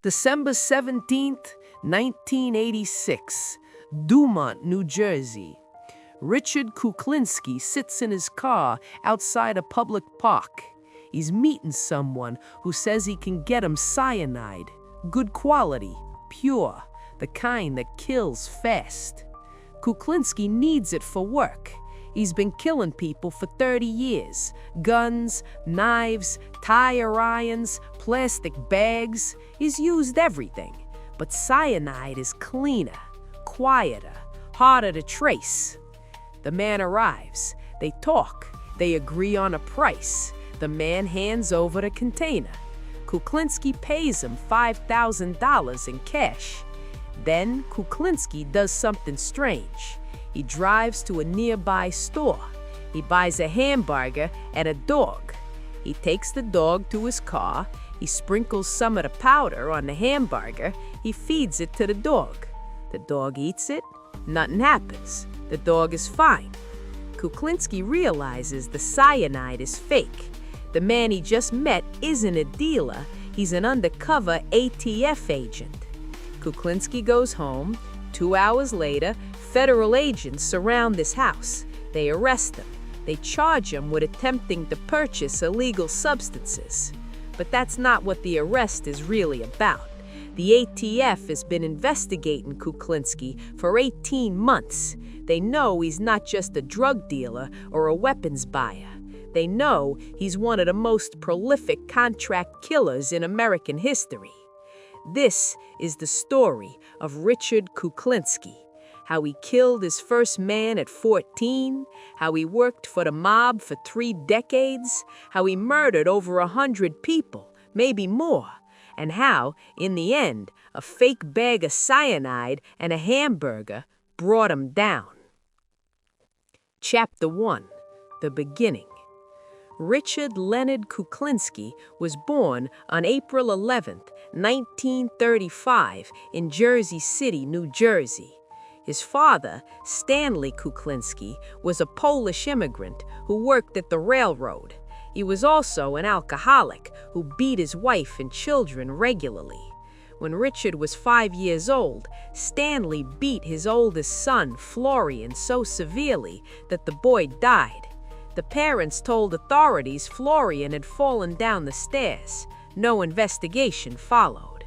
December 17th, 1986, Dumont, New Jersey. Richard Kuklinski sits in his car outside a public park. He's meeting someone who says he can get him cyanide. Good quality, pure, the kind that kills fast. Kuklinski needs it for work. He's been killing people for 30 years. Guns, knives, tire irons, plastic bags. He's used everything. But cyanide is cleaner, quieter, harder to trace. The man arrives. They talk. They agree on a price. The man hands over the container. Kuklinski pays him $5,000 in cash. Then Kuklinski does something strange. He drives to a nearby store. He buys a hamburger and a dog. He takes the dog to his car. He sprinkles some of the powder on the hamburger. He feeds it to the dog. The dog eats it. Nothing happens. The dog is fine. Kuklinski realizes the cyanide is fake. The man he just met isn't a dealer. He's an undercover ATF agent. Kuklinski goes home. 2 hours later, federal agents surround this house. They arrest him. They charge him with attempting to purchase illegal substances. But that's not what the arrest is really about. The ATF has been investigating Kuklinski for 18 months. They know he's not just a drug dealer or a weapons buyer. They know he's one of the most prolific contract killers in American history. This is the story of Richard Kuklinski. How he killed his first man at 14, how he worked for the mob for 3 decades, how he murdered over 100 people, maybe more, and how, in the end, a fake bag of cyanide and a hamburger brought him down. Chapter 1. The Beginning. Richard Leonard Kuklinski was born on April 11, 1935, in Jersey City, New Jersey. His father, Stanley Kuklinski, was a Polish immigrant who worked at the railroad. He was also an alcoholic who beat his wife and children regularly. When Richard was 5 years old, Stanley beat his oldest son, Florian, so severely that the boy died. The parents told authorities Florian had fallen down the stairs. No investigation followed.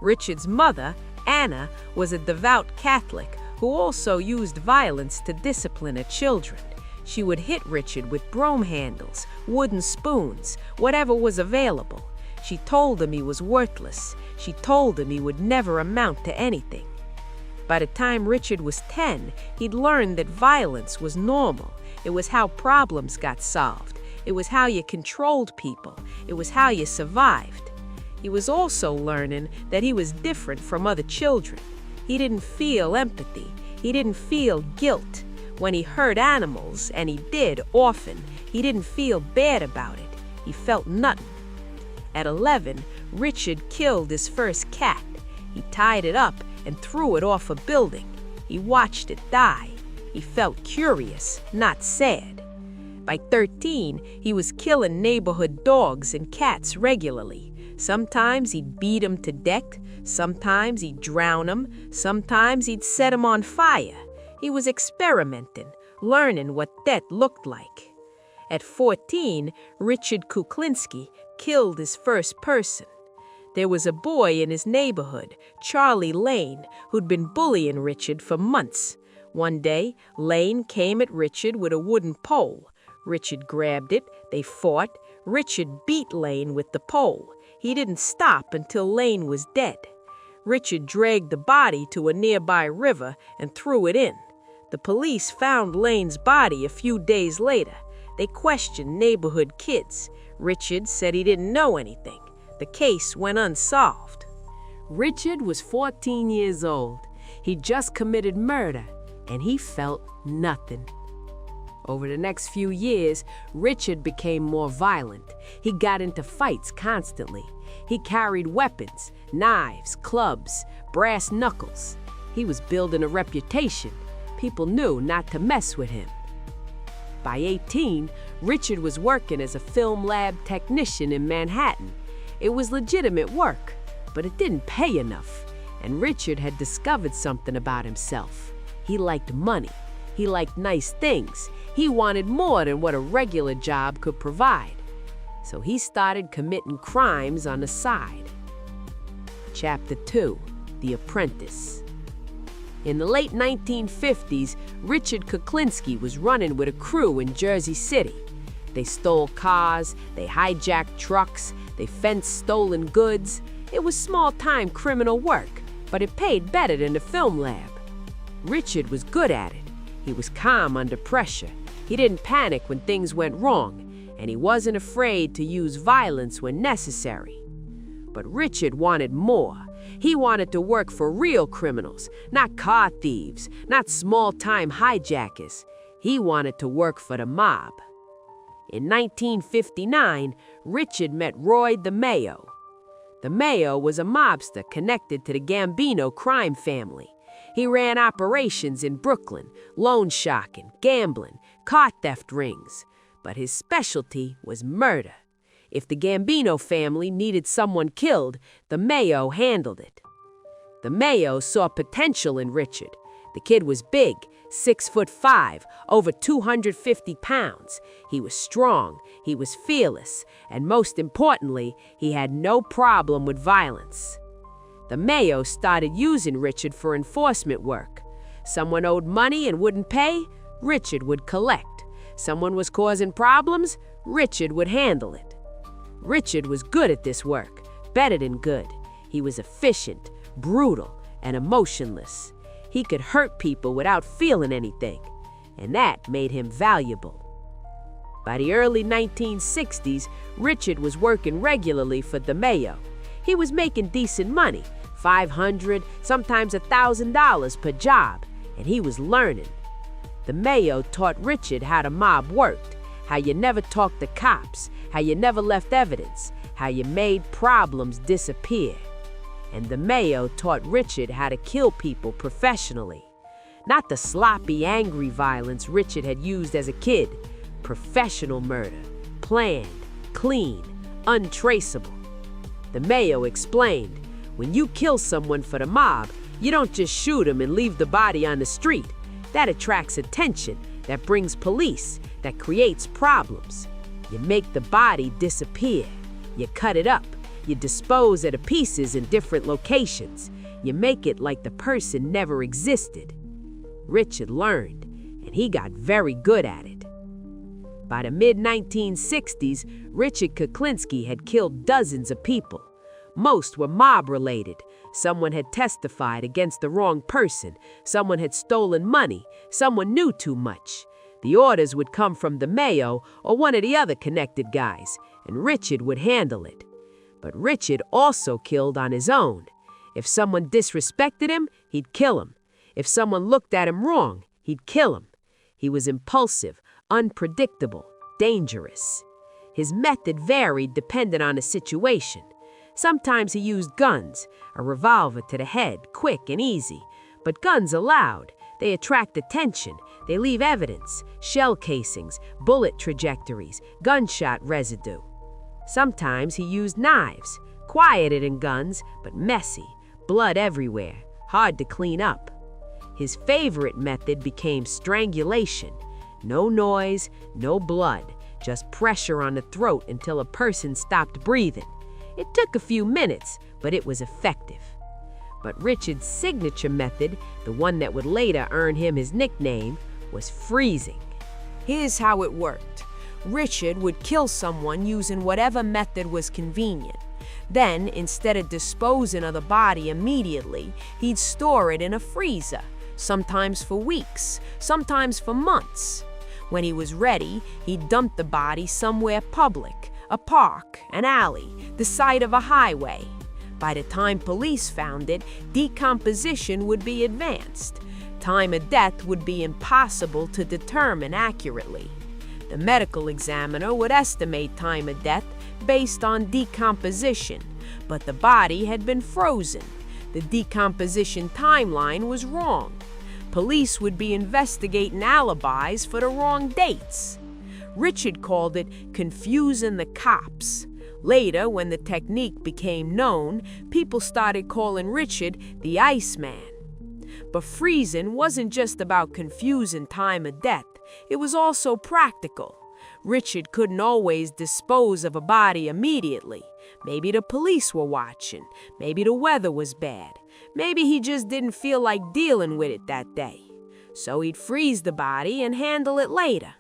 Richard's mother, Anna, was a devout Catholic who also used violence to discipline her children. She would hit Richard with broom handles, wooden spoons, whatever was available. She told him he was worthless. She told him he would never amount to anything. By the time Richard was 10, he'd learned that violence was normal. It was how problems got solved. It was how you controlled people. It was how you survived. He was also learning that he was different from other children. He didn't feel empathy. He didn't feel guilt. When he hurt animals, and he did often, he didn't feel bad about it. He felt nothing. At 11, Richard killed his first cat. He tied it up and threw it off a building. He watched it die. He felt curious, not sad. By 13, he was killing neighborhood dogs and cats regularly. Sometimes he'd beat them to death, sometimes he'd drown them, sometimes he'd set them on fire. He was experimenting, learning what death looked like. At 14, Richard Kuklinski killed his first person. There was a boy in his neighborhood, Charlie Lane, who'd been bullying Richard for months. One day, Lane came at Richard with a wooden pole. Richard grabbed it. They fought. Richard beat Lane with the pole. He didn't stop until Lane was dead. Richard dragged the body to a nearby river and threw it in. The police found Lane's body a few days later. They questioned neighborhood kids. Richard said he didn't know anything. The case went unsolved. Richard was 14 years old. He just committed murder, and he felt nothing. Over the next few years, Richard became more violent. He got into fights constantly. He carried weapons, knives, clubs, brass knuckles. He was building a reputation. People knew not to mess with him. By 18, Richard was working as a film lab technician in Manhattan. It was legitimate work. but it didn't pay enough. And Richard had discovered something about himself. He liked money. He liked nice things. He wanted more than what a regular job could provide. So he started committing crimes on the side. Chapter 2. The Apprentice. In the late 1950s, Richard Kuklinski was running with a crew in Jersey City. They stole cars, they hijacked trucks, they fenced stolen goods. It was small-time criminal work, but it paid better than the film lab. Richard was good at it. He was calm under pressure. He didn't panic when things went wrong, and he wasn't afraid to use violence when necessary. But Richard wanted more. He wanted to work for real criminals, not car thieves, not small-time hijackers. He wanted to work for the mob. In 1959, Richard met Roy the Mayo. The Mayo was a mobster connected to the Gambino crime family. He ran operations in Brooklyn, loan sharking, gambling, car theft rings. But his specialty was murder. If the Gambino family needed someone killed, the Mayo handled it. The Mayo saw potential in Richard. The kid was big, 6'5", over 250 pounds. He was strong, he was fearless, and most importantly, he had no problem with violence. The Mayo started using Richard for enforcement work. Someone owed money and wouldn't pay, Richard would collect. Someone was causing problems, Richard would handle it. Richard was good at this work, better than good. He was efficient, brutal, and emotionless. He could hurt people without feeling anything, and that made him valuable. By the early 1960s, Richard was working regularly for the Mayo. He was making decent money, $500, sometimes $1,000 per job, and he was learning. The Mayo taught Richard how the mob worked, how you never talked to cops, how you never left evidence, how you made problems disappear. And the Mayo taught Richard how to kill people professionally. Not the sloppy, angry violence Richard had used as a kid. Professional murder, planned, clean, untraceable. The Mayo explained, when you kill someone for the mob, you don't just shoot him and leave the body on the street. That attracts attention, that brings police, that creates problems. You make the body disappear. You cut it up. You dispose of the pieces in different locations. You make it like the person never existed. Richard learned, and he got very good at it. By the mid-1960s, Richard Kuklinski had killed dozens of people. Most were mob-related. Someone had testified against the wrong person. Someone had stolen money. Someone knew too much. The orders would come from the Mayo or one of the other connected guys, and Richard would handle it. But Richard also killed on his own. If someone disrespected him, he'd kill him. If someone looked at him wrong, he'd kill him. He was impulsive, unpredictable, dangerous. His method varied depending on the situation. Sometimes he used guns, a revolver to the head, quick and easy. But guns are loud. They attract attention. They leave evidence, shell casings, bullet trajectories, gunshot residue. Sometimes he used knives, quieter than guns, but messy, blood everywhere, hard to clean up. His favorite method became strangulation. No noise, no blood, just pressure on the throat until a person stopped breathing. It took a few minutes, but it was effective. But Richard's signature method, the one that would later earn him his nickname, was freezing. Here's how it worked. Richard would kill someone using whatever method was convenient. Then, instead of disposing of the body immediately, he'd store it in a freezer, sometimes for weeks, sometimes for months. When he was ready, he'd dump the body somewhere public, a park, an alley, the side of a highway. By the time police found it, decomposition would be advanced. Time of death would be impossible to determine accurately. The medical examiner would estimate time of death based on decomposition, but the body had been frozen. The decomposition timeline was wrong. Police would be investigating alibis for the wrong dates. Richard called it confusing the cops. Later, when the technique became known, people started calling Richard the Iceman. But freezing wasn't just about confusing time of death, it was also practical. Richard couldn't always dispose of a body immediately. Maybe the police were watching, maybe the weather was bad, maybe he just didn't feel like dealing with it that day. So he'd freeze the body and handle it later.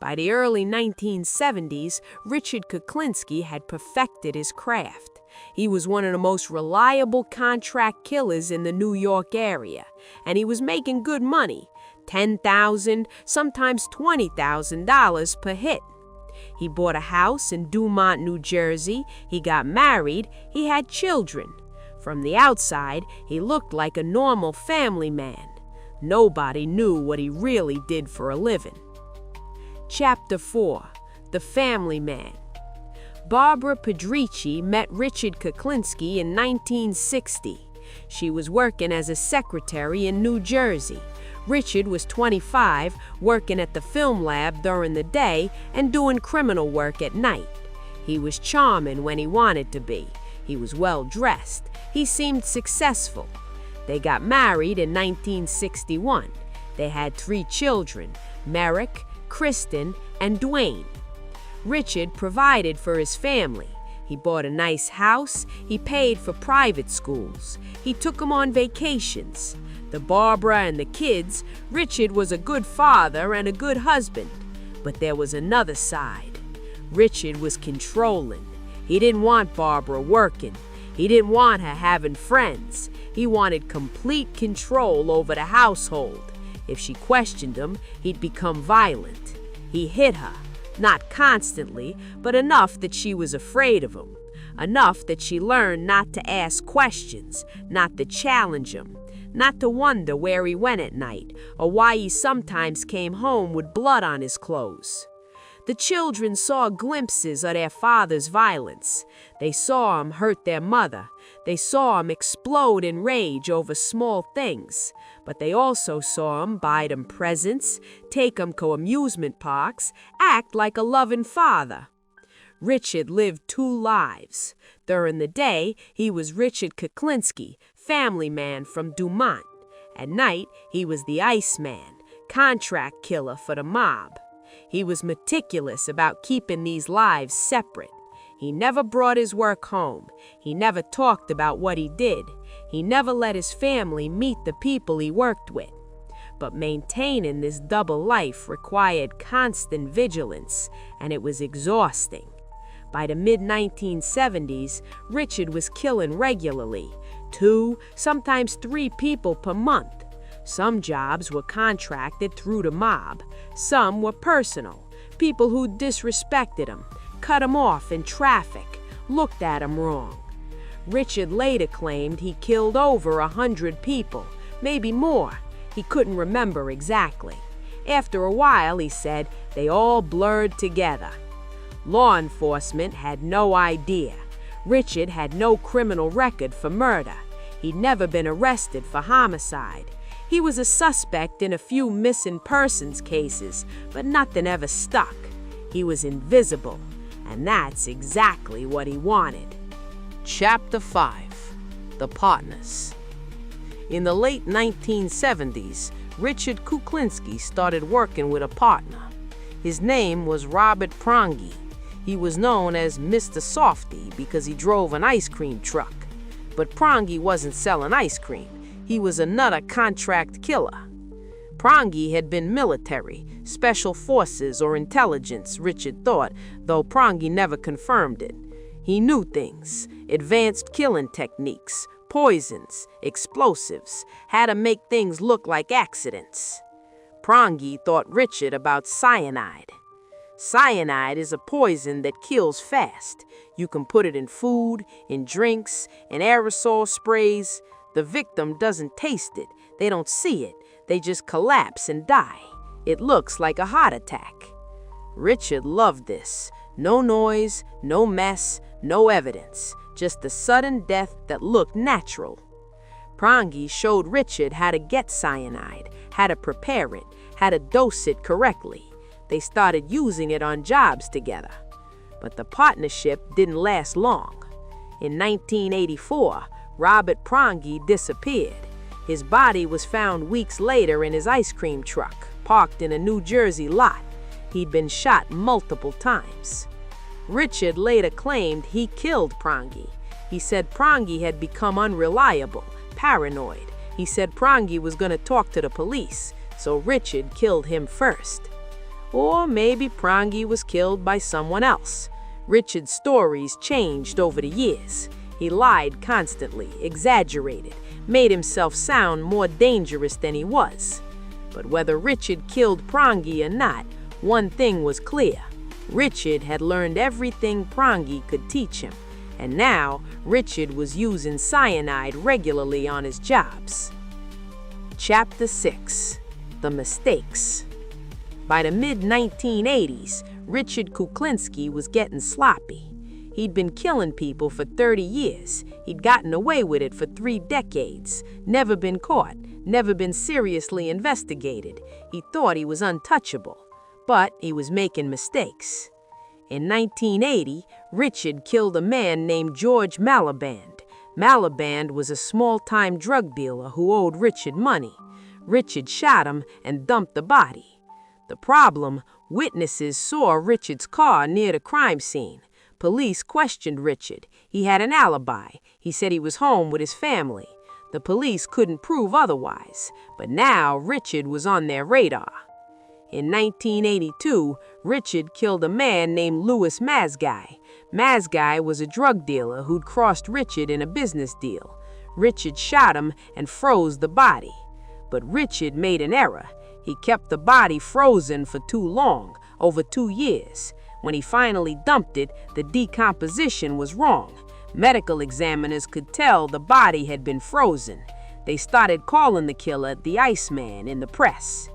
By the early 1970s, Richard Kuklinski had perfected his craft. He was one of the most reliable contract killers in the New York area, and he was making good money, $10,000, sometimes $20,000 per hit. He bought a house in Dumont, New Jersey, he got married, he had children. From the outside, he looked like a normal family man. Nobody knew what he really did for a living. Chapter 4. The Family Man. Barbara Pedrici met Richard Kuklinski in 1960. She was working as a secretary in New Jersey. Richard was 25, working at the film lab during the day and doing criminal work at night. He was charming when he wanted to be. He was well dressed. He seemed successful. They got married in 1961. They had 3 children, Merrick, Kristen, and Dwayne. Richard provided for his family. He bought a nice house, he paid for private schools, he took them on vacations. To Barbara and the kids, Richard was a good father and a good husband. But there was another side. Richard was controlling. He didn't want Barbara working. He didn't want her having friends. He wanted complete control over the household. If she questioned him, he'd become violent. He hit her, not constantly, but enough that she was afraid of him. Enough that she learned not to ask questions, not to challenge him, not to wonder where he went at night, or why he sometimes came home with blood on his clothes. The children saw glimpses of their father's violence. They saw him hurt their mother. They saw him explode in rage over small things. But they also saw him buy them presents, take them to amusement parks, act like a loving father. Richard lived 2 lives. During the day, he was Richard Kuklinski, family man from Dumont. At night, he was the Iceman, contract killer for the mob. He was meticulous about keeping these lives separate. He never brought his work home. He never talked about what he did. He never let his family meet the people he worked with. But maintaining this double life required constant vigilance, and it was exhausting. By the mid-1970s, Richard was killing regularly, 2, sometimes 3 people per month. Some jobs were contracted through the mob. Some were personal. People who disrespected him, cut him off in traffic, looked at him wrong. Richard later claimed he killed over 100 people, maybe more. He couldn't remember exactly. After a while, he said, they all blurred together. Law enforcement had no idea. Richard had no criminal record for murder. He'd never been arrested for homicide. He was a suspect in a few missing persons cases, but nothing ever stuck. He was invisible, and that's exactly what he wanted. Chapter 5. The Partners. In the late 1970s, Richard Kuklinski started working with a partner. His name was Robert Prongi. He was known as Mr. Softy because he drove an ice cream truck. But Prongi wasn't selling ice cream. He was another contract killer. Prongi had been military, special forces, or intelligence, Richard thought, though Prongi never confirmed it. He knew things, advanced killing techniques, poisons, explosives, how to make things look like accidents. Prongi taught Richard about cyanide. Cyanide is a poison that kills fast. You can put it in food, in drinks, in aerosol sprays. The victim doesn't taste it. They don't see it. They just collapse and die. It looks like a heart attack. Richard loved this. No noise, no mess, no evidence. Just a sudden death that looked natural. Prongi showed Richard how to get cyanide, how to prepare it, how to dose it correctly. They started using it on jobs together. But the partnership didn't last long. In 1984, Robert Prangi disappeared. His body was found weeks later in his ice cream truck, parked in a New Jersey lot. He'd been shot multiple times. Richard later claimed he killed Prangi. He said Prangi had become unreliable, paranoid. He said Prangi was going to talk to the police, so Richard killed him first. Or maybe Prangi was killed by someone else. Richard's stories changed over the years. He lied constantly, exaggerated, made himself sound more dangerous than he was. But whether Richard killed Prangi or not, one thing was clear. Richard had learned everything Prangi could teach him, and now Richard was using cyanide regularly on his jobs. Chapter 6. The Mistakes. By the mid-1980s, Richard Kuklinski was getting sloppy. He'd been killing people for 30 years. He'd gotten away with it for 3 decades, never been caught, never been seriously investigated. He thought he was untouchable, but he was making mistakes. In 1980, Richard killed a man named George Malaband. Malaband was a small-time drug dealer who owed Richard money. Richard shot him and dumped the body. The problem, witnesses saw Richard's car near the crime scene. Police questioned Richard. He had an alibi. He said he was home with his family. The police couldn't prove otherwise, but now Richard was on their radar. In 1982, Richard killed a man named Louis Mazgai. Mazgai was a drug dealer who'd crossed Richard in a business deal. Richard shot him and froze the body. But Richard made an error. He kept the body frozen for too long, over 2 years. When he finally dumped it, the decomposition was wrong. Medical examiners could tell the body had been frozen. They started calling the killer the Iceman in the press.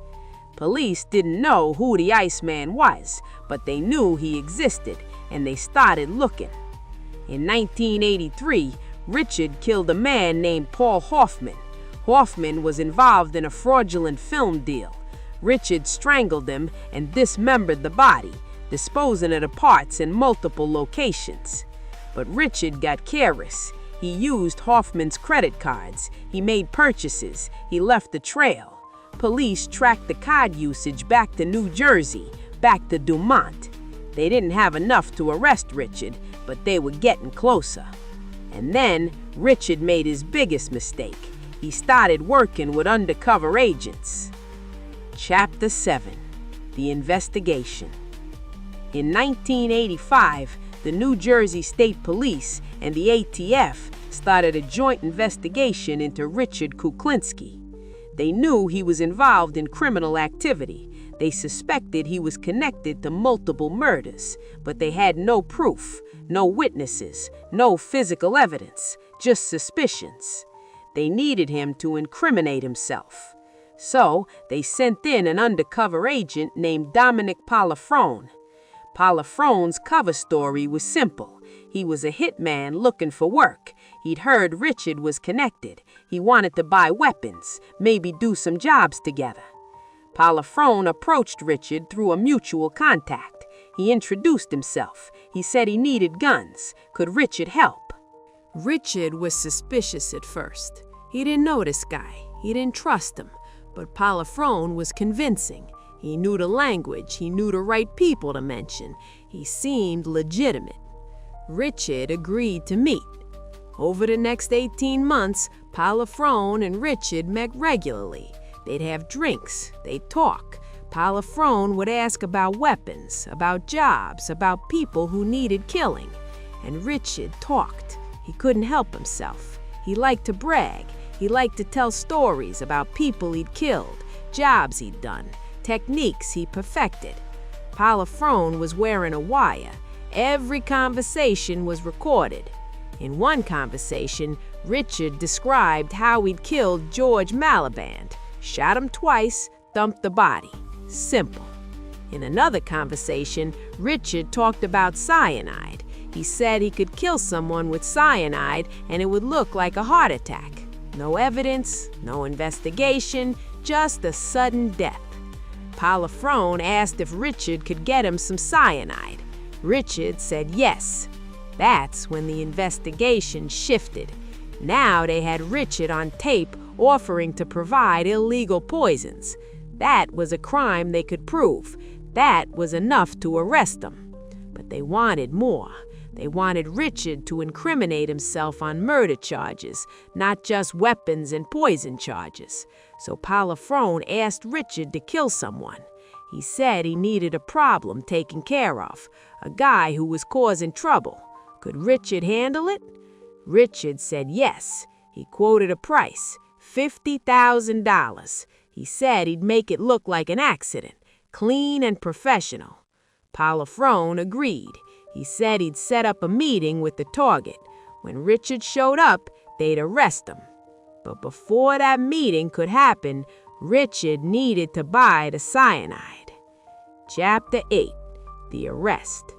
Police didn't know who the Iceman was, but they knew he existed, and they started looking. In 1983, Richard killed a man named Paul Hoffman. Hoffman was involved in a fraudulent film deal. Richard strangled him and dismembered the body, disposing of the parts in multiple locations. But Richard got careless. He used Hoffman's credit cards. He made purchases. He left a trail. Police tracked the card usage back to New Jersey, back to Dumont. They didn't have enough to arrest Richard, but they were getting closer. And then Richard made his biggest mistake. He started working with undercover agents. Chapter 7. The Investigation. In 1985, the New Jersey State Police and the ATF started a joint investigation into Richard Kuklinski. They knew he was involved in criminal activity. They suspected he was connected to multiple murders, but they had no proof, no witnesses, no physical evidence, just suspicions. They needed him to incriminate himself. So they sent in an undercover agent named Dominic Polifrone. Polifrone's cover story was simple. He was a hitman looking for work. He'd heard Richard was connected. He wanted to buy weapons, maybe do some jobs together. Polifrone approached Richard through a mutual contact. He introduced himself. He said he needed guns. Could Richard help? Richard was suspicious at first. He didn't know this guy. He didn't trust him. But Polifrone was convincing. He knew the language. He knew the right people to mention. He seemed legitimate. Richard agreed to meet. Over the next 18 months, Polifrone and Richard met regularly. They'd have drinks. They'd talk. Polifrone would ask about weapons, about jobs, about people who needed killing. And Richard talked. He couldn't help himself. He liked to brag. He liked to tell stories about people he'd killed, jobs he'd done, techniques he perfected. Polifrone was wearing a wire. Every conversation was recorded. In one conversation, Richard described how he'd killed George Malaband, shot him twice, dumped the body. Simple. In another conversation, Richard talked about cyanide. He said he could kill someone with cyanide and it would look like a heart attack. No evidence, no investigation, just a sudden death. Polifrone asked if Richard could get him some cyanide. Richard said yes. That's when the investigation shifted. Now they had Richard on tape offering to provide illegal poisons. That was a crime they could prove. That was enough to arrest him. But they wanted more. They wanted Richard to incriminate himself on murder charges, not just weapons and poison charges. So Palafrone asked Richard to kill someone. He said he needed a problem taken care of, a guy who was causing trouble. Could Richard handle it? Richard said yes. He quoted a price, $50,000. He said he'd make it look like an accident, clean and professional. Palafrone agreed. He said he'd set up a meeting with the target. When Richard showed up, they'd arrest him. But before that meeting could happen, Richard needed to buy the cyanide. Chapter 8. The Arrest.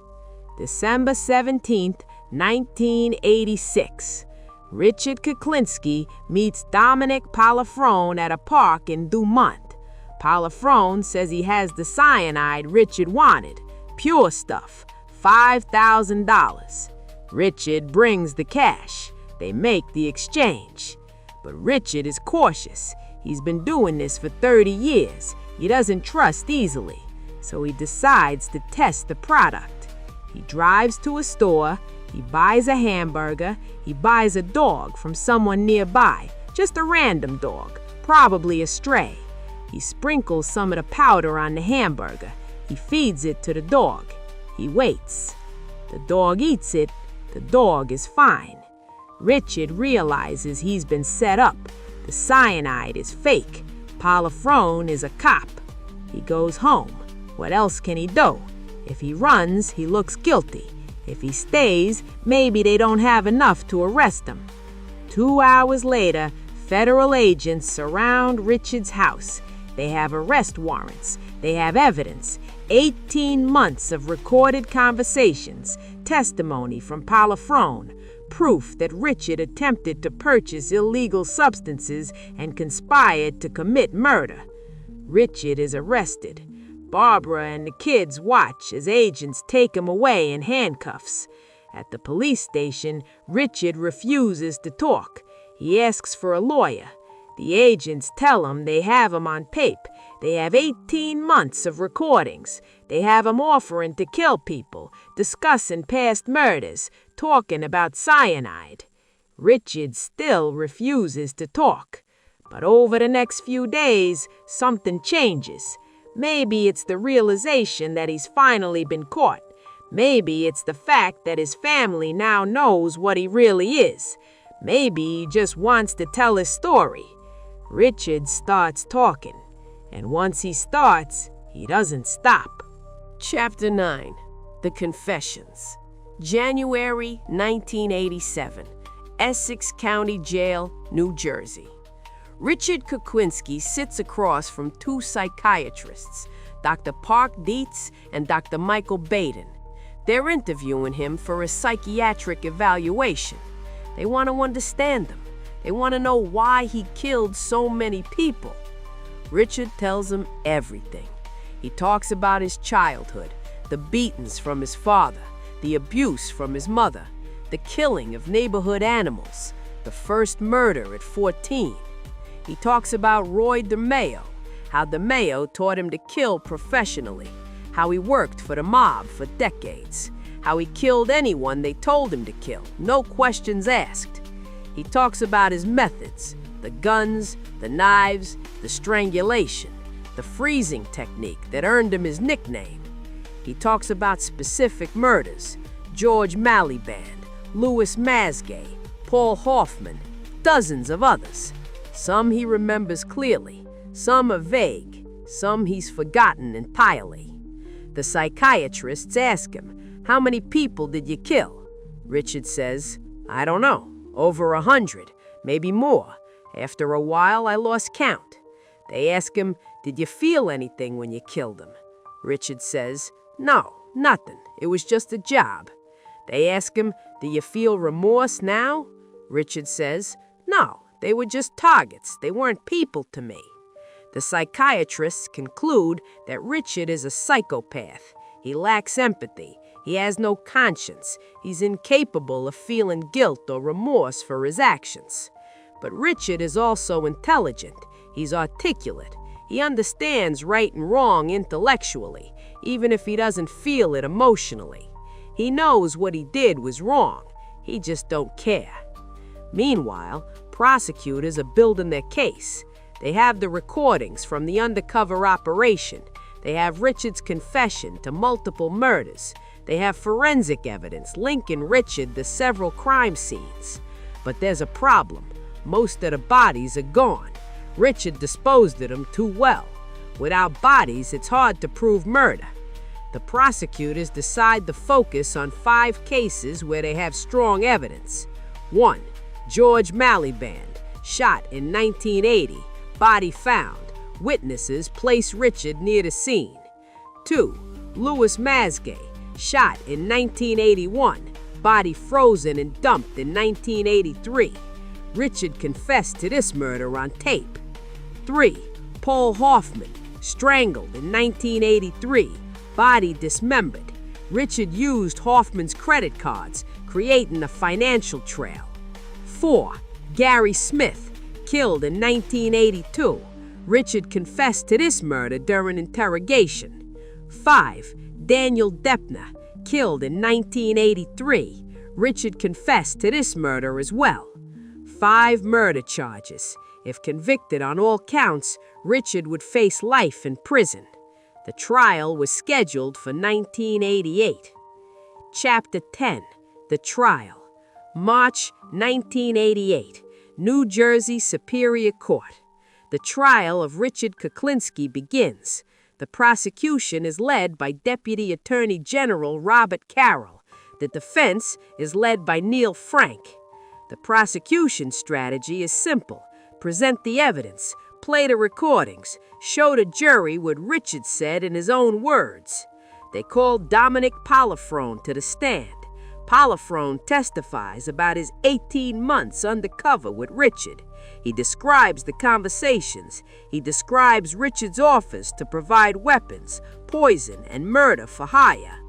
December 17th, 1986. Richard Kuklinski meets Dominic Palafrone at a park in Dumont. Palafrone says he has the cyanide Richard wanted. Pure stuff. $5,000. Richard brings the cash. They make the exchange. But Richard is cautious. He's been doing this for 30 years. He doesn't trust easily. So he decides to test the product. He drives to a store. He buys a hamburger. He buys a dog from someone nearby. Just a random dog, probably a stray. He sprinkles some of the powder on the hamburger. He feeds it to the dog. He waits. The dog eats it. The dog is fine. Richard realizes he's been set up. The cyanide is fake. Palafrone is a cop. He goes home. What else can he do? If he runs, he looks guilty. If he stays, maybe they don't have enough to arrest him. 2 hours later, federal agents surround Richard's house. They have arrest warrants. They have evidence. 18 months of recorded conversations, testimony from Palafrone, proof that Richard attempted to purchase illegal substances and conspired to commit murder. Richard is arrested. Barbara and the kids watch as agents take him away in handcuffs. At the police station, Richard refuses to talk. He asks for a lawyer. The agents tell him they have him on tape. They have 18 months of recordings. They have him offering to kill people, discussing past murders, talking about cyanide. Richard still refuses to talk. But over the next few days, something changes. Maybe it's the realization that he's finally been caught. Maybe it's the fact that his family now knows what he really is. Maybe he just wants to tell his story. Richard starts talking. And once he starts, he doesn't stop. Chapter 9. The Confessions. January 1987. Essex County Jail, New Jersey. Richard Kuklinski sits across from two psychiatrists, Dr. Park Dietz and Dr. Michael Baden. They're interviewing him for a psychiatric evaluation. They want to understand him. They want to know why he killed so many people. Richard tells them everything. He talks about his childhood, the beatings from his father, the abuse from his mother, the killing of neighborhood animals, the first murder at 14. He talks about Roy DeMeo, how DeMeo taught him to kill professionally, how he worked for the mob for decades, how he killed anyone they told him to kill, no questions asked. He talks about his methods, the guns, the knives, the strangulation, the freezing technique that earned him his nickname. He talks about specific murders, George Maliband, Louis Masgay, Paul Hoffman, dozens of others. Some he remembers clearly, some are vague, some he's forgotten entirely. The psychiatrists ask him, "How many people did you kill?" Richard says, "I don't know, over 100, maybe more. After a while, I lost count." They ask him, "Did you feel anything when you killed them?" Richard says, "No, nothing. It was just a job." They ask him, "Do you feel remorse now?" Richard says, "No. They were just targets. They weren't people to me." The psychiatrists conclude that Richard is a psychopath. He lacks empathy. He has no conscience. He's incapable of feeling guilt or remorse for his actions. But Richard is also intelligent. He's articulate. He understands right and wrong intellectually, even if he doesn't feel it emotionally. He knows what he did was wrong. He just don't care. Meanwhile, prosecutors are building their case. They have the recordings from the undercover operation. They have Richard's confession to multiple murders. They have forensic evidence linking Richard to several crime scenes. But there's a problem. Most of the bodies are gone. Richard disposed of them too well. Without bodies, it's hard to prove murder. The prosecutors decide to focus on 5 cases where they have strong evidence. 1. George Maliband, shot in 1980, body found. Witnesses place Richard near the scene. 2. Louis Masgay, shot in 1981, body frozen and dumped in 1983. Richard confessed to this murder on tape. 3. Paul Hoffman, strangled in 1983, body dismembered. Richard used Hoffman's credit cards, creating a financial trail. 4. Gary Smith, killed in 1982. Richard confessed to this murder during interrogation. 5. Daniel Deppner, killed in 1983. Richard confessed to this murder as well. 5 murder charges. If convicted on all counts, Richard would face life in prison. The trial was scheduled for 1988. Chapter 10. The Trial. March 1988. New Jersey Superior Court. The trial of Richard Kuklinski begins. The prosecution is led by Deputy Attorney General Robert Carroll. The defense is led by Neil Frank. The prosecution strategy is simple. Present the evidence, play the recordings, show the jury what Richard said in his own words. They called Dominic Polifrone to the stand. Polifrone testifies about his 18 months undercover with Richard. He describes the conversations. He describes Richard's offers to provide weapons, poison, and murder for hire.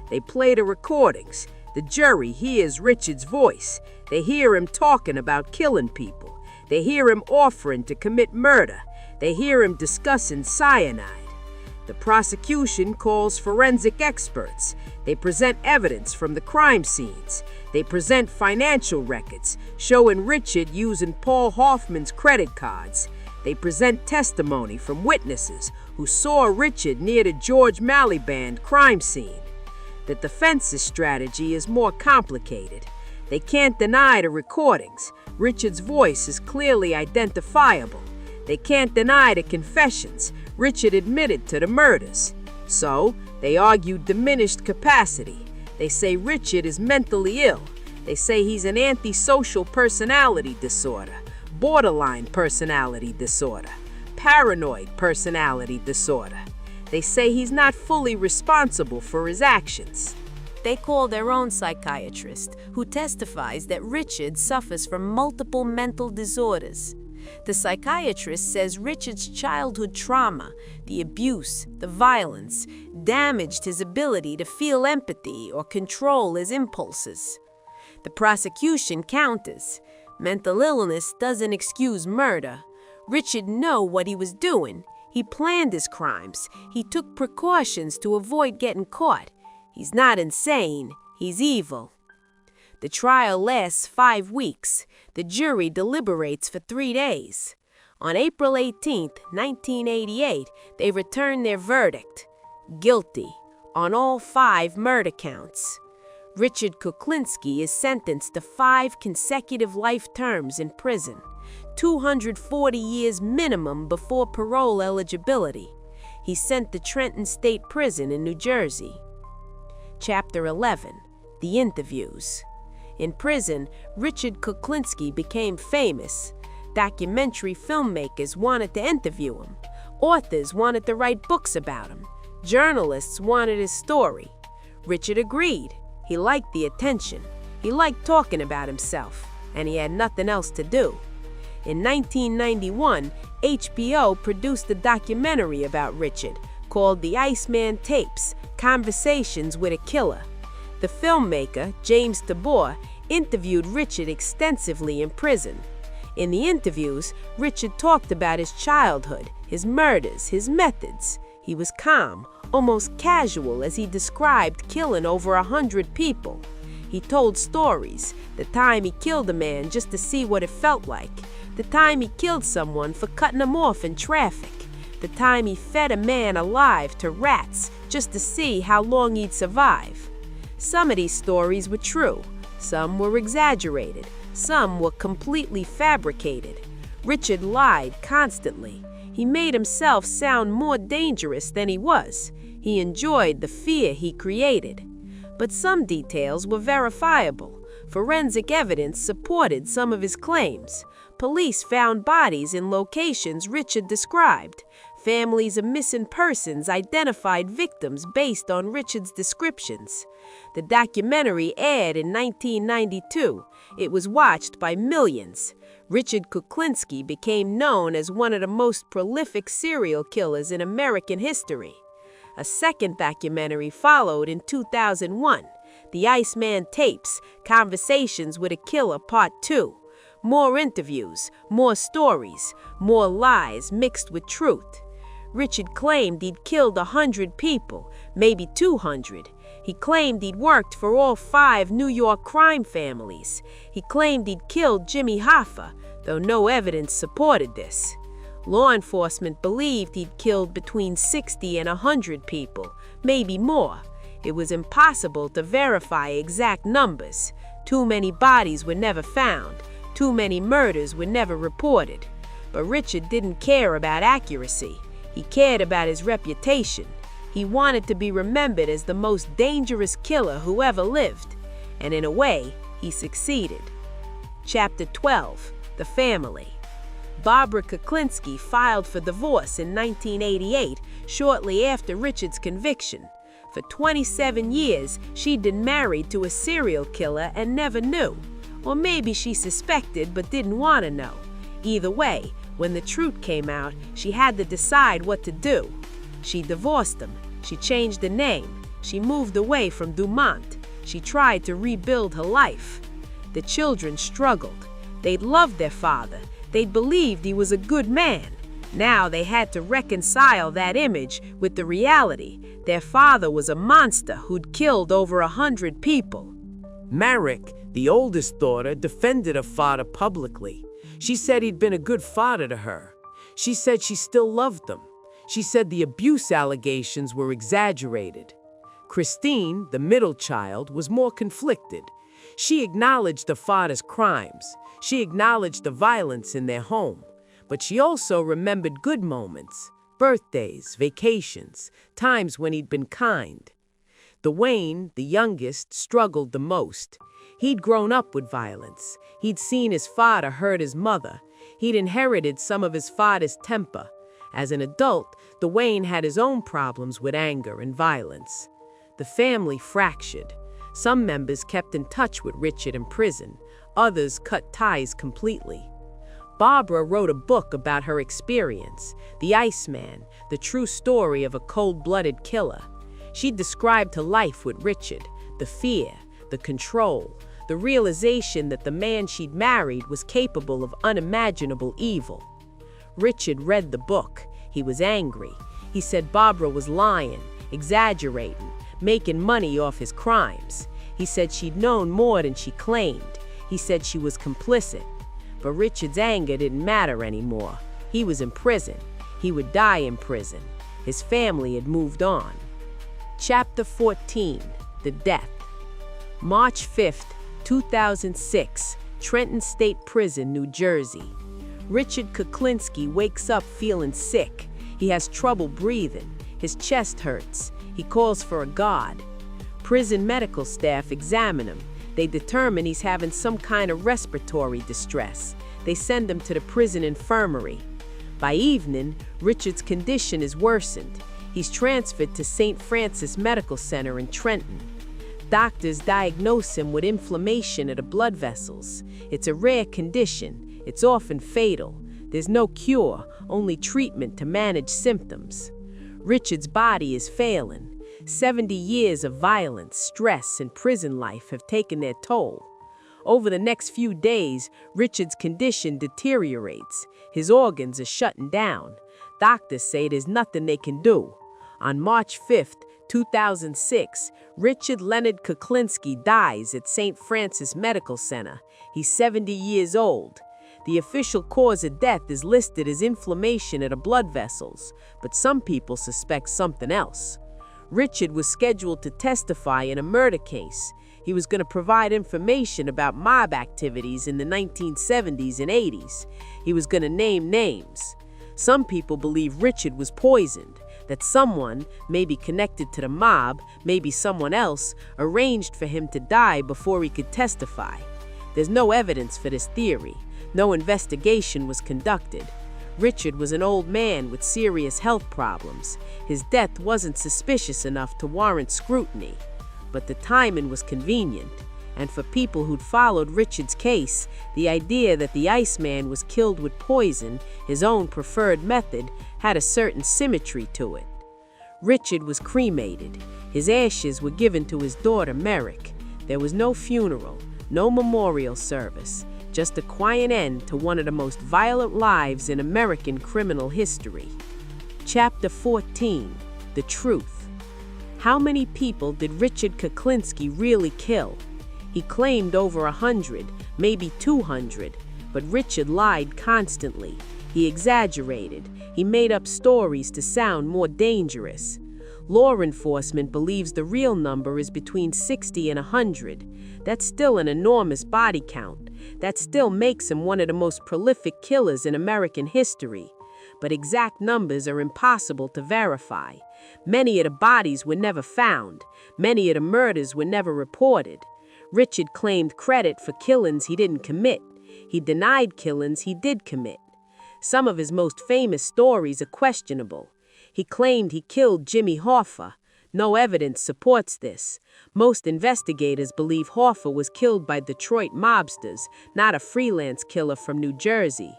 They play the recordings. The jury hears Richard's voice. They hear him talking about killing people. They hear him offering to commit murder. They hear him discussing cyanide. The prosecution calls forensic experts. They present evidence from the crime scenes. They present financial records showing Richard using Paul Hoffman's credit cards. They present testimony from witnesses who saw Richard near the George Maliband crime scene. The defense's strategy is more complicated. They can't deny the recordings. Richard's voice is clearly identifiable. They can't deny the confessions. Richard admitted to the murders. So, they argue diminished capacity. They say Richard is mentally ill. They say he's an antisocial personality disorder, borderline personality disorder, paranoid personality disorder. They say he's not fully responsible for his actions. They call their own psychiatrist, who testifies that Richard suffers from multiple mental disorders. The psychiatrist says Richard's childhood trauma, the abuse, the violence, damaged his ability to feel empathy or control his impulses. The prosecution counters. Mental illness doesn't excuse murder. Richard knew what he was doing. He planned his crimes. He took precautions to avoid getting caught. He's not insane. He's evil. The trial lasts 5 weeks. The jury deliberates for 3 days. On April 18, 1988, they return their verdict. Guilty on all 5 murder counts. Richard Kuklinski is sentenced to 5 consecutive life terms in prison, 240 years minimum before parole eligibility. He's sent to Trenton State Prison in New Jersey. Chapter 11. The Interviews. In prison, Richard Kuklinski became famous. Documentary filmmakers wanted to interview him. Authors wanted to write books about him. Journalists wanted his story. Richard agreed. He liked the attention. He liked talking about himself, and he had nothing else to do. In 1991, HBO produced a documentary about Richard called The Iceman Tapes: Conversations with a Killer. The filmmaker, James Tabor, interviewed Richard extensively in prison. In the interviews, Richard talked about his childhood, his murders, his methods. He was calm, almost casual as he described killing over 100 people. He told stories, the time he killed a man just to see what it felt like, the time he killed someone for cutting him off in traffic, the time he fed a man alive to rats just to see how long he'd survive. Some of these stories were true, some were exaggerated, some were completely fabricated. Richard lied constantly. He made himself sound more dangerous than he was. He enjoyed the fear he created. But some details were verifiable. Forensic evidence supported some of his claims. Police found bodies in locations Richard described. Families of missing persons identified victims based on Richard's descriptions. The documentary aired in 1992. It was watched by millions. Richard Kuklinski became known as one of the most prolific serial killers in American history. A second documentary followed in 2001, The Iceman Tapes, Conversations with a Killer Part 2. More interviews, more stories, more lies mixed with truth. Richard claimed he'd killed 100 people, maybe 200. He claimed he'd worked for all 5 New York crime families. He claimed he'd killed Jimmy Hoffa, though no evidence supported this. Law enforcement believed he'd killed between 60 and 100 people, maybe more. It was impossible to verify exact numbers. Too many bodies were never found. Too many murders were never reported. But Richard didn't care about accuracy. He cared about his reputation. He wanted to be remembered as the most dangerous killer who ever lived. And in a way, he succeeded. Chapter 12. The Family. Barbara Kuklinski filed for divorce in 1988, shortly after Richard's conviction. For 27 years, she'd been married to a serial killer and never knew. Or maybe she suspected but didn't want to know. Either way, when the truth came out, she had to decide what to do. She divorced him. She changed the name. She moved away from Dumont. She tried to rebuild her life. The children struggled. They'd loved their father. They'd believed he was a good man. Now they had to reconcile that image with the reality. Their father was a monster who'd killed over 100 people. Marek, the oldest daughter, defended her father publicly. She said he'd been a good father to her. She said she still loved him. She said the abuse allegations were exaggerated. Christine, the middle child, was more conflicted. She acknowledged the father's crimes. She acknowledged the violence in their home. But she also remembered good moments, birthdays, vacations, times when he'd been kind. Wayne, the youngest, struggled the most. He'd grown up with violence. He'd seen his father hurt his mother. He'd inherited some of his father's temper. As an adult, Wayne had his own problems with anger and violence. The family fractured. Some members kept in touch with Richard in prison. Others cut ties completely. Barbara wrote a book about her experience, The Iceman, the true story of a cold-blooded killer. She described her life with Richard, the fear, the control, the realization that the man she'd married was capable of unimaginable evil. Richard read the book. He was angry. He said Barbara was lying, exaggerating, making money off his crimes. He said she'd known more than she claimed. He said she was complicit. But Richard's anger didn't matter anymore. He was in prison. He would die in prison. His family had moved on. Chapter 14. The Death. March 5th, 2006, Trenton State Prison, New Jersey. Richard Kuklinski wakes up feeling sick. He has trouble breathing. His chest hurts. He calls for a guard. Prison medical staff examine him. They determine he's having some kind of respiratory distress. They send him to the prison infirmary. By evening, Richard's condition is worsened. He's transferred to St. Francis Medical Center in Trenton. Doctors diagnose him with inflammation of the blood vessels. It's a rare condition. It's often fatal. There's no cure, only treatment to manage symptoms. Richard's body is failing. 70 years of violence, stress, and prison life have taken their toll. Over the next few days, Richard's condition deteriorates. His organs are shutting down. Doctors say there's nothing they can do. On March 5th, 2006, Richard Leonard Kuklinski dies at St. Francis Medical Center. He's 70 years old. The official cause of death is listed as inflammation at the blood vessels, but some people suspect something else. Richard was scheduled to testify in a murder case. He was going to provide information about mob activities in the 1970s and 80s. He was going to name names. Some people believe Richard was poisoned, that someone, maybe connected to the mob, maybe someone else, arranged for him to die before he could testify. There's no evidence for this theory. No investigation was conducted. Richard was an old man with serious health problems. His death wasn't suspicious enough to warrant scrutiny. But the timing was convenient, and for people who'd followed Richard's case, the idea that the Iceman was killed with poison, his own preferred method, had a certain symmetry to it. Richard was cremated. His ashes were given to his daughter, Merrick. There was no funeral, no memorial service, just a quiet end to one of the most violent lives in American criminal history. Chapter 14, The Truth. How many people did Richard Kuklinski really kill? He claimed over 100, maybe 200, but Richard lied constantly. He exaggerated. He made up stories to sound more dangerous. Law enforcement believes the real number is between 60 and 100. That's still an enormous body count. That still makes him one of the most prolific killers in American history. But exact numbers are impossible to verify. Many of the bodies were never found. Many of the murders were never reported. Richard claimed credit for killings he didn't commit. He denied killings he did commit. Some of his most famous stories are questionable. He claimed he killed Jimmy Hoffa. No evidence supports this. Most investigators believe Hoffa was killed by Detroit mobsters, not a freelance killer from New Jersey.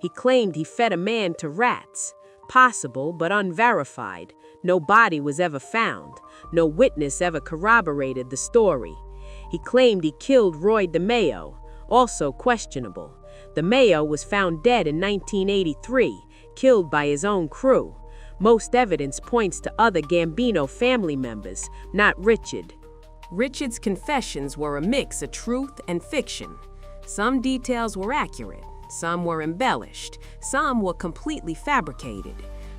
He claimed he fed a man to rats. Possible, but unverified. No body was ever found. No witness ever corroborated the story. He claimed he killed Roy DeMeo. Also questionable. DeMeo was found dead in 1983, killed by his own crew. Most evidence points to other Gambino family members, not Richard. Richard's confessions were a mix of truth and fiction. Some details were accurate, some were embellished, some were completely fabricated.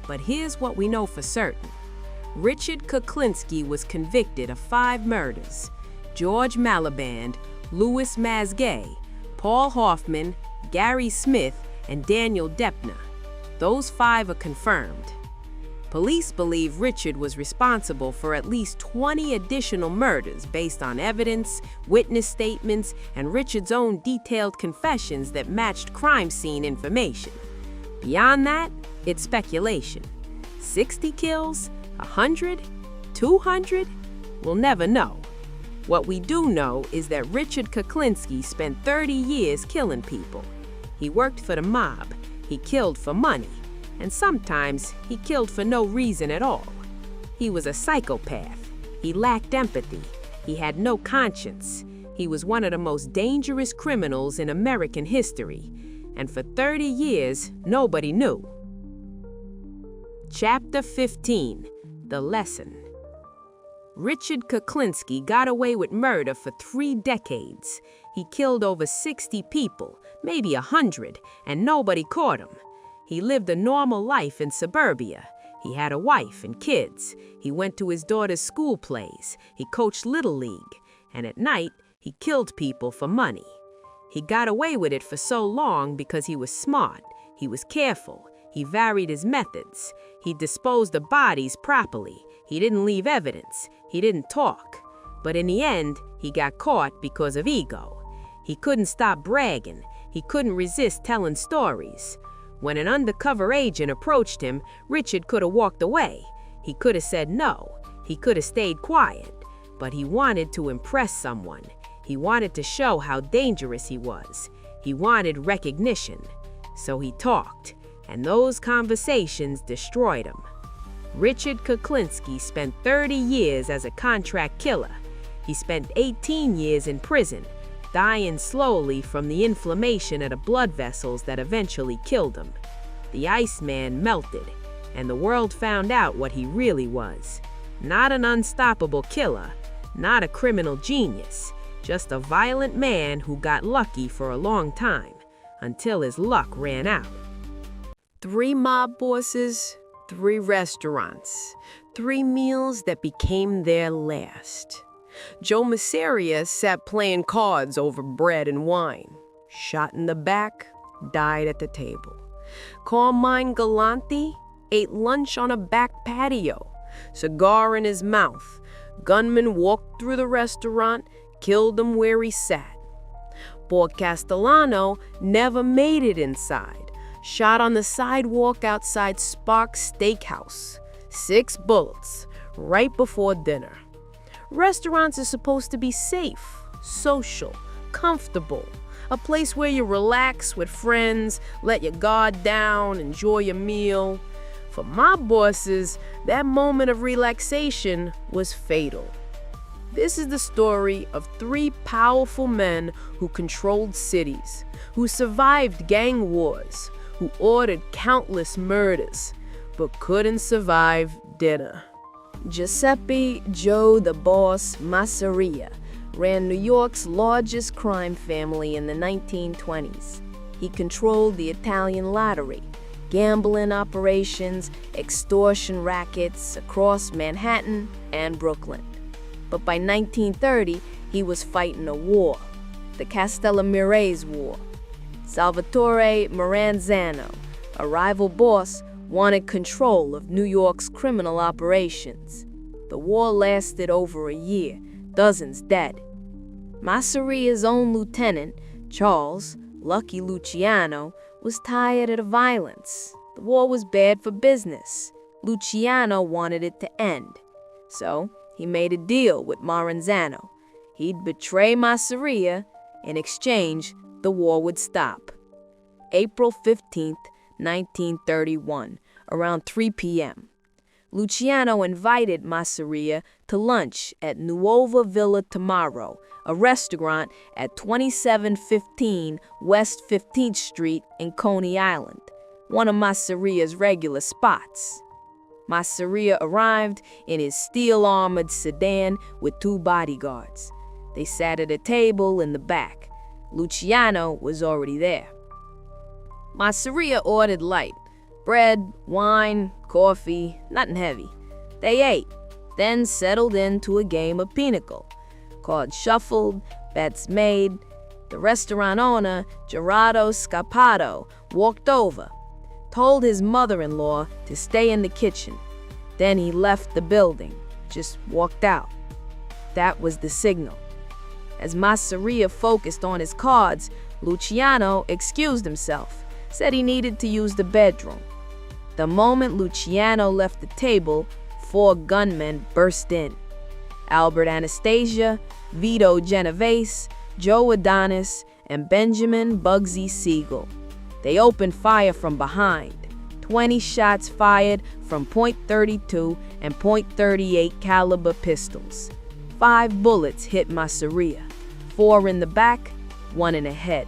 But here's what we know for certain. Richard Kuklinski was convicted of 5 murders. George Malaband, Louis Mazgay, Paul Hoffman, Gary Smith, and Daniel Deppner. Those 5 are confirmed. Police believe Richard was responsible for at least 20 additional murders based on evidence, witness statements, and Richard's own detailed confessions that matched crime scene information. Beyond that, it's speculation. 60 kills? 100? 200? We'll never know. What we do know is that Richard Kuklinski spent 30 years killing people. He worked for the mob. He killed for money. And sometimes he killed for no reason at all. He was a psychopath. He lacked empathy. He had no conscience. He was one of the most dangerous criminals in American history. And for 30 years, nobody knew. Chapter 15, The Lesson. Richard Kuklinski got away with murder for 3 decades. He killed over 60 people, maybe 100, and nobody caught him. He lived a normal life in suburbia. He had a wife and kids. He went to his daughter's school plays. He coached Little League. And at night, he killed people for money. He got away with it for so long because he was smart. He was careful. He varied his methods. He disposed of bodies properly. He didn't leave evidence. He didn't talk. But in the end, he got caught because of ego. He couldn't stop bragging. He couldn't resist telling stories. When an undercover agent approached him, Richard could have walked away. He could have said no. He could have stayed quiet. But he wanted to impress someone. He wanted to show how dangerous he was. He wanted recognition. So he talked, and those conversations destroyed him. Richard Kuklinski spent 30 years as a contract killer. He spent 18 years in prison, dying slowly from the inflammation of the blood vessels that eventually killed him. The Iceman melted, and the world found out what he really was. Not an unstoppable killer, not a criminal genius, just a violent man who got lucky for a long time, until his luck ran out. 3 mob bosses, 3 restaurants, 3 meals that became their last. Joe Masseria sat playing cards over bread and wine. Shot in the back, died at the table. Carmine Galante ate lunch on a back patio, cigar in his mouth. Gunman walked through the restaurant, killed him where he sat. Paul Castellano never made it inside. Shot on the sidewalk outside Sparks Steakhouse. 6 bullets, right before dinner. Restaurants are supposed to be safe, social, comfortable. A place where you relax with friends, let your guard down, enjoy your meal. For mob bosses, that moment of relaxation was fatal. This is the story of 3 powerful men who controlled cities, who survived gang wars, who ordered countless murders, but couldn't survive dinner. Giuseppe Joe the Boss Masseria ran New York's largest crime family in the 1920s. He controlled the Italian lottery, gambling operations, extortion rackets across Manhattan and Brooklyn. But by 1930, he was fighting a war, the Castellamirese War. Salvatore Maranzano, a rival boss, wanted control of New York's criminal operations. The war lasted over a year, dozens dead. Masseria's own lieutenant, Charles Lucky Luciano, was tired of the violence. The war was bad for business. Luciano wanted it to end. So he made a deal with Maranzano. He'd betray Masseria. In exchange, the war would stop. April 15th, 1931, around 3 p.m. Luciano invited Masseria to lunch at Nuova Villa Tomorrow, a restaurant at 2715 West 15th Street in Coney Island, one of Masseria's regular spots. Masseria arrived in his steel-armored sedan with 2 bodyguards. They sat at a table in the back. Luciano was already there. Masseria ordered light. Bread, wine, coffee, nothing heavy. They ate, then settled into a game of pinochle. Cards shuffled, bets made. The restaurant owner, Gerardo Scapato, walked over, told his mother-in-law to stay in the kitchen. Then he left the building, just walked out. That was the signal. As Masseria focused on his cards, Luciano excused himself, said he needed to use the bedroom. The moment Luciano left the table, 4 gunmen burst in. Albert Anastasia, Vito Genovese, Joe Adonis, and Benjamin Bugsy Siegel. They opened fire from behind. 20 shots fired from .32 and .38 caliber pistols. 5 bullets hit Masseria, 4 in the back, 1 in the head.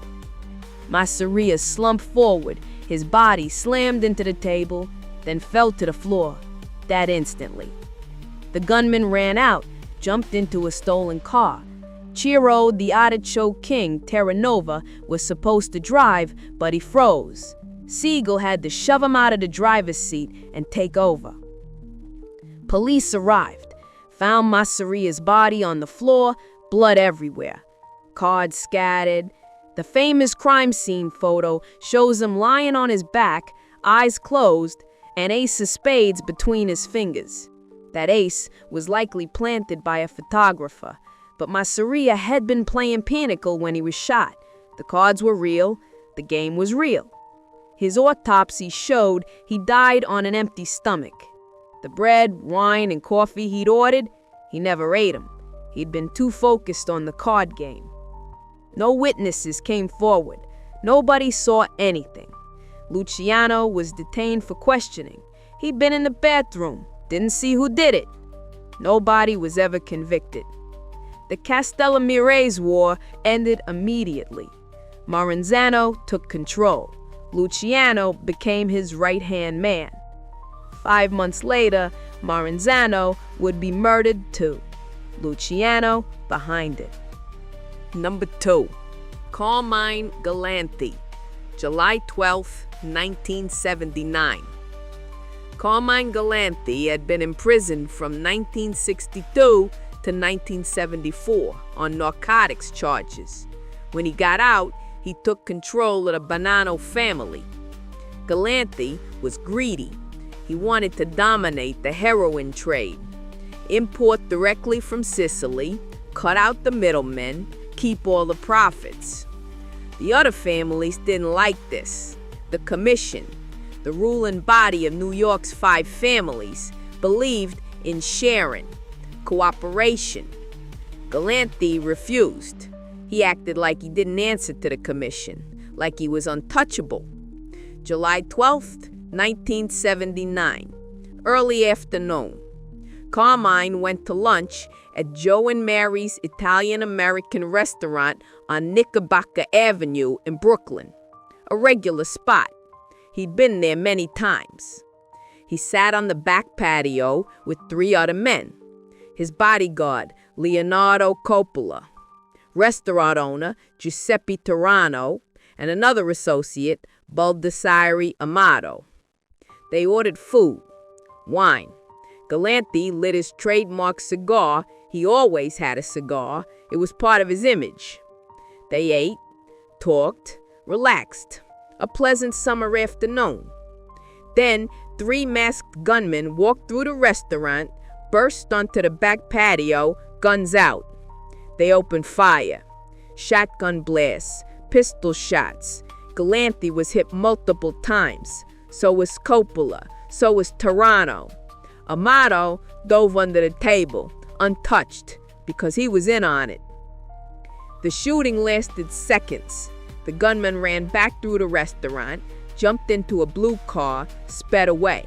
Masseria slumped forward, his body slammed into the table, then fell to the floor, that instantly. The gunman ran out, jumped into a stolen car. Ciro, the artichoke king, Terranova, was supposed to drive, but he froze. Siegel had to shove him out of the driver's seat and take over. Police arrived, found Masseria's body on the floor, blood everywhere. Cards scattered. The famous crime scene photo shows him lying on his back, eyes closed, an ace of spades between his fingers. That ace was likely planted by a photographer, but Masseria had been playing pinochle when he was shot. The cards were real, the game was real. His autopsy showed he died on an empty stomach. The bread, wine, and coffee he'd ordered, he never ate them. He'd been too focused on the card game. No witnesses came forward. Nobody saw anything. Luciano was detained for questioning. He'd been in the bathroom, Didn't see who did it. Nobody was ever convicted. The Castellamirese War ended immediately. Maranzano took control. Luciano became his right-hand man. 5 months later, Maranzano would be murdered too. Luciano behind it. Number 2. Carmine Galanti, July 12, 1979. Carmine Galanti had been imprisoned from 1962 to 1974 on narcotics charges. When he got out, he took control of the Bonanno family. Galanti was greedy. He wanted to dominate the heroin trade, import directly from Sicily, cut out the middlemen, keep all the profits. The other families didn't like this. The Commission, the ruling body of New York's 5 families, believed in sharing, cooperation. Galanti refused. He acted like he didn't answer to the Commission, like he was untouchable. July 12th, 1979, early afternoon. Carmine went to lunch at Joe and Mary's Italian-American restaurant on Knickerbocker Avenue in Brooklyn, a regular spot. He'd been there many times. He sat on the back patio with 3 other men. His bodyguard, Leonardo Coppola, restaurant owner, Giuseppe Turano, and another associate, Baldassare Amato. They ordered food, wine. Galanti lit his trademark cigar. He always had a cigar. It was part of his image. They ate, talked, relaxed. A pleasant summer afternoon. Then 3 masked gunmen walked through the restaurant, burst onto the back patio, guns out. They opened fire. Shotgun blasts, pistol shots. Galanti was hit multiple times. So was Coppola. So was Turano. Amato dove under the table, untouched, because he was in on it. The shooting lasted seconds. The gunman ran back through the restaurant, jumped into a blue car, sped away.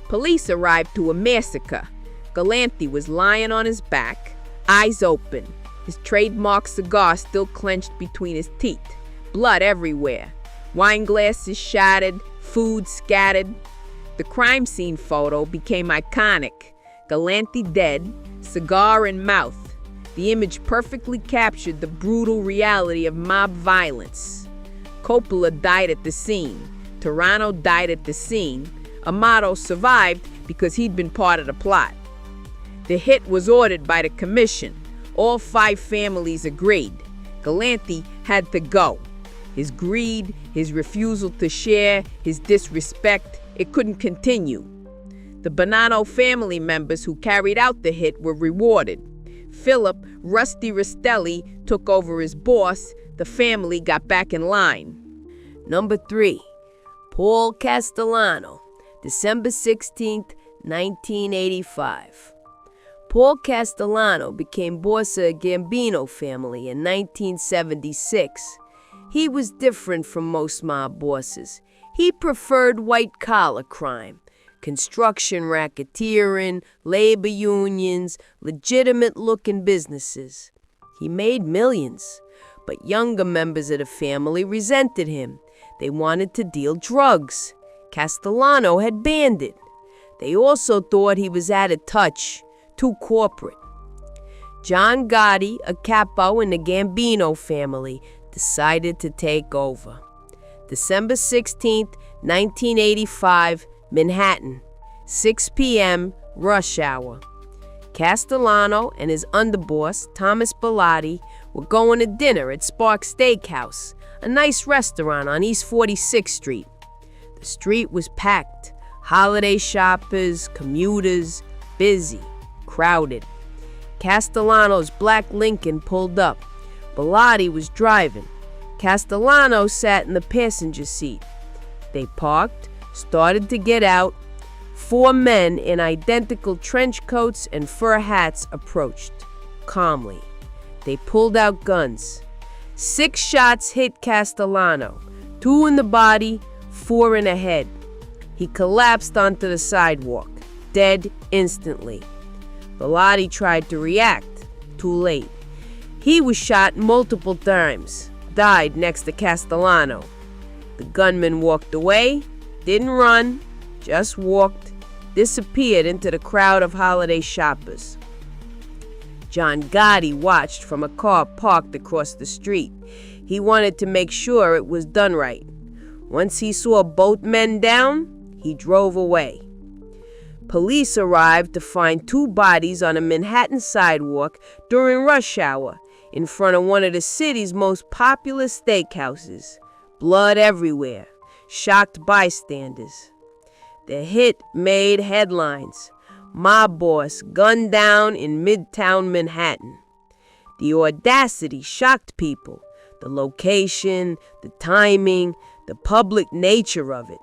Police arrived to a massacre. Galanti was lying on his back, eyes open, his trademark cigar still clenched between his teeth, blood everywhere, wine glasses shattered, food scattered. The crime scene photo became iconic. Galanti dead, cigar in mouth. The image perfectly captured the brutal reality of mob violence. Coppola died at the scene. Turano died at the scene. Amato survived because he'd been part of the plot. The hit was ordered by the Commission. All 5 families agreed. Galanti had to go. His greed, his refusal to share, his disrespect, it couldn't continue. The Bonanno family members who carried out the hit were rewarded. Philip Rusty Rastelli took over as boss. The family got back in line. Number 3. Paul Castellano, December 16, 1985. Paul Castellano became boss of the Gambino family in 1976. He was different from most mob bosses. He preferred white-collar crime, construction racketeering, labor unions, legitimate-looking businesses. He made millions, but younger members of the family resented him. They wanted to deal drugs. Castellano had banned it. They also thought he was out of touch, too corporate. John Gotti, a capo in the Gambino family, decided to take over. December 16, 1985, Manhattan, 6 p.m., rush hour. Castellano and his underboss, Thomas Bellotti, were going to dinner at Spark Steakhouse, a nice restaurant on East 46th Street. The street was packed. Holiday shoppers, commuters, busy, crowded. Castellano's black Lincoln pulled up. Bellotti was driving. Castellano sat in the passenger seat. They parked, started to get out. 4 men in identical trench coats and fur hats approached, calmly. They pulled out guns. 6 shots hit Castellano, 2 in the body, 4 in the head. He collapsed onto the sidewalk. dead instantly. Bellotti tried to react. Too late. He was shot multiple times, died next to Castellano. The gunman walked away, didn't run, just walked, disappeared into the crowd of holiday shoppers. John Gotti watched from a car parked across the street. He wanted to make sure it was done right. Once he saw both men down, he drove away. Police arrived to find two bodies on a Manhattan sidewalk during rush hour in front of one of the city's most popular steakhouses. Blood everywhere. Shocked bystanders. The hit made headlines. Mob boss gunned down in Midtown Manhattan. The audacity shocked people. The location, the timing, the public nature of it.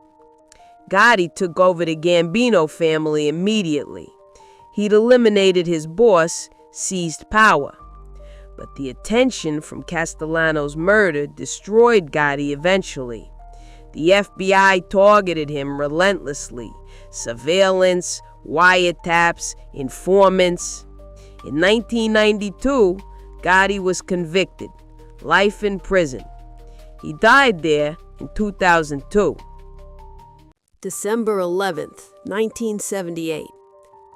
Gotti took over the Gambino family immediately. He'd eliminated his boss, seized power. But the attention from Castellano's murder destroyed Gotti eventually. The FBI targeted him relentlessly. Surveillance, wiretaps, informants. In 1992, Gotti was convicted. Life in prison. He died there in 2002. December 11th, 1978,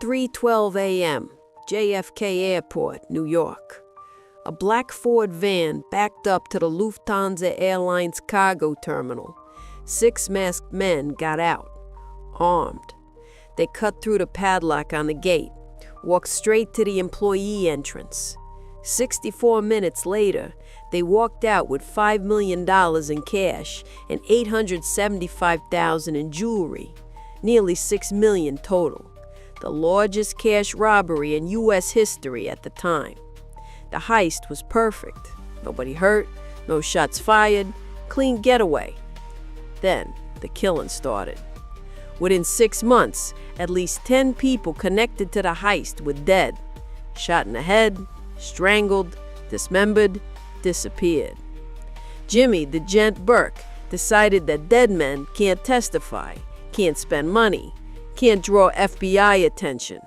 3:12 a.m., JFK Airport, New York. A black Ford van backed up to the Lufthansa Airlines cargo terminal. 6 masked men got out, armed. They cut through the padlock on the gate, walked straight to the employee entrance. 64 minutes later, they walked out with $5 million in cash and $875,000 in jewelry, nearly $6 million total, the largest cash robbery in U.S. history at the time. The heist was perfect. Nobody hurt, no shots fired, clean getaway. Then the killing started. Within 6 months, at least 10 people connected to the heist were dead, shot in the head, strangled, dismembered, disappeared. Jimmy the Gent Burke decided that dead men can't testify, can't spend money, can't draw FBI attention.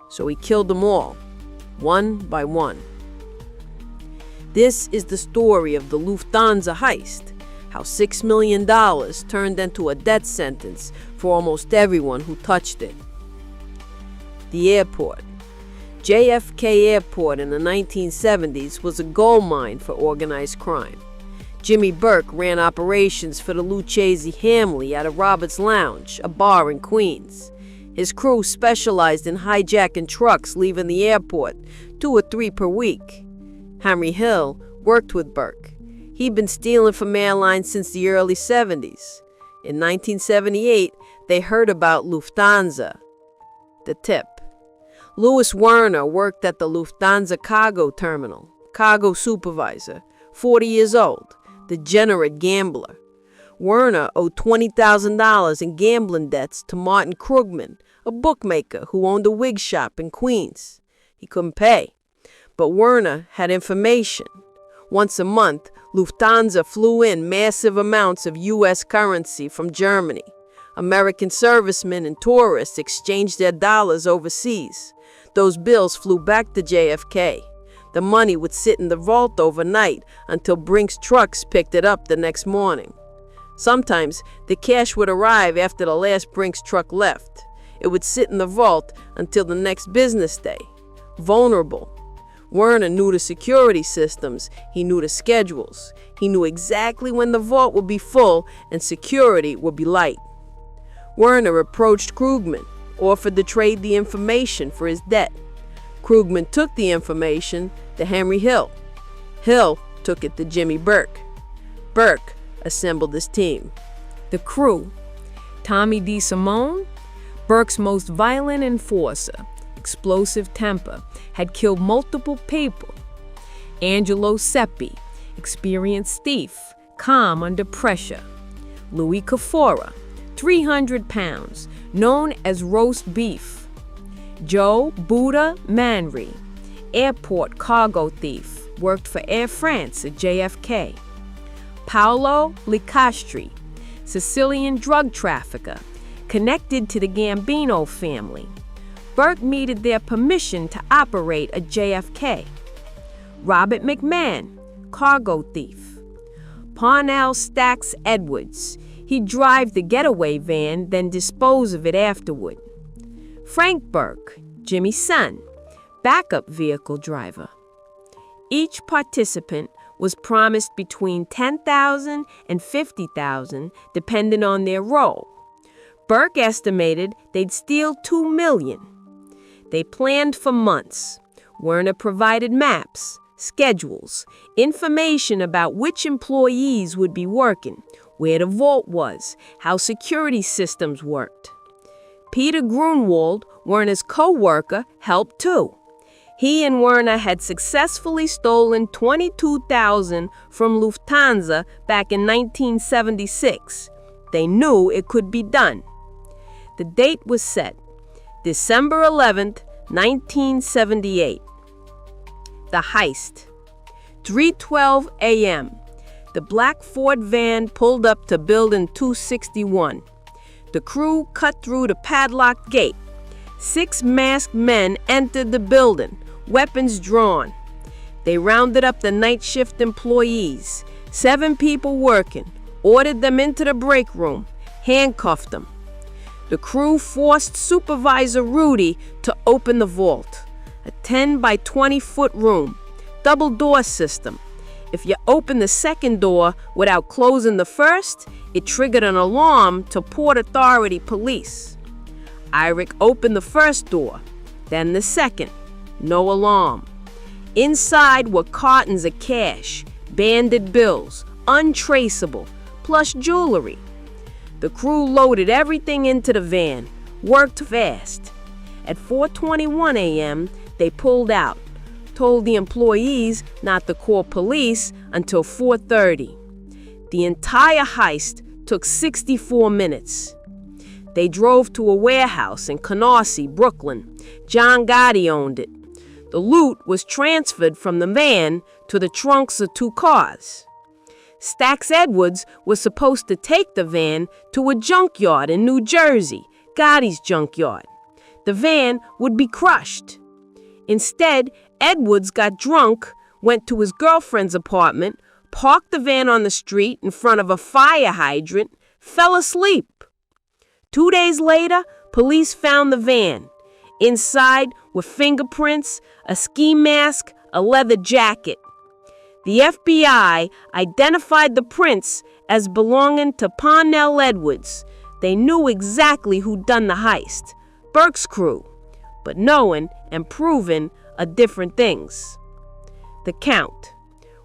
So he killed them all, one by one. This is the story of the Lufthansa heist, how $6 million turned into a death sentence for almost everyone who touched it. The airport. JFK Airport in the 1970s was a gold mine for organized crime. Jimmy Burke ran operations for the Lucchese Hamley out of Robert's Lounge, a bar in Queens. His crew specialized in hijacking trucks leaving the airport, 2 or 3 per week. Henry Hill worked with Burke. He'd been stealing from airlines since the early 70s. In 1978, they heard about Lufthansa. The tip. Louis Werner worked at the Lufthansa cargo terminal, cargo supervisor, 40 years old, degenerate gambler. Werner owed $20,000 in gambling debts to Martin Krugman, a bookmaker who owned a wig shop in Queens. He couldn't pay, but Werner had information. Once a month, Lufthansa flew in massive amounts of U.S. currency from Germany. American servicemen and tourists exchanged their dollars overseas. Those bills flew back to JFK. The money would sit in the vault overnight until Brink's trucks picked it up the next morning. Sometimes the cash would arrive after the last Brink's truck left. It would sit in the vault until the next business day. Vulnerable. Werner knew the security systems. He knew the schedules. He knew exactly when the vault would be full and security would be light. Werner approached Krugman, offered to trade the information for his debt. Krugman took the information to Henry Hill. Hill took it to Jimmy Burke. Burke assembled his team. The crew. Tommy DeSimone, Burke's most violent enforcer, explosive temper, had killed multiple people. Angelo Seppi, experienced thief, calm under pressure. Louis Cafora, 300 pounds, known as roast beef. Joe Buddha Manry, airport cargo thief, worked for Air France at JFK. Paolo Licastri, Sicilian drug trafficker, connected to the Gambino family. Burke needed their permission to operate a JFK. Robert McMahon, cargo thief. Parnell Stacks Edwards. He'd drive the getaway van, then dispose of it afterward. Frank Burke, Jimmy's son, backup vehicle driver. Each participant was promised between $10,000 and $50,000, depending on their role. Burke estimated they'd steal $2 million. They planned for months. Werner provided maps, schedules, information about which employees would be working, where the vault was, how security systems worked. Peter Grunwald, Werner's co-worker, helped too. He and Werner had successfully stolen $22,000 from Lufthansa back in 1976. They knew it could be done. The date was set, December 11th, 1978. The heist. 3:12 a.m. The black Ford van pulled up to Building 261. The crew cut through the padlocked gate. 6 masked men entered the building, weapons drawn. They rounded up the night shift employees, 7 people working, ordered them into the break room, handcuffed them. The crew forced Supervisor Rudy to open the vault, a 10 by 20 foot room, double door system. If you open the second door without closing the first, it triggered an alarm to Port Authority police. Irick opened the first door, then the second. No alarm. Inside were cartons of cash, banded bills, untraceable, plus jewelry. The crew loaded everything into the van, worked fast. At 4:21 a.m., they pulled out, told the employees not to call police until 4:30. The entire heist took 64 minutes. They drove to a warehouse in Canarsie, Brooklyn. John Gotti owned it. The loot was transferred from the van to the trunks of 2 cars. Stacks Edwards was supposed to take the van to a junkyard in New Jersey, Gotti's junkyard. The van would be crushed. Instead, Edwards got drunk, went to his girlfriend's apartment, parked the van on the street in front of a fire hydrant, fell asleep. 2 days later, police found the van. Inside were fingerprints, a ski mask, a leather jacket. The FBI identified the prints as belonging to Parnell Edwards. They knew exactly who'd done the heist, Burke's crew, but knowing and proving are different things. The count.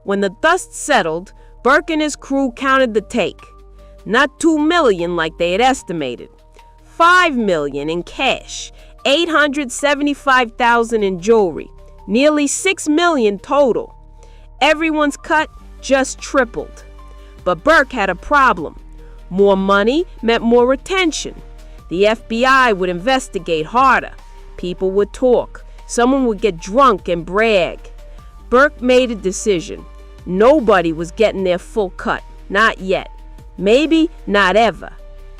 When the dust settled, Burke and his crew counted the take. Not $2 million like they had estimated. $5 million in cash, $875,000 in jewelry, nearly $6 million total. Everyone's cut just tripled. But Burke had a problem. More money meant more attention. The FBI would investigate harder. People would talk. Someone would get drunk and brag. Burke made a decision. Nobody was getting their full cut. Not yet. Maybe not ever.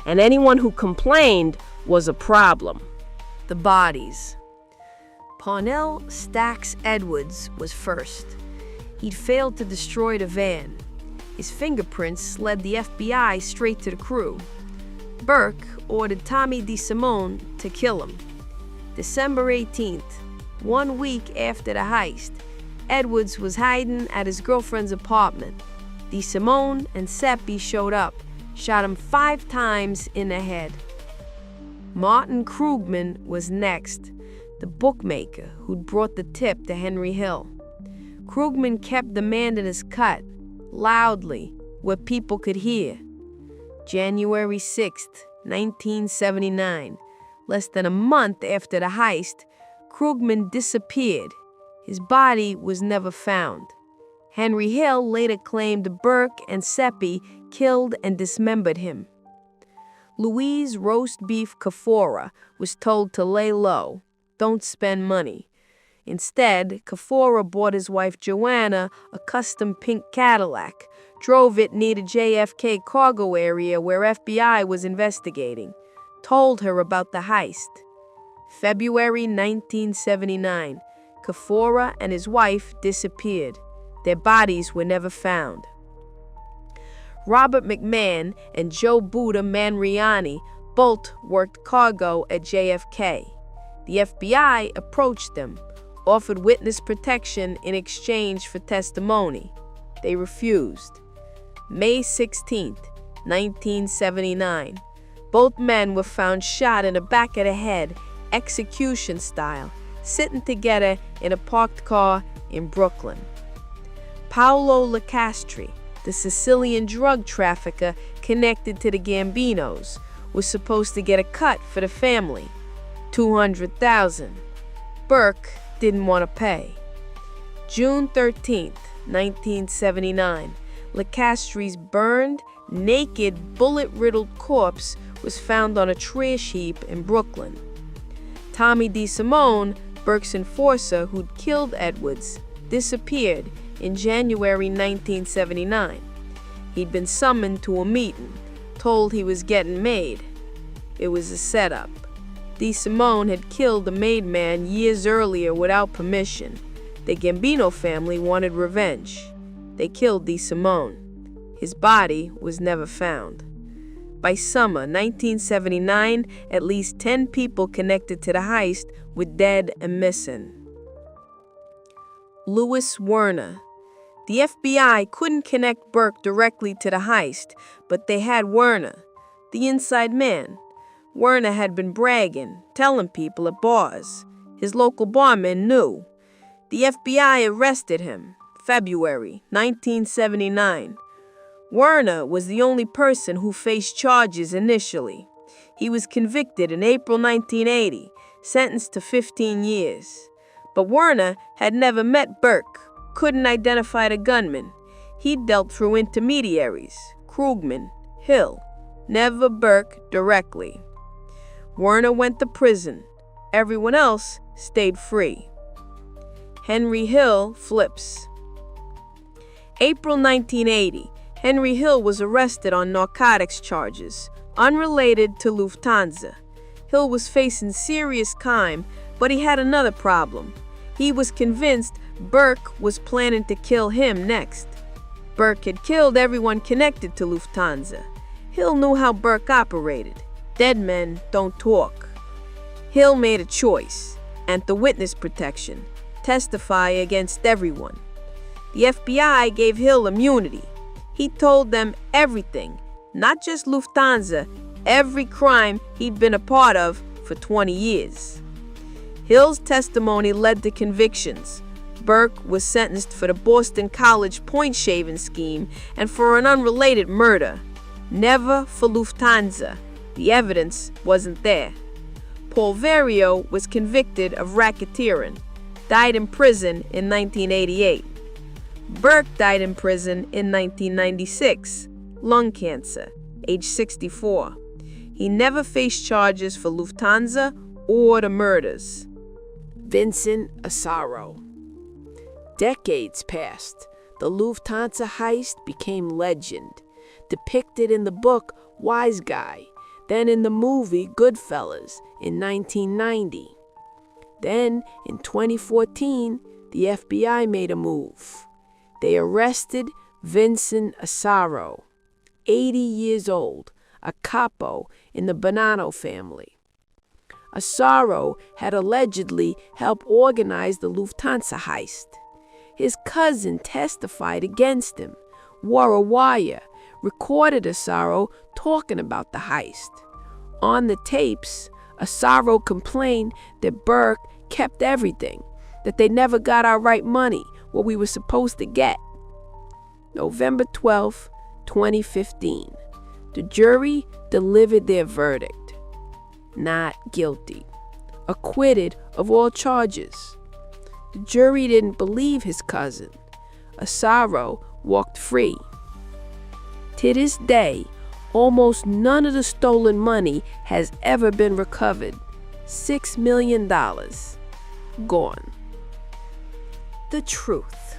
And anyone who complained was a problem. The bodies. Parnell Stacks Edwards was first. He'd failed to destroy the van. His fingerprints led the FBI straight to the crew. Burke ordered Tommy DeSimone to kill him. December 18th, 1 week after the heist, Edwards was hiding at his girlfriend's apartment. DeSimone and Seppi showed up, shot him 5 times in the head. Martin Krugman was next, the bookmaker who'd brought the tip to Henry Hill. Krugman kept demanding his cut, loudly, where people could hear. January 6th, 1979, less than a month after the heist, Krugman disappeared. His body was never found. Henry Hill later claimed Burke and Seppi killed and dismembered him. Louise Roast Beef Kafora was told to lay low, don't spend money. Instead, Kafora bought his wife Joanna a custom pink Cadillac, drove it near the JFK cargo area where FBI was investigating, told her about the heist. February 1979. Kafora and his wife disappeared. Their bodies were never found. Robert McMahon and Joe Buddha Manriani both worked cargo at JFK. The FBI approached them, offered witness protection in exchange for testimony. They refused. May 16, 1979. Both men were found shot in the back of the head, execution style, sitting together in a parked car in Brooklyn. Paolo Lacastri, the Sicilian drug trafficker connected to the Gambinos, was supposed to get a cut for the family, $200,000. Burke didn't want to pay. June 13, 1979, Lacastri's burned, naked, bullet-riddled corpse was found on a trash heap in Brooklyn. Tommy DeSimone, Burke's enforcer who'd killed Edwards, disappeared in January 1979. He'd been summoned to a meeting, told he was getting made. It was a setup. DeSimone had killed the made man years earlier without permission. The Gambino family wanted revenge. They killed DeSimone. His body was never found. By summer 1979, at least 10 people connected to the heist were dead and missing. Louis Werner. The FBI couldn't connect Burke directly to the heist, but they had Werner, the inside man. Werner had been bragging, telling people at bars. His local barman knew. The FBI arrested him, February 1979. Werner was the only person who faced charges initially. He was convicted in April 1980, sentenced to 15 years. But Werner had never met Burke, couldn't identify the gunman. He dealt through intermediaries, Krugman, Hill, never Burke directly. Werner went to prison. Everyone else stayed free. Henry Hill flips. April 1980. Henry Hill was arrested on narcotics charges, unrelated to Lufthansa. Hill was facing serious crime, but he had another problem. He was convinced Burke was planning to kill him next. Burke had killed everyone connected to Lufthansa. Hill knew how Burke operated. Dead men don't talk. Hill made a choice, enter witness protection, testify against everyone. The FBI gave Hill immunity. He told them everything, not just Lufthansa, every crime he'd been a part of for 20 years. Hill's testimony led to convictions. Burke was sentenced for the Boston College point-shaving scheme and for an unrelated murder. Never for Lufthansa. The evidence wasn't there. Paul Vario was convicted of racketeering, died in prison in 1988. Burke died in prison in 1996, lung cancer, age 64. He never faced charges for Lufthansa or the murders. Vincent Asaro. Decades passed. The Lufthansa heist became legend, depicted in the book Wise Guy, then in the movie Goodfellas in 1990. Then, in 2014, the FBI made a move. They arrested Vincent Asaro, 80 years old, a capo in the Bonanno family. Asaro had allegedly helped organize the Lufthansa heist. His cousin testified against him, wore a wire, recorded Asaro talking about the heist. On the tapes, Asaro complained that Burke kept everything, that they never got our right money, what we were supposed to get. November 12, 2015. The jury delivered their verdict. Not guilty. Acquitted of all charges. The jury didn't believe his cousin. Asaro walked free. To this day, almost none of the stolen money has ever been recovered. $6 million. Gone. The truth.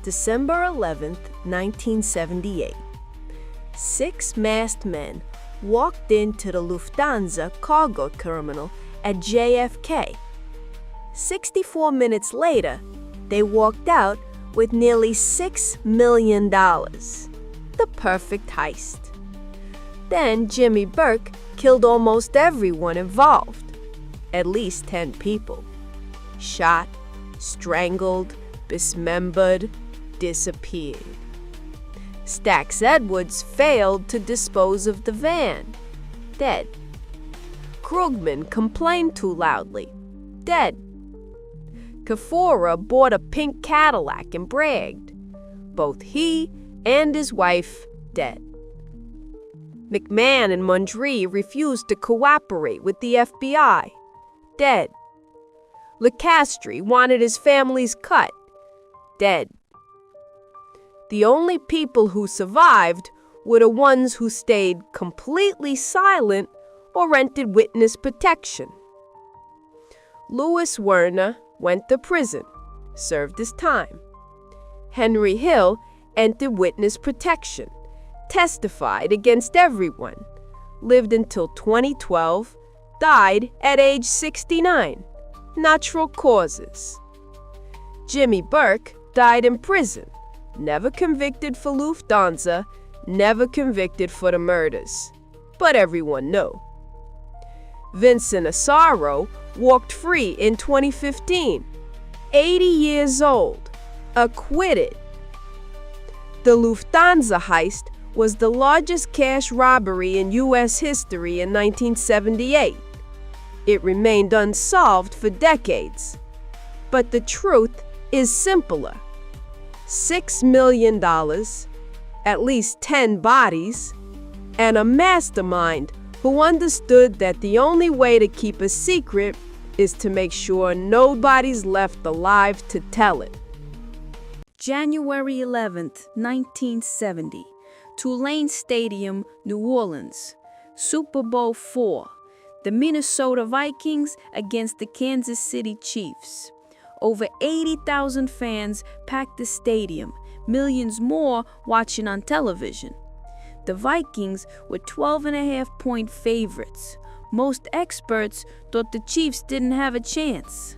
December 11th, 1978. 6 masked men walked into the Lufthansa cargo terminal at JFK. 64 minutes later, they walked out with nearly $6 million. The perfect heist. Then Jimmy Burke killed almost everyone involved. At least 10 people. Shot, strangled, dismembered, disappeared. Stax Edwards failed to dispose of the van. Dead. Krugman complained too loudly. Dead. Kafora bought a pink Cadillac and bragged. Both he and his wife dead. McMahon and Mundry refused to cooperate with the FBI. Dead. Lecastre wanted his family's cut. Dead. The only people who survived were the ones who stayed completely silent or rented witness protection. Louis Werner went to prison, served his time. Henry Hill entered witness protection, testified against everyone, lived until 2012, died at age 69. Natural causes. Jimmy Burke died in prison, never convicted for Lufthansa, never convicted for the murders. But everyone knew. Vincent Asaro walked free in 2015, 80 years old, acquitted. The Lufthansa heist was the largest cash robbery in U.S. history in 1978. It remained unsolved for decades. But the truth is simpler. $6 million, at least 10 bodies, and a mastermind who understood that the only way to keep a secret is to make sure nobody's left alive to tell it. January 11th, 1970, Tulane Stadium, New Orleans, Super Bowl IV, the Minnesota Vikings against the Kansas City Chiefs. Over 80,000 fans packed the stadium, millions more watching on television. The Vikings were 12.5-point favorites. Most experts thought the Chiefs didn't have a chance.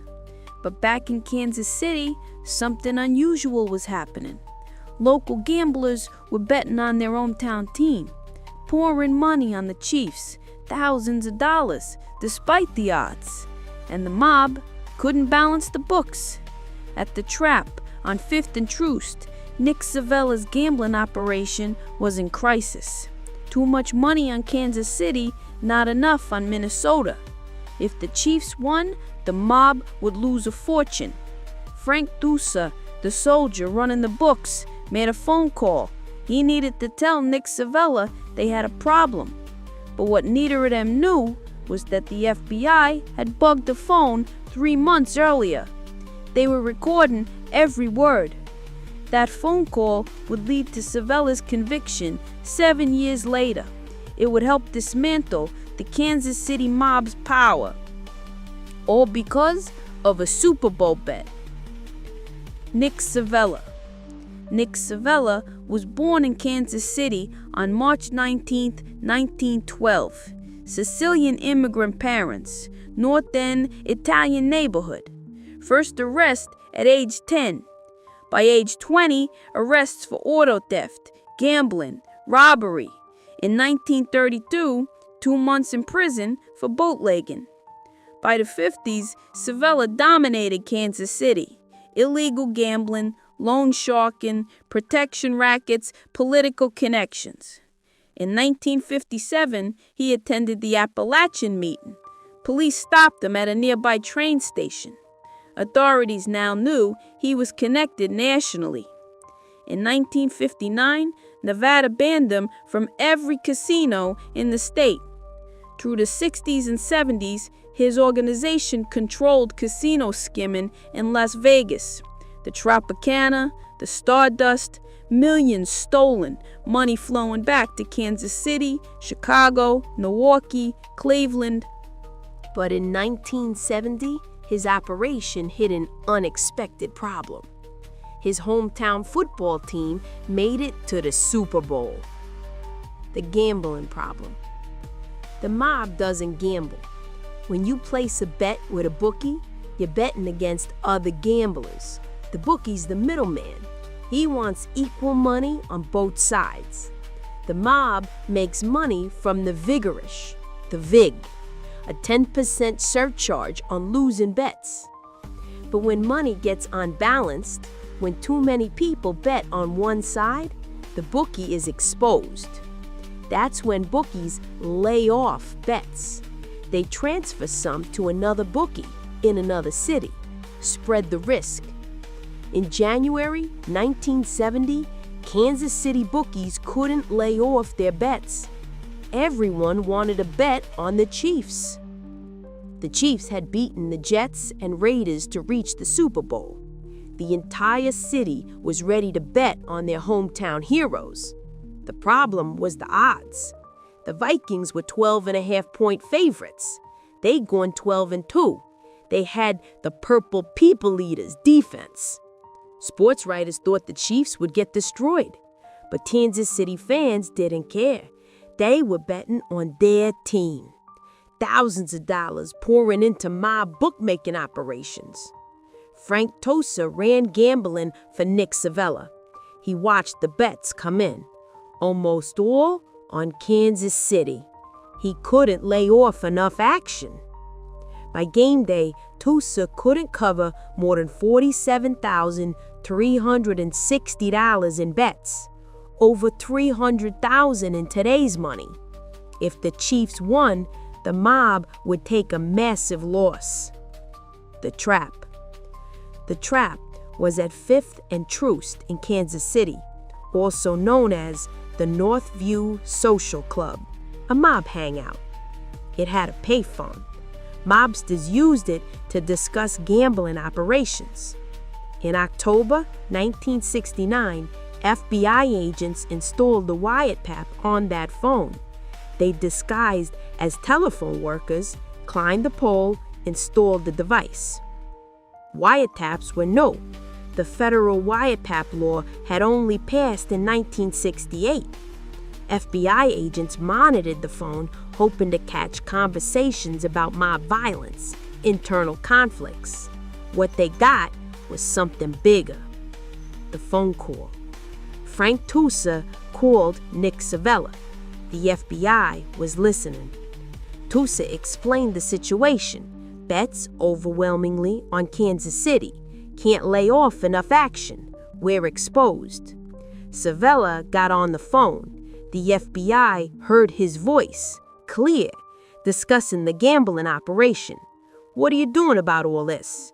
But back in Kansas City, something unusual was happening. Local gamblers were betting on their hometown team, pouring money on the Chiefs, thousands of dollars, despite the odds. And the mob couldn't balance the books. At the Trap on 5th and Troost, Nick Savella's gambling operation was in crisis. Too much money on Kansas City, not enough on Minnesota. If the Chiefs won, the mob would lose a fortune. Frank Dusa, the soldier running the books, made a phone call. He needed to tell Nick Savella they had a problem. But what neither of them knew was that the FBI had bugged the phone 3 months earlier. They were recording every word. That phone call would lead to Savella's conviction 7 years later. It would help dismantle the Kansas City mob's power. All because of a Super Bowl bet. Nick Savella. Nick Savella was born in Kansas City on March 19, 1912. Sicilian immigrant parents, North End Italian neighborhood. First arrest at age 10. By age 20, arrests for auto theft, gambling, robbery. In 1932, 2 months in prison for bootlegging. By the 50s, Savella dominated Kansas City. Illegal gambling, loan sharking, protection rackets, political connections. In 1957, he attended the Appalachian meeting. Police stopped him at a nearby train station. Authorities now knew he was connected nationally. In 1959, Nevada banned him from every casino in the state. Through the 60s and 70s, his organization controlled casino skimming in Las Vegas, the Tropicana, the Stardust, millions stolen, money flowing back to Kansas City, Chicago, Milwaukee, Cleveland. But in 1970, his operation hit an unexpected problem. His hometown football team made it to the Super Bowl. The gambling problem. The mob doesn't gamble. When you place a bet with a bookie, you're betting against other gamblers. The bookie's the middleman. He wants equal money on both sides. The mob makes money from the vigorish, the vig, a 10% surcharge on losing bets. But when money gets unbalanced, when too many people bet on one side, the bookie is exposed. That's when bookies lay off bets. They transfer some to another bookie in another city, spread the risk. In January 1970, Kansas City bookies couldn't lay off their bets. Everyone wanted a bet on the Chiefs. The Chiefs had beaten the Jets and Raiders to reach the Super Bowl. The entire city was ready to bet on their hometown heroes. The problem was the odds. The Vikings were 12.5-point favorites. They'd gone 12-2. They had the Purple People Eaters defense. Sports writers thought the Chiefs would get destroyed, but Kansas City fans didn't care. They were betting on their team. Thousands of dollars pouring into mob bookmaking operations. Frank Tosa ran gambling for Nick Savella. He watched the bets come in, almost all on Kansas City. He couldn't lay off enough action. By game day, Tosa couldn't cover more than $47,360 in bets, over $300,000 in today's money. If the Chiefs won, the mob would take a massive loss. The Trap. The Trap was at 5th and Troost in Kansas City, also known as the Northview Social Club, a mob hangout. It had a payphone. Mobsters used it to discuss gambling operations. In October 1969, FBI agents installed the wiretap on that phone. They disguised as telephone workers, climbed the pole, installed the device. Wiretaps were new. The federal wiretap law had only passed in 1968. FBI agents monitored the phone, hoping to catch conversations about mob violence, internal conflicts. What they got was something bigger. The phone call. Frank Tosa called Nick Savella. The FBI was listening. Tosa explained the situation. Bets overwhelmingly on Kansas City. Can't lay off enough action. We're exposed. Savella got on the phone. The FBI heard his voice, clear, discussing the gambling operation. What are you doing about all this?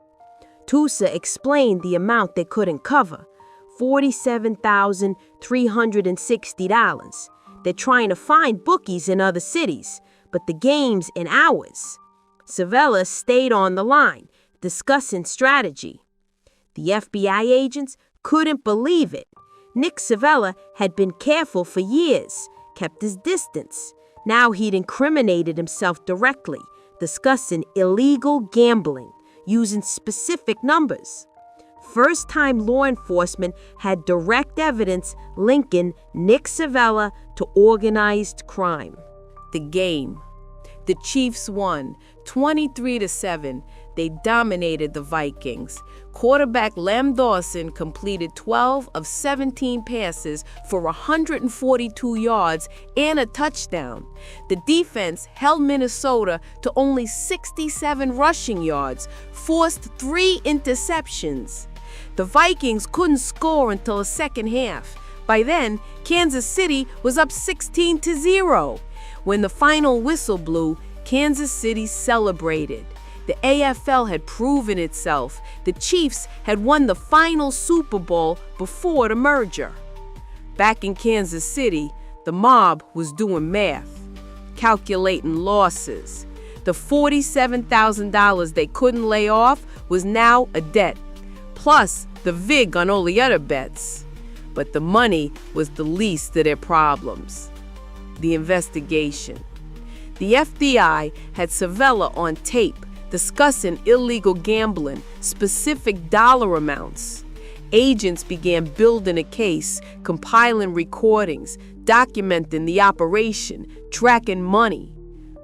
Tosa explained the amount they couldn't cover, $47,360. They're trying to find bookies in other cities, but the game's in ours. Savella stayed on the line, discussing strategy. The FBI agents couldn't believe it. Nick Savella had been careful for years, kept his distance. Now he'd incriminated himself directly, discussing illegal gambling, using specific numbers. First-time law enforcement had direct evidence linking Nick Savella to organized crime. The game. The Chiefs won 23-7. They dominated the Vikings. Quarterback Lem Dawson completed 12 of 17 passes for 142 yards and a touchdown. The defense held Minnesota to only 67 rushing yards, forced 3 interceptions. The Vikings couldn't score until the second half. By then, Kansas City was up 16-0. When the final whistle blew, Kansas City celebrated. The AFL had proven itself. The Chiefs had won the final Super Bowl before the merger. Back in Kansas City, the mob was doing math, calculating losses. The $47,000 they couldn't lay off was now a debt, plus the vig on all the other bets. But the money was the least of their problems. The investigation. The FBI had Savella on tape discussing illegal gambling, specific dollar amounts. Agents began building a case, compiling recordings, documenting the operation, tracking money.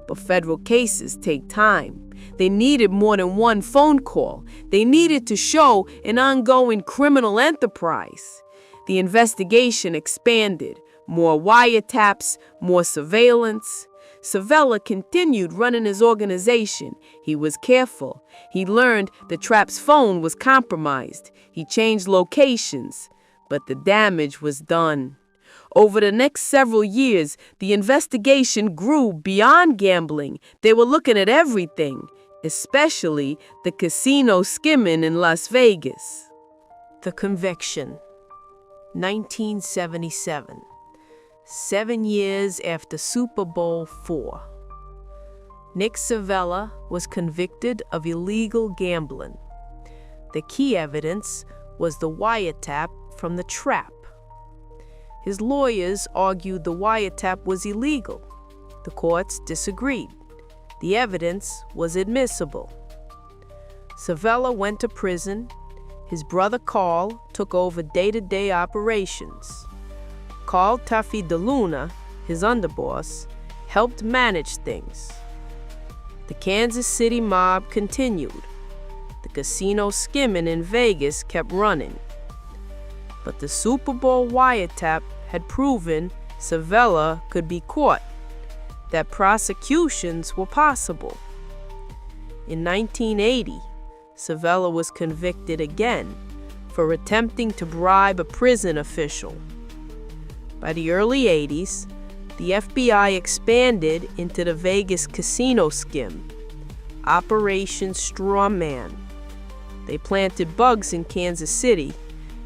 But federal cases take time. They needed more than one phone call. They needed to show an ongoing criminal enterprise. The investigation expanded. More wiretaps, more surveillance. Savella continued running his organization. He was careful. He learned the trap's phone was compromised. He changed locations, but the damage was done. Over the next several years, the investigation grew beyond gambling. They were looking at everything, especially the casino skimming in Las Vegas. The conviction. 1977. 7 years after Super Bowl IV. Nick Savella was convicted of illegal gambling. The key evidence was the wiretap from the trap. His lawyers argued the wiretap was illegal. The courts disagreed. The evidence was admissible. Savella went to prison. His brother Carl took over day-to-day operations. Carl Tuffy DeLuna, his underboss, helped manage things. The Kansas City mob continued. The casino skimming in Vegas kept running. But the Super Bowl wiretap had proven Savella could be caught, that prosecutions were possible. In 1980, Savella was convicted again for attempting to bribe a prison official. By the early 80s, the FBI expanded into the Vegas casino skim, Operation Straw Man. They planted bugs in Kansas City,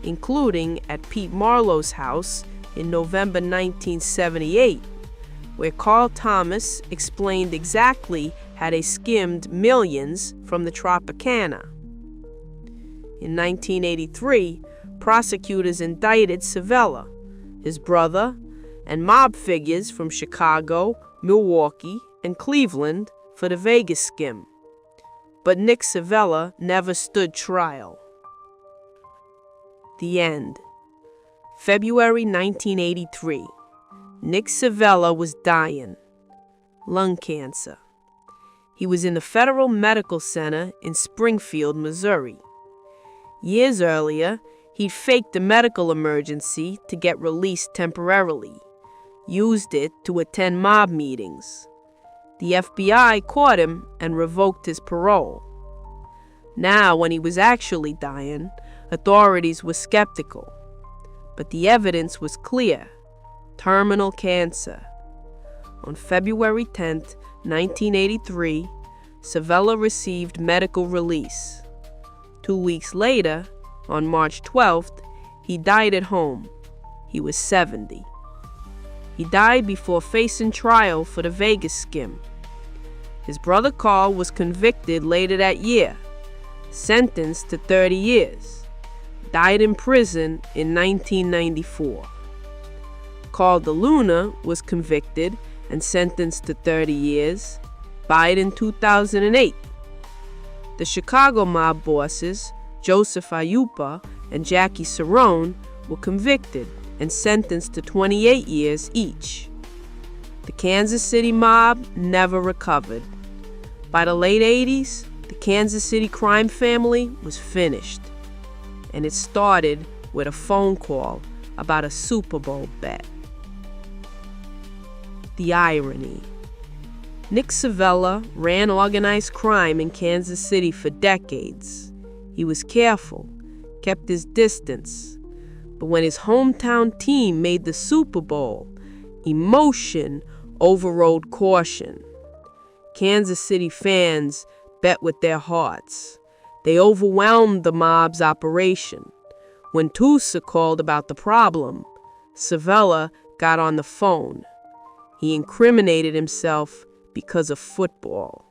including at Pete Marlowe's house in November 1978, where Carl Thomas explained exactly how they skimmed millions from the Tropicana. In 1983, prosecutors indicted Savella, his brother, and mob figures from Chicago, Milwaukee, and Cleveland for the Vegas skim. But Nick Savella never stood trial. The end. February 1983. Nick Savella was dying. Lung cancer. He was in the Federal Medical Center in Springfield, Missouri. Years earlier, he'd faked a medical emergency to get released temporarily, used it to attend mob meetings. The FBI caught him and revoked his parole. Now, when he was actually dying, authorities were skeptical. But the evidence was clear: terminal cancer. On February 10, 1983, Savella received medical release. 2 weeks later, on March 12th, he died at home. He was 70. He died before facing trial for the Vegas skim. His brother Carl was convicted later that year, sentenced to 30 years, died in prison in 1994. Carl DeLuna was convicted and sentenced to 30 years, died in 2008. The Chicago mob bosses, Joseph Ayupa and Jackie Cerrone, were convicted and sentenced to 28 years each. The Kansas City mob never recovered. By the late 80s, the Kansas City crime family was finished. And it started with a phone call about a Super Bowl bet. The irony. Nick Savella ran organized crime in Kansas City for decades. He was careful, kept his distance. But when his hometown team made the Super Bowl, emotion overrode caution. Kansas City fans bet with their hearts. They overwhelmed the mob's operation. When Tusa called about the problem, Savella got on the phone. He incriminated himself because of football.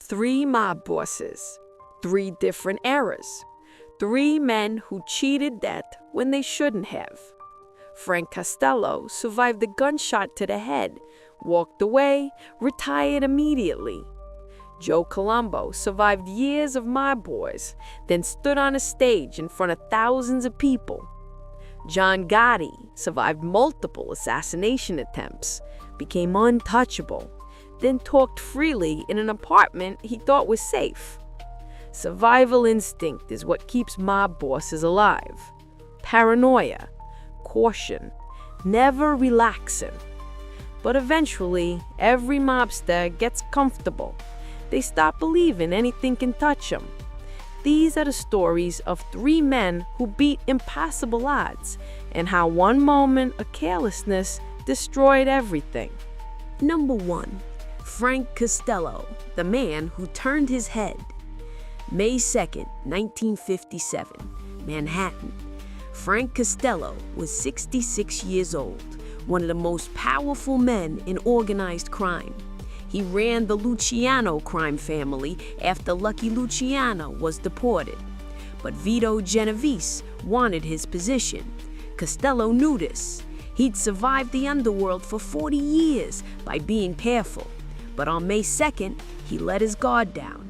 3 mob bosses, 3 different eras, 3 men who cheated death when they shouldn't have. Frank Costello survived a gunshot to the head, walked away, retired immediately. Joe Columbo survived years of mob wars, then stood on a stage in front of thousands of people. John Gotti survived multiple assassination attempts, became untouchable, then talked freely in an apartment he thought was safe. Survival instinct is what keeps mob bosses alive. Paranoia, caution, never relaxing. But eventually, every mobster gets comfortable. They stop believing anything can touch them. These are the stories of 3 men who beat impossible odds and how one moment of carelessness destroyed everything. Number 1. Frank Costello, the man who turned his head. May 2nd, 1957, Manhattan. Frank Costello was 66 years old, one of the most powerful men in organized crime. He ran the Luciano crime family after Lucky Luciano was deported. But Vito Genovese wanted his position. Costello knew this. He'd survived the underworld for 40 years by being careful. But on May 2nd, he let his guard down.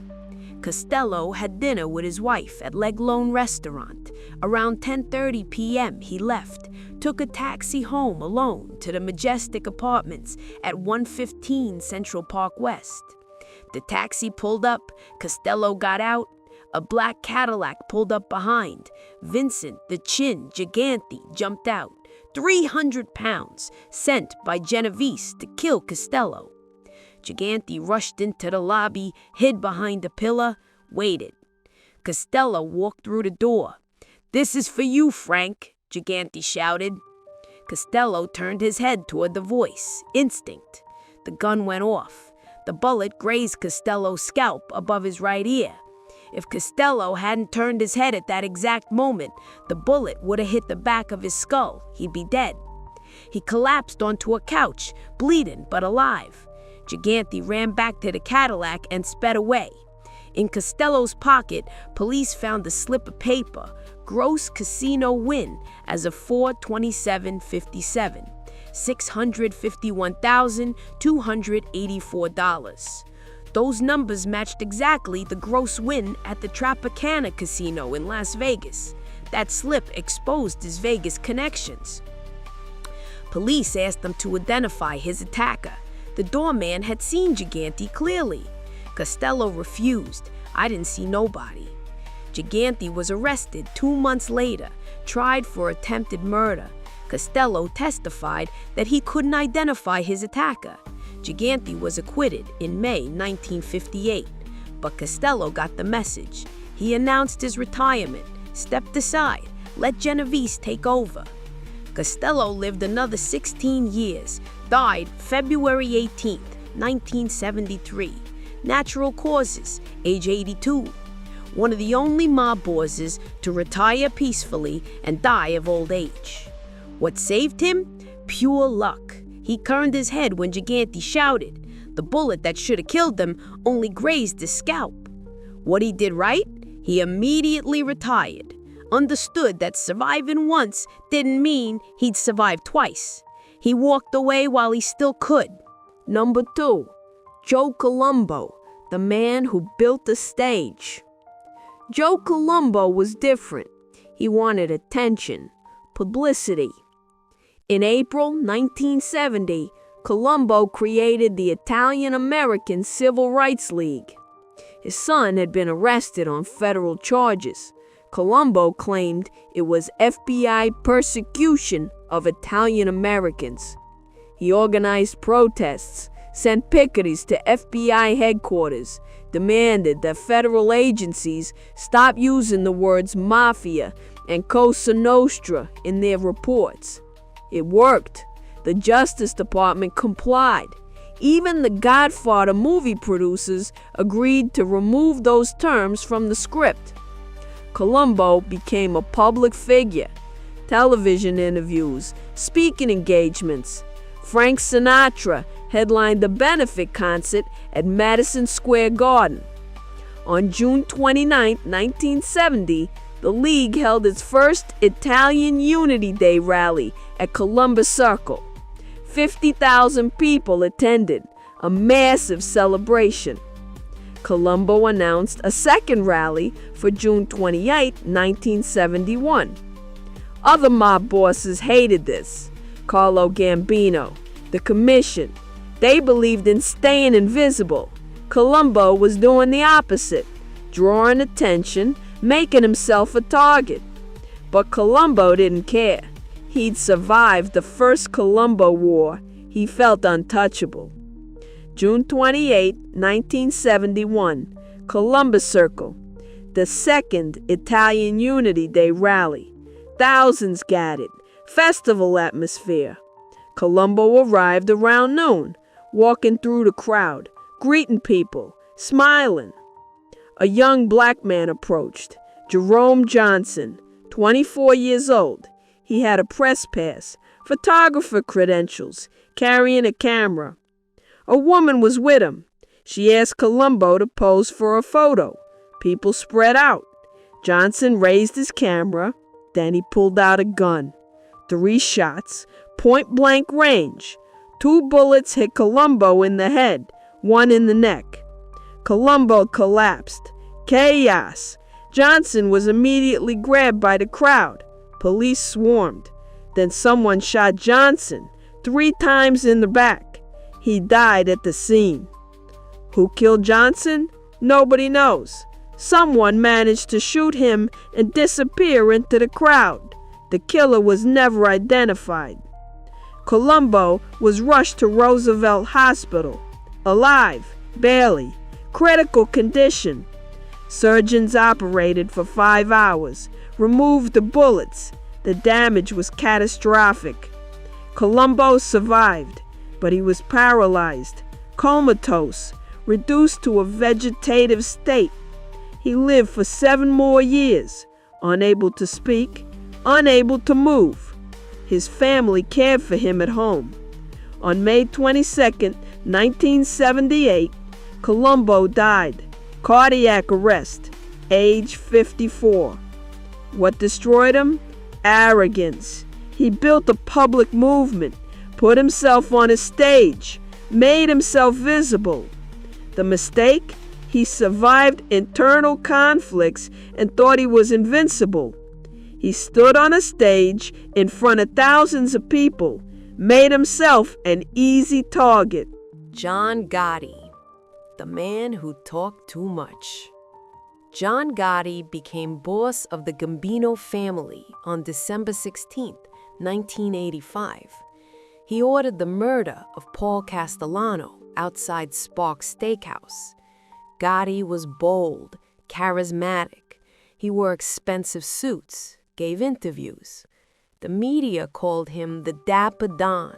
Costello had dinner with his wife at Leg Lone Restaurant. Around 10:30 p.m., he left, took a taxi home alone to the majestic apartments at 115 Central Park West. The taxi pulled up, Costello got out. A black Cadillac pulled up behind. Vincent, the Chin Gigante, jumped out. 300 pounds, sent by Genovese to kill Costello. Gigante rushed into the lobby, hid behind a pillar, waited. Costello walked through the door. "This is for you, Frank," Gigante shouted. Costello turned his head toward the voice. Instinct. The gun went off. The bullet grazed Costello's scalp above his right ear. If Costello hadn't turned his head at that exact moment, the bullet would have hit the back of his skull. He'd be dead. He collapsed onto a couch, bleeding but alive. Gigante ran back to the Cadillac and sped away. In Costello's pocket, police found a slip of paper, gross casino win as of 4/27/57, $651,284. Those numbers matched exactly the gross win at the Tropicana Casino in Las Vegas. That slip exposed his Vegas connections. Police asked them to identify his attacker. The doorman had seen Gigante clearly. Costello refused. "I didn't see nobody." Gigante was arrested 2 months later, tried for attempted murder. Costello testified that he couldn't identify his attacker. Gigante was acquitted in May 1958, but Costello got the message. He announced his retirement, stepped aside, let Genovese take over. Costello lived another 16 years, died February 18, 1973. Natural causes, age 82. One of the only mob bosses to retire peacefully and die of old age. What saved him? Pure luck. He turned his head when Gigante shouted. The bullet that should have killed him only grazed his scalp. What he did right? He immediately retired. Understood that surviving once didn't mean he'd survive twice. He walked away while he still could. Number 2. Joe Columbo, the man who built the stage. Joe Columbo was different. He wanted attention, publicity. In April 1970, Columbo created the Italian-American Civil Rights League. His son had been arrested on federal charges. Columbo claimed it was FBI persecution of Italian Americans. He organized protests, sent picketies to FBI headquarters, demanded that federal agencies stop using the words Mafia and Cosa Nostra in their reports. It worked. The Justice Department complied. Even the Godfather movie producers agreed to remove those terms from the script. Columbo became a public figure. Television interviews, speaking engagements. Frank Sinatra headlined a benefit concert at Madison Square Garden. On June 29, 1970, the League held its first Italian Unity Day rally at Columbus Circle. 50,000 people attended, a massive celebration. Columbo announced a second rally for June 28, 1971. Other mob bosses hated this. Carlo Gambino, The commission, they believed in staying invisible. Columbo was doing the opposite, drawing attention, making himself a target. But Columbo didn't care. He'd survived the first Columbo War. He felt untouchable. June 28, 1971, Columbus Circle, the second Italian Unity Day rally. Thousands gathered, festival atmosphere. Columbo arrived around noon, walking through the crowd, greeting people, smiling. A young black man approached, Jerome Johnson, 24 years old. He had a press pass, photographer credentials, carrying a camera. A woman was with him. She asked Columbo to pose for a photo. People spread out. Johnson raised his camera, then he pulled out a gun. 3 shots, point-blank range. 2 bullets hit Columbo in the head, 1 in the neck. Columbo collapsed. Chaos. Johnson was immediately grabbed by the crowd. Police swarmed. Then someone shot Johnson 3 times in the back. He died at the scene. Who killed Johnson? Nobody knows. Someone managed to shoot him and disappear into the crowd. The killer was never identified. Columbo was rushed to Roosevelt Hospital. Alive, barely, critical condition. Surgeons operated for 5 hours, removed the bullets. The damage was catastrophic. Columbo survived, but he was paralyzed, comatose, reduced to a vegetative state. He lived for 7 more years, unable to speak, unable to move. His family cared for him at home. On May 22, 1978, Columbo died, cardiac arrest, age 54. What destroyed him? Arrogance. He built a public movement, put himself on a stage, made himself visible. The mistake? He survived internal conflicts and thought he was invincible. He stood on a stage in front of thousands of people, made himself an easy target. John Gotti, the man who talked too much. John Gotti became boss of the Gambino family on December 16, 1985. He ordered the murder of Paul Castellano outside Sparks Steakhouse. Gotti was bold, charismatic. He wore expensive suits, gave interviews. The media called him the Dapper Don.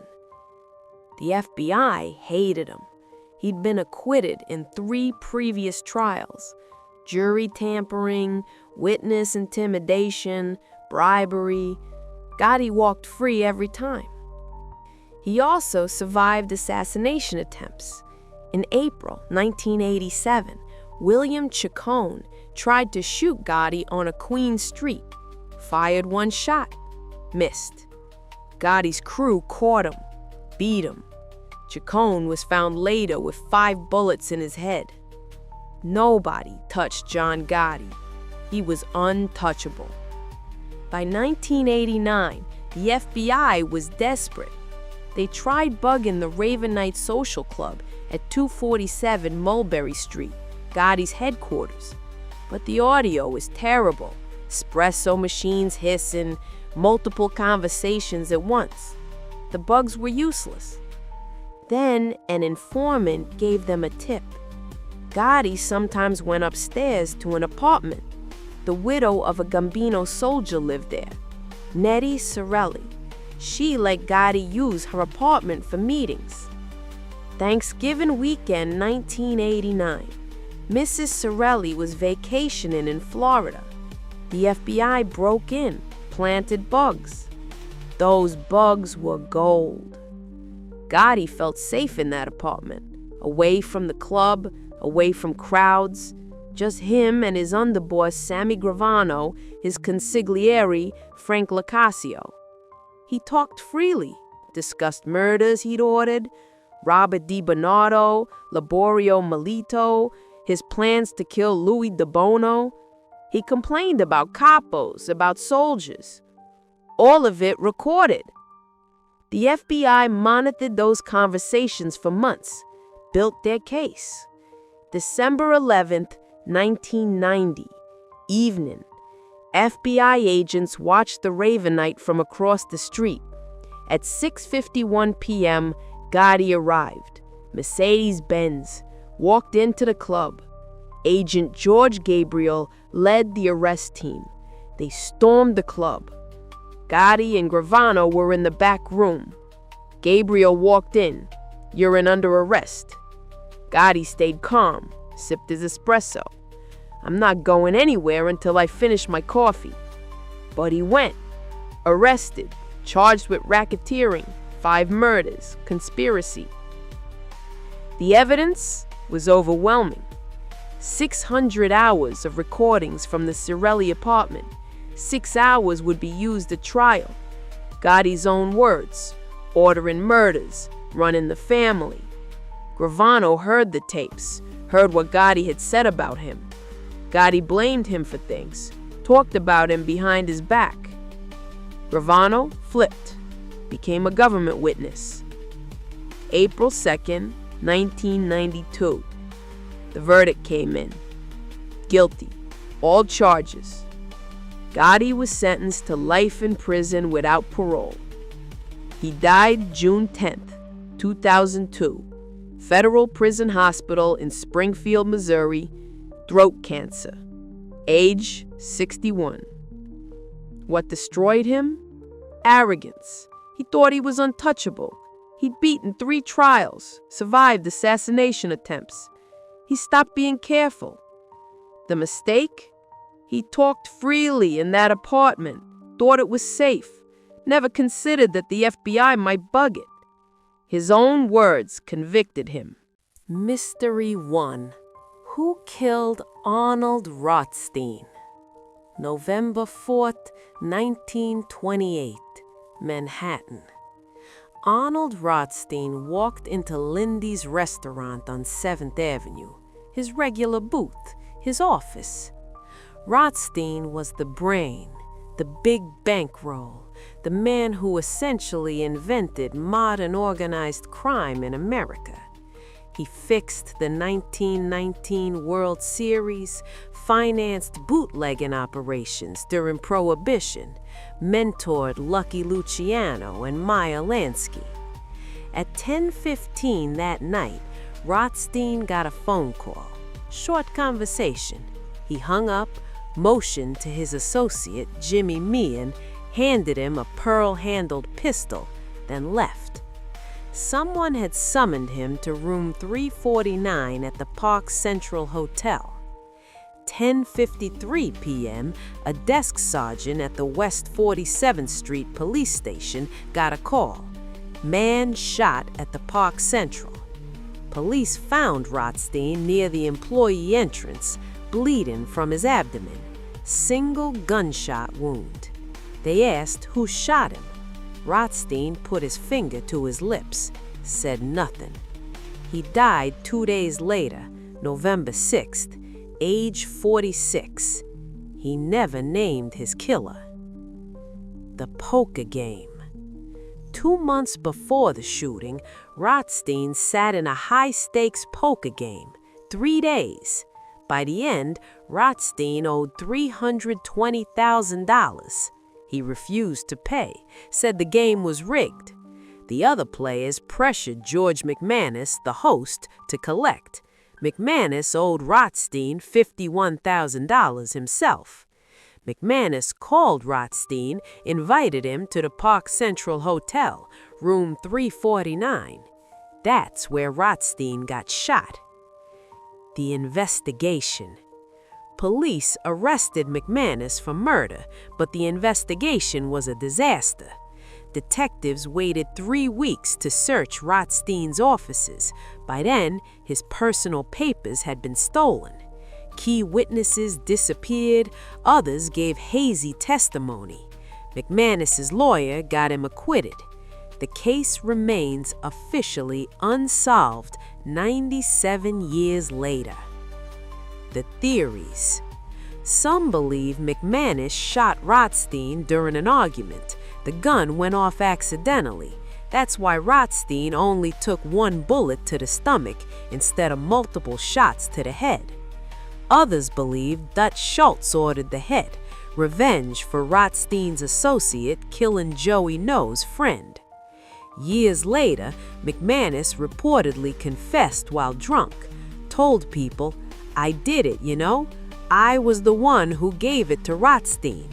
The FBI hated him. He'd been acquitted in 3 previous trials: jury tampering, witness intimidation, bribery. Gotti walked free every time. He also survived assassination attempts. In April 1987, William Chacon tried to shoot Gotti on a Queen Street, fired 1 shot, missed. Gotti's crew caught him, beat him. Chacon was found later with 5 bullets in his head. Nobody touched John Gotti. He was untouchable. By 1989, the FBI was desperate. They tried bugging the Raven Night Social Club at 247 Mulberry Street, Gotti's headquarters. But the audio was terrible. Espresso machines hissing, multiple conversations at once. The bugs were useless. Then an informant gave them a tip. Gotti sometimes went upstairs to an apartment. The widow of a Gambino soldier lived there, Nettie Sorelli. She let Gotti use her apartment for meetings. Thanksgiving weekend 1989. Mrs. Sorelli was vacationing in Florida. The FBI broke in, planted bugs. Those bugs were gold. Gotti felt safe in that apartment, away from the club, away from crowds. Just him and his underboss Sammy Gravano, his consigliere Frank Locascio. He talked freely, discussed murders he'd ordered, Robert DiBernardo, Laborio Melito, his plans to kill Louis De Bono. He complained about capos, about soldiers. All of it recorded. The FBI monitored those conversations for months, built their case. December 11th, 1990, evening. FBI agents watched the Ravenite from across the street. At 6:51 p.m., Gotti arrived. Mercedes-Benz, walked into the club. Agent George Gabriel led the arrest team. They stormed the club. Gotti and Gravano were in the back room. Gabriel walked in. "You're under arrest." Gotti stayed calm, sipped his espresso. "I'm not going anywhere until I finish my coffee." But he went. Arrested, charged with racketeering, 5 murders, conspiracy. The evidence was overwhelming. 600 hours of recordings from the Cirelli apartment. 6 hours would be used at trial. Gotti's own words, ordering murders, running the family. Gravano heard the tapes, heard what Gotti had said about him. Gotti blamed him for things, talked about him behind his back. Gravano flipped, became a government witness. April 2nd, 1992. The verdict came in. Guilty, all charges. Gotti was sentenced to life in prison without parole. He died June 10th, 2002. Federal Prison Hospital in Springfield, Missouri, throat cancer. Age 61. What destroyed him? Arrogance. He thought he was untouchable. He'd beaten 3 trials, survived assassination attempts. He stopped being careful. The mistake? He talked freely in that apartment, thought it was safe, never considered that the FBI might bug it. His own words convicted him. Mystery 1. Who killed Arnold Rothstein? November 4th, 1928, Manhattan. Arnold Rothstein walked into Lindy's restaurant on 7th Avenue, his regular booth, his office. Rothstein was the brain, the big bankroll, the man who essentially invented modern organized crime in America. He fixed the 1919 World Series, financed bootlegging operations during Prohibition, mentored Lucky Luciano and Meyer Lansky. At 10:15 that night, Rothstein got a phone call. Short conversation. He hung up, motioned to his associate, Jimmy Meehan, handed him a pearl-handled pistol, then left. Someone had summoned him to room 349 at the Park Central Hotel. 10:53 p.m., a desk sergeant at the West 47th Street police station got a call. Man shot at the Park Central. Police found Rothstein near the employee entrance, bleeding from his abdomen. Single gunshot wound. They asked who shot him. Rothstein put his finger to his lips, said nothing. He died 2 days later, November 6th, age 46. He never named his killer. The poker game. 2 months before the shooting, Rothstein sat in a high-stakes poker game, 3 days. By the end, Rothstein owed $320,000. He refused to pay, said the game was rigged. The other players pressured George McManus, the host, to collect. McManus owed Rothstein $51,000 himself. McManus called Rothstein, invited him to the Park Central Hotel, room 349. That's where Rothstein got shot. The investigation. Police arrested McManus for murder, but the investigation was a disaster. Detectives waited 3 weeks to search Rothstein's offices. By then, his personal papers had been stolen. Key witnesses disappeared, others gave hazy testimony. McManus's lawyer got him acquitted. The case remains officially unsolved 97 years later. The theories. Some believe McManus shot Rothstein during an argument. The gun went off accidentally. That's why Rothstein only took one bullet to the stomach instead of multiple shots to the head. Others believe Dutch Schultz ordered the head, revenge for Rothstein's associate killing Joey No's friend. Years later, McManus reportedly confessed while drunk, told people, "I did it, you know? I was the one who gave it to Rothstein."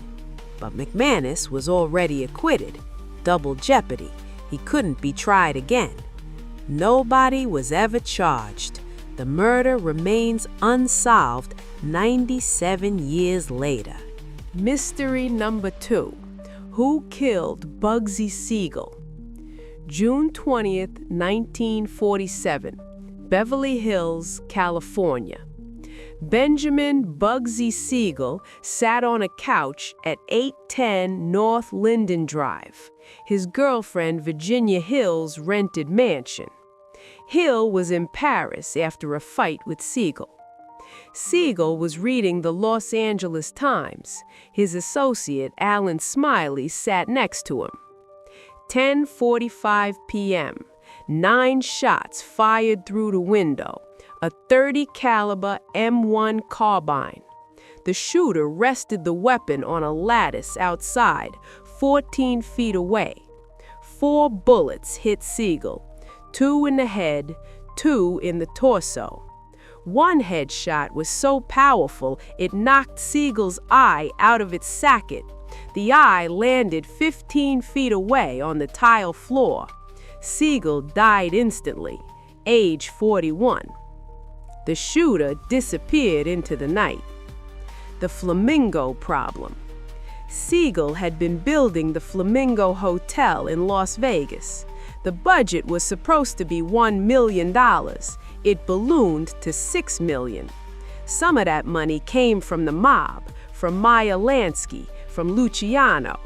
But McManus was already acquitted. Double jeopardy. He couldn't be tried again. Nobody was ever charged. The murder remains unsolved 97 years later. Mystery number 2. Who killed Bugsy Siegel? June 20th, 1947, Beverly Hills, California. Benjamin Bugsy Siegel sat on a couch at 810 North Linden Drive, his girlfriend Virginia Hill's rented mansion. Hill was in Paris after a fight with Siegel. Siegel was reading the Los Angeles Times. His associate, Alan Smiley, sat next to him. 10:45 p.m., 9 shots fired through the window, a .30 caliber M1 carbine. The shooter rested the weapon on a lattice outside, 14 feet away. 4 bullets hit Siegel, 2 in the head, 2 in the torso. One headshot was so powerful it knocked Siegel's eye out of its socket. The eye landed 15 feet away on the tile floor. Siegel died instantly, age 41. The shooter disappeared into the night. The Flamingo problem. Siegel had been building the Flamingo Hotel in Las Vegas. The budget was supposed to be $1 million. It ballooned to $6 million. Some of that money came from the mob, from Meyer Lansky, from Luciano.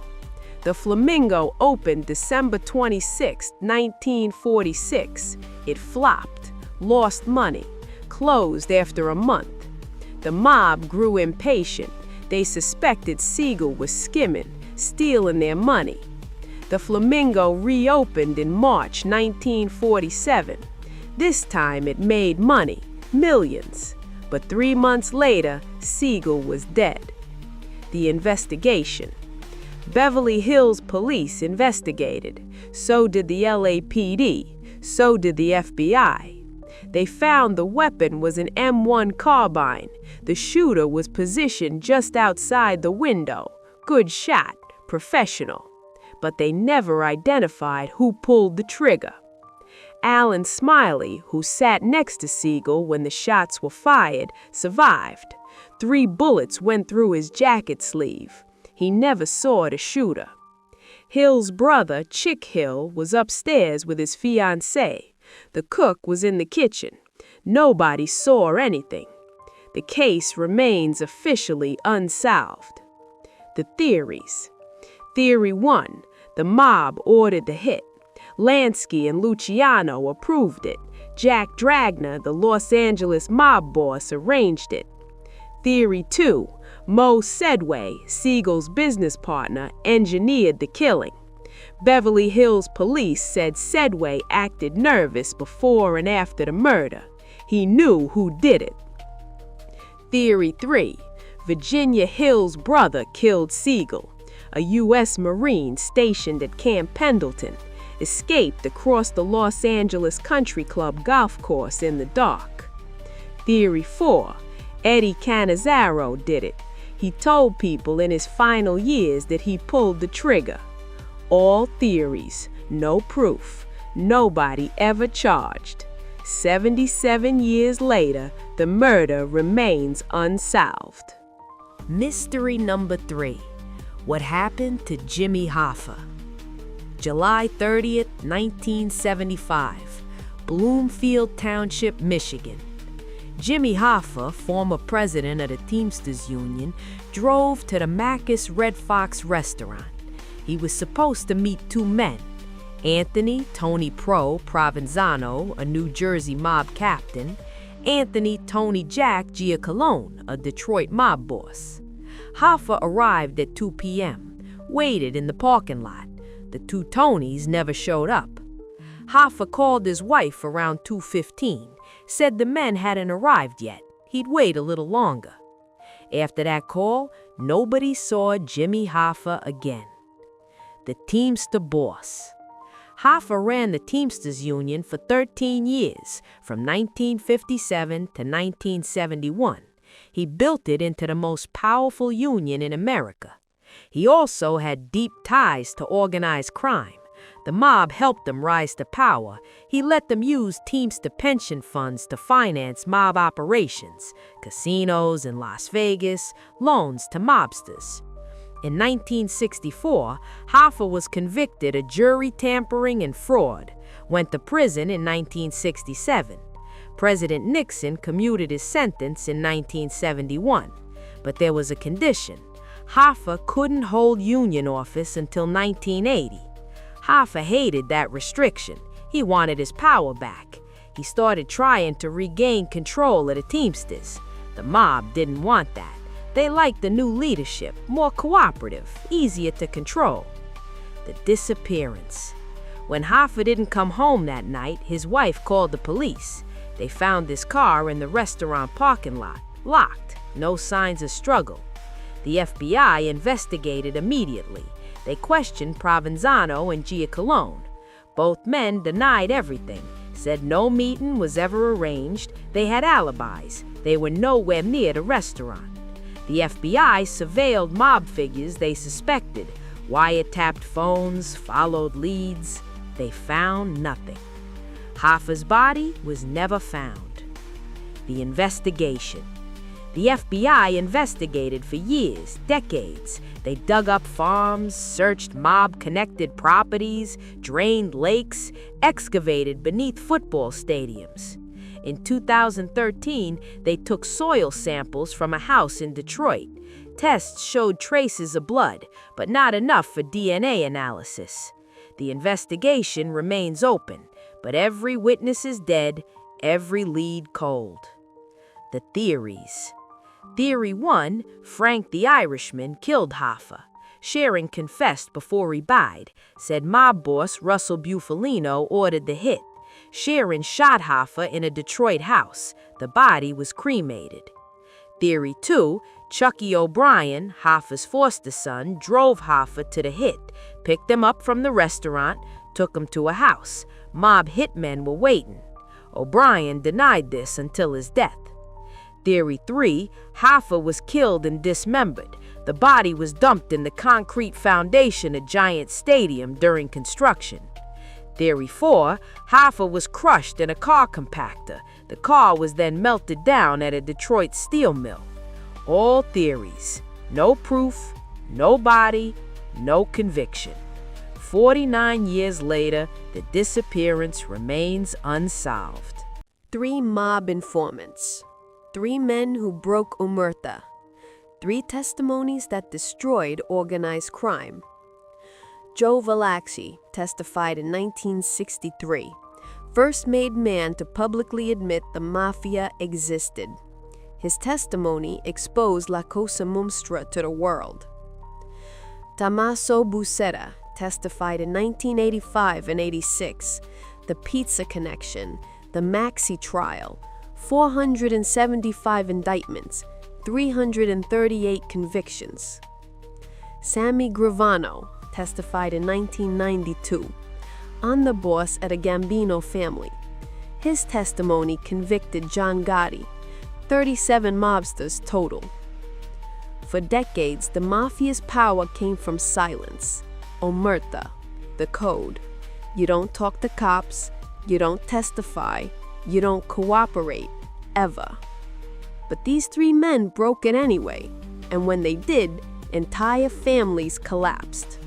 The Flamingo opened December 26, 1946. It flopped, lost money, closed after a month. The mob grew impatient. They suspected Siegel was skimming, stealing their money. The Flamingo reopened in March 1947. This time it made money, millions. But 3 months later, Siegel was dead. The investigation. Beverly Hills police investigated. So did the LAPD. So did the FBI. They found the weapon was an M1 carbine. The shooter was positioned just outside the window. Good shot, professional. But they never identified who pulled the trigger. Alan Smiley, who sat next to Siegel when the shots were fired, survived. 3 bullets went through his jacket sleeve. He never saw the shooter. Hill's brother, Chick Hill, was upstairs with his fiancée. The cook was in the kitchen. Nobody saw anything. The case remains officially unsolved. The theories. Theory 1. The mob ordered the hit. Lansky and Luciano approved it. Jack Dragner, the Los Angeles mob boss, arranged it. Theory 2. Mo Sedway, Siegel's business partner, engineered the killing. Beverly Hills police said Sedway acted nervous before and after the murder. He knew who did it. Theory 3. Virginia Hill's brother killed Siegel. A U.S. Marine stationed at Camp Pendleton escaped across the Los Angeles Country Club golf course in the dark. Theory 4. Eddie Cannizaro did it. He told people in his final years that he pulled the trigger. All theories, no proof, nobody ever charged. 77 years later, the murder remains unsolved. Mystery number 3. What happened to Jimmy Hoffa? July 30th, 1975, Bloomfield Township, Michigan. Jimmy Hoffa, former president of the Teamsters Union, drove to the Mac's Red Fox restaurant. He was supposed to meet 2 men, Anthony Tony Provenzano, a New Jersey mob captain, Anthony Tony Jack Giacalone, a Detroit mob boss. Hoffa arrived at 2 p.m., waited in the parking lot. The 2 Tonys never showed up. Hoffa called his wife around 2:15, said the men hadn't arrived yet. He'd wait a little longer. After that call, nobody saw Jimmy Hoffa again. The Teamster boss. Hoffa ran the Teamsters Union for 13 years, from 1957 to 1971. He built it into the most powerful union in America. He also had deep ties to organized crime. The mob helped them rise to power. He let them use Teamster pension funds to finance mob operations, casinos in Las Vegas, loans to mobsters. In 1964, Hoffa was convicted of jury tampering and fraud, went to prison in 1967. President Nixon commuted his sentence in 1971, but there was a condition. Hoffa couldn't hold union office until 1980. Hoffa hated that restriction. He wanted his power back. He started trying to regain control of the Teamsters. The mob didn't want that. They liked the new leadership, more cooperative, easier to control. The disappearance. When Hoffa didn't come home that night, his wife called the police. They found his car in the restaurant parking lot, locked, no signs of struggle. The FBI investigated immediately. They questioned Provenzano and Giacolone. Both men denied everything, said no meeting was ever arranged. They had alibis. They were nowhere near the restaurant. The FBI surveilled mob figures they suspected, wiretapped phones, followed leads. They found nothing. Hoffa's body was never found. The investigation. The FBI investigated for years, decades. They dug up farms, searched mob-connected properties, drained lakes, excavated beneath football stadiums. In 2013, they took soil samples from a house in Detroit. Tests showed traces of blood, but not enough for DNA analysis. The investigation remains open, but every witness is dead, every lead cold. The theories. Theory 1, Frank the Irishman killed Hoffa. Sharon confessed before he died, said mob boss Russell Bufalino ordered the hit. Sharon shot Hoffa in a Detroit house. The body was cremated. Theory 2, Chucky O'Brien, Hoffa's foster son, drove Hoffa to the hit, picked him up from the restaurant, took him to a house. Mob hitmen were waiting. O'Brien denied this until his death. Theory 3, Hoffa was killed and dismembered. The body was dumped in the concrete foundation of Giant Stadium during construction. Theory 4, Hoffa was crushed in a car compactor. The car was then melted down at a Detroit steel mill. All theories. No proof, no body, no conviction. 49 years later, the disappearance remains unsolved. 3 mob informants. 3 men who broke omerta. 3 testimonies that destroyed organized crime. Joe Valachi testified in 1963, first made man to publicly admit the Mafia existed. His testimony exposed La Cosa Nostra to the world. Tommaso Busetta testified in 1985 and 86, the Pizza Connection, the Maxi Trial, 475 indictments, 338 convictions. Sammy Gravano testified in 1992, on the boss at a Gambino family. His testimony convicted John Gotti, 37 mobsters total. For decades, the Mafia's power came from silence. Omerta, the code. You don't talk to cops, you don't testify, you don't cooperate, ever. But these 3 men broke it anyway, and when they did, entire families collapsed.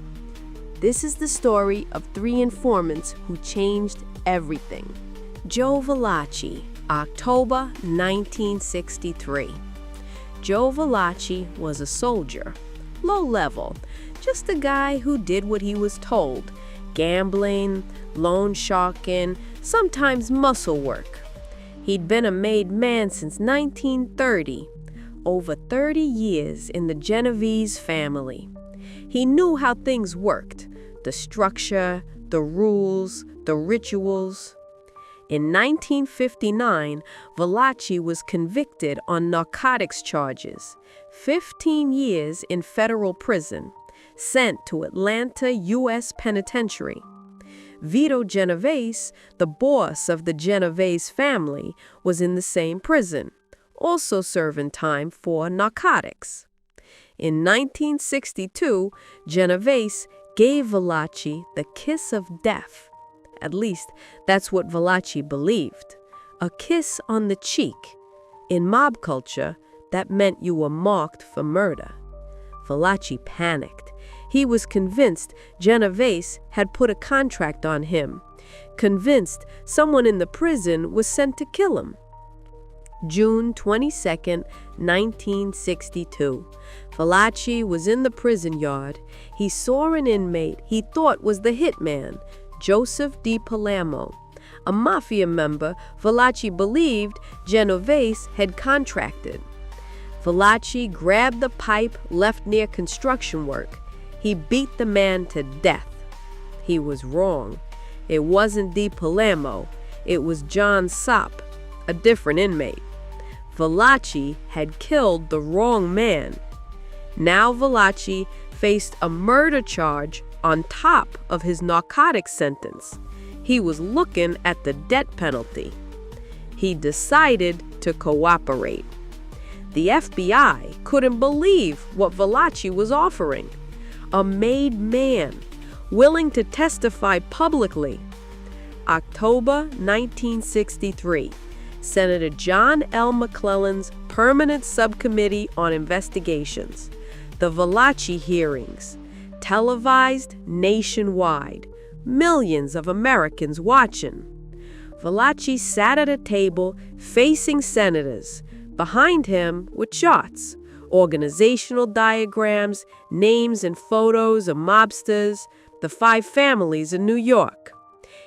This is the story of 3 informants who changed everything. Joe Valachi, October 1963. Joe Valachi was a soldier, low level, just a guy who did what he was told, gambling, loan sharking, sometimes muscle work. He'd been a made man since 1930, over 30 years in the Genovese family. He knew how things worked, the structure, the rules, the rituals. In 1959, Valachi was convicted on narcotics charges, 15 years in federal prison, sent to Atlanta U.S. Penitentiary. Vito Genovese, the boss of the Genovese family, was in the same prison, also serving time for narcotics. In 1962, Genovese gave Valachi the kiss of death. At least, that's what Valachi believed. A kiss on the cheek. In mob culture, that meant you were marked for murder. Valachi panicked. He was convinced Genovese had put a contract on him, convinced someone in the prison was sent to kill him. June 22, 1962. Valachi was in the prison yard. He saw an inmate he thought was the hitman, Joseph Di Palermo, a Mafia member Valachi believed Genovese had contracted. Valachi grabbed the pipe left near construction work. He beat the man to death. He was wrong. It wasn't Di Palermo. It was John Sopp, a different inmate. Valachi had killed the wrong man. Now Valachi faced a murder charge on top of his narcotics sentence. He was looking at the death penalty. He decided to cooperate. The FBI couldn't believe what Valachi was offering. A made man, willing to testify publicly. October 1963. Senator John L. McClellan's Permanent Subcommittee on Investigations. The Valachi hearings, televised nationwide, millions of Americans watching. Valachi sat at a table facing senators. Behind him were charts, organizational diagrams, names and photos of mobsters, the 5 families in New York.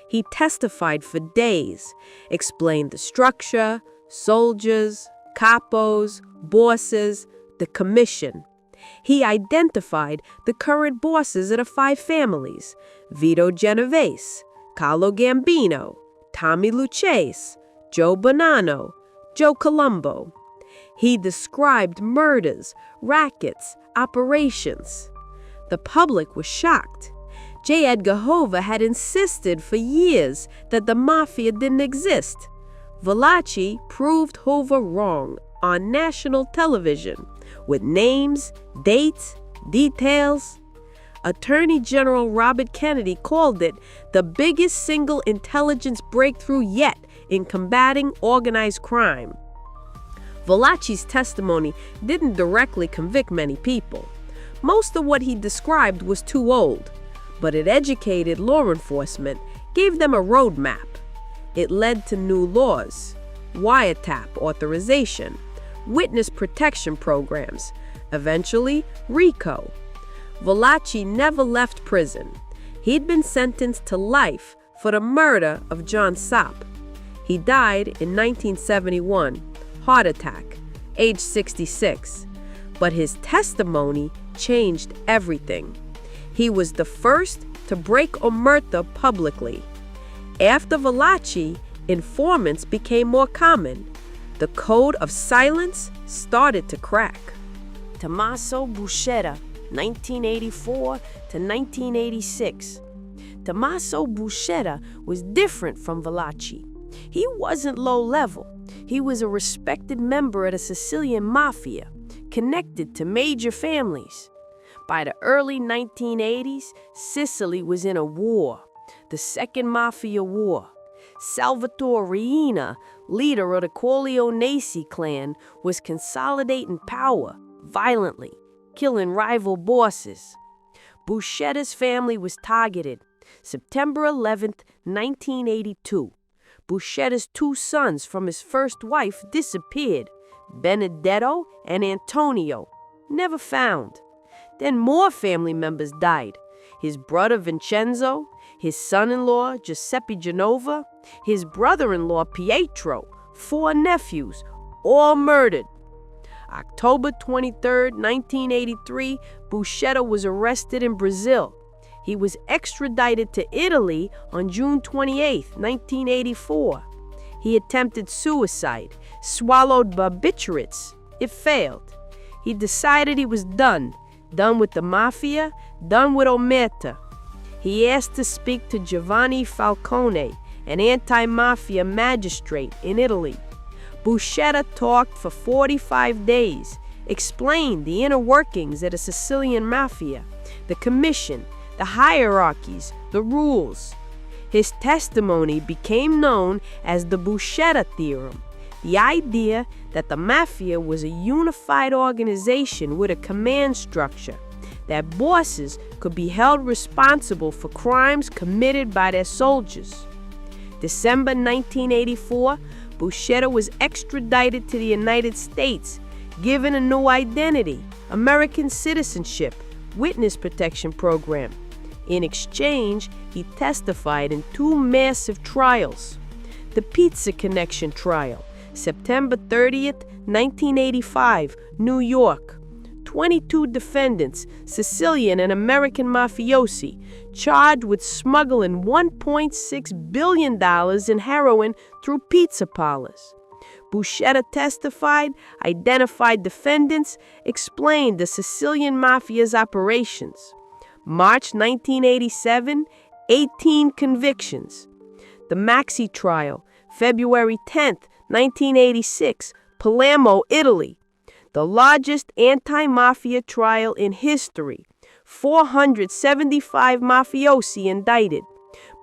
He testified for days, explained the structure, soldiers, capos, bosses, the commission. He identified the current bosses of the 5 families: Vito Genovese, Carlo Gambino, Tommy Lucchese, Joe Bonanno, Joe Columbo. He described murders, rackets, operations. The public was shocked. J. Edgar Hoover had insisted for years that the Mafia didn't exist. Valachi proved Hoover wrong on national television with names, dates, details. Attorney General Robert Kennedy called it the biggest single intelligence breakthrough yet in combating organized crime. Valachi's testimony didn't directly convict many people. Most of what he described was too old, but it educated law enforcement, gave them a roadmap. It led to new laws, wiretap authorization, witness protection programs, eventually RICO. Valachi never left prison. He'd been sentenced to life for the murder of John Sopp. He died in 1971, heart attack, age 66. But his testimony changed everything. He was the first to break omerta publicly. After Valachi, informants became more common. The code of silence started to crack. Tommaso Buscetta, 1984 to 1986. Tommaso Buscetta was different from Valachi. He wasn't low level. He was a respected member of the Sicilian Mafia, connected to major families. By the early 1980s, Sicily was in a war, the Second Mafia War. Salvatore Riina, leader of the Corleonesi clan, was consolidating power violently, killing rival bosses. Buscetta's family was targeted. September 11, 1982. Buscetta's 2 sons from his first wife disappeared, Benedetto and Antonio, never found. Then more family members died. His brother Vincenzo, his son-in-law Giuseppe Genova, his brother-in-law Pietro, 4 nephews, all murdered. October 23, 1983, Buscetta was arrested in Brazil. He was extradited to Italy on June 28, 1984. He attempted suicide, swallowed barbiturates. It failed. He decided he was done with the Mafia, done with omerta. He asked to speak to Giovanni Falcone, an anti-mafia magistrate in Italy. Buscetta talked for 45 days, explained the inner workings of the Sicilian mafia, the commission, the hierarchies, the rules. His testimony became known as the Buscetta theorem, the idea that the mafia was a unified organization with a command structure, that bosses could be held responsible for crimes committed by their soldiers. December 1984, Buscetta was extradited to the United States, given a new identity, American citizenship, witness protection program. In exchange, he testified in 2 massive trials. The Pizza Connection trial, September 30th, 1985, New York. 22 defendants, Sicilian and American mafiosi, charged with smuggling $1.6 billion in heroin through pizza parlors. Buscetta testified, identified defendants, explained the Sicilian mafia's operations. March 1987, 18 convictions. The Maxi trial, February 10th, 1986, Palermo, Italy. The largest anti-mafia trial in history. 475 mafiosi indicted.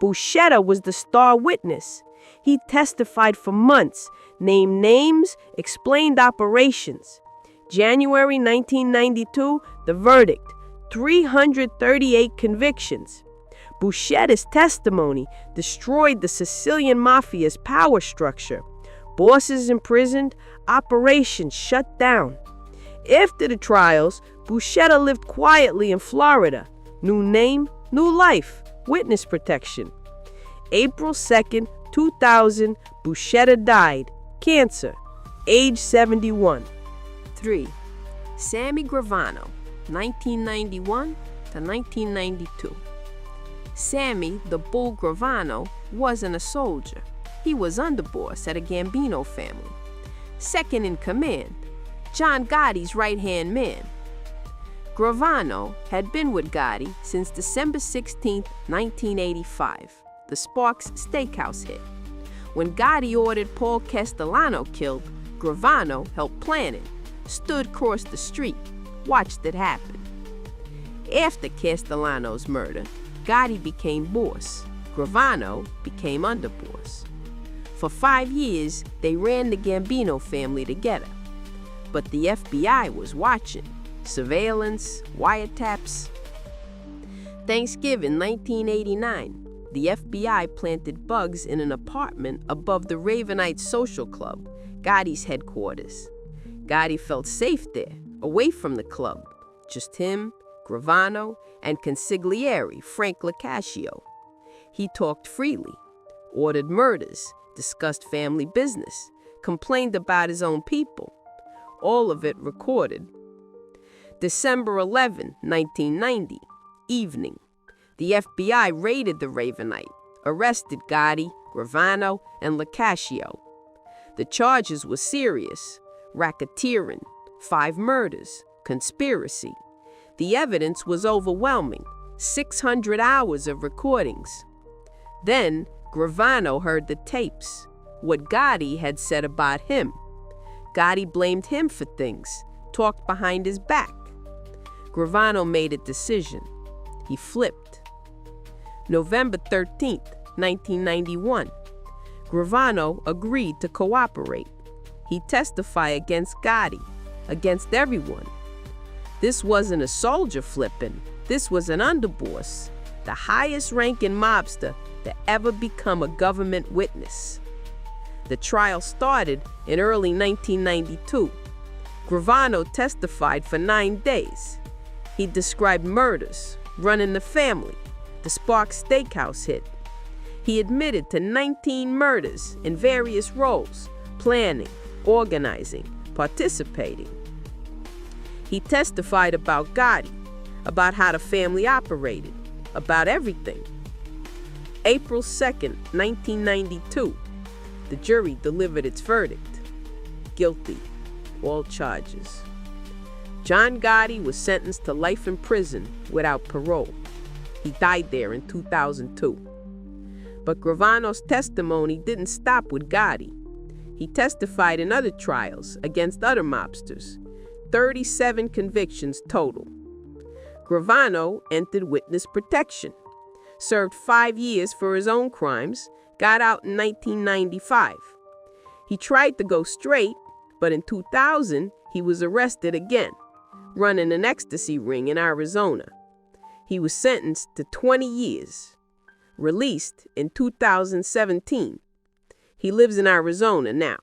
Buscetta was the star witness. He testified for months, named names, explained operations. January 1992, the verdict, 338 convictions. Buscetta's testimony destroyed the Sicilian mafia's power structure. Bosses imprisoned, operations shut down. After the trials, Buscetta lived quietly in Florida. New name, new life, witness protection. April 2nd, 2000, Buscetta died, cancer, age 71. 3. Sammy Gravano, 1991 to 1992. Sammy the Bull Gravano wasn't a soldier. He was underboss at a Gambino family. Second in command, John Gotti's right-hand man. Gravano had been with Gotti since December 16, 1985, the Sparks Steakhouse hit. When Gotti ordered Paul Castellano killed, Gravano helped plan it, stood across the street, watched it happen. After Castellano's murder, Gotti became boss. Gravano became underboss. For 5 years, they ran the Gambino family together. But the FBI was watching. Surveillance, wiretaps. Thanksgiving 1989, the FBI planted bugs in an apartment above the Ravenite Social Club, Gotti's headquarters. Gotti felt safe there, away from the club. Just him, Gravano, and consigliere Frank Locascio. He talked freely, ordered murders, discussed family business, complained about his own people. All of it recorded. December 11, 1990, evening. The FBI raided the Ravenite, arrested Gotti, Gravano, and Locascio. The charges were serious: racketeering, 5 murders, conspiracy. The evidence was overwhelming, 600 hours of recordings. Then Gravano heard the tapes, what Gotti had said about him. Gotti blamed him for things, talked behind his back. Gravano made a decision. He flipped. November 13, 1991. Gravano agreed to cooperate. He testified against Gotti, against everyone. This wasn't a soldier flipping. This was an underboss, the highest-ranking mobster to ever become a government witness. The trial started in early 1992. Gravano testified for 9 days. He described murders, running the family, the Sparks Steakhouse hit. He admitted to 19 murders in various roles: planning, organizing, participating. He testified about Gotti, about how the family operated. about everything. April 2nd, 1992, the jury delivered its verdict. Guilty, all charges. John Gotti was sentenced to life in prison without parole. He died there in 2002. But Gravano's testimony didn't stop with Gotti. He testified in other trials against other mobsters, 37 convictions total. Gravano entered witness protection, served 5 years for his own crimes, got out in 1995. He tried to go straight, but in 2000, he was arrested again, running an ecstasy ring in Arizona. He was sentenced to 20 years, released in 2017. He lives in Arizona now.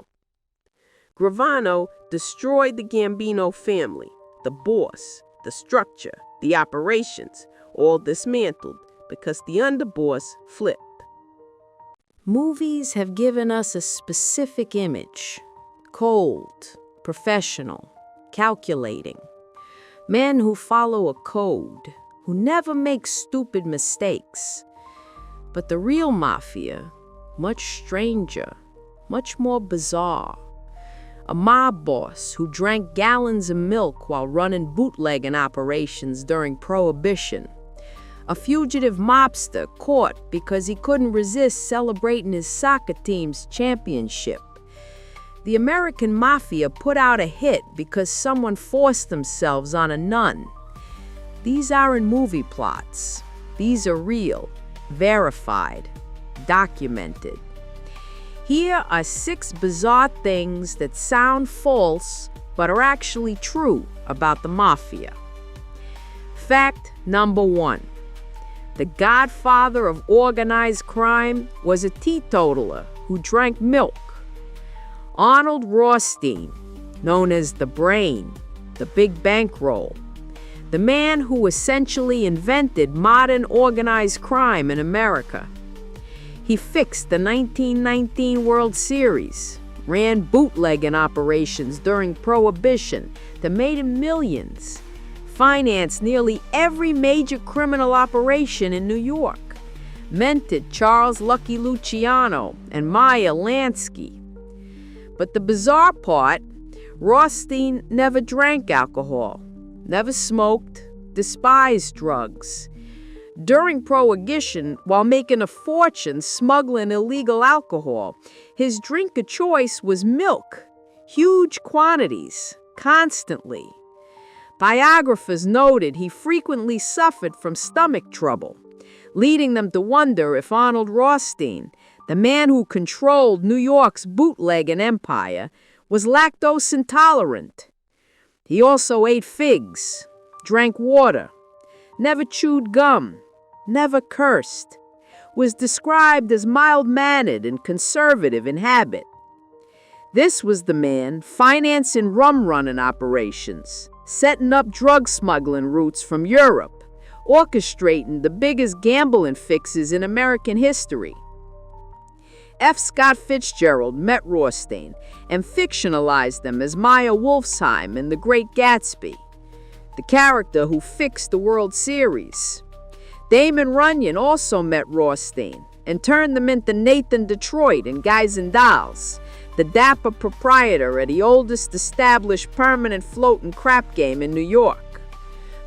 Gravano destroyed the Gambino family, the boss, the structure, the operations, all dismantled because the underboss flipped. Movies have given us a specific image: cold, professional, calculating. Men who follow a code, who never make stupid mistakes. But the real mafia, much stranger, much more bizarre. A mob boss who drank gallons of milk while running bootlegging operations during Prohibition. A fugitive mobster caught because he couldn't resist celebrating his soccer team's championship. The American Mafia put out a hit because someone forced themselves on a nun. These aren't movie plots. These are real, verified, documented. Here are 6 bizarre things that sound false but are actually true about the Mafia. Fact number 1. The godfather of organized crime was a teetotaler who drank milk. Arnold Rothstein, known as the Brain, the Big Bankroll, the man who essentially invented modern organized crime in America. He fixed the 1919 World Series, ran bootlegging operations during Prohibition that made him millions, financed nearly every major criminal operation in New York, mentored Charles Lucky Luciano and Meyer Lansky. But the bizarre part, Rothstein never drank alcohol, never smoked, despised drugs. During Prohibition, while making a fortune smuggling illegal alcohol, his drink of choice was milk, huge quantities, constantly. Biographers noted he frequently suffered from stomach trouble, leading them to wonder if Arnold Rothstein, the man who controlled New York's bootlegging empire, was lactose intolerant. He also ate figs, drank water, never chewed gum, never cursed, was described as mild-mannered and conservative in habit. This was the man financing rum-running operations, setting up drug smuggling routes from Europe, orchestrating the biggest gambling fixes in American history. F. Scott Fitzgerald met Rothstein and fictionalized them as Maya Wolfsheim in The Great Gatsby, the character who fixed the World Series. Damon Runyon also met Rothstein and turned them into Nathan Detroit and Guys and Dolls, the dapper proprietor of the oldest established permanent floating crap game in New York.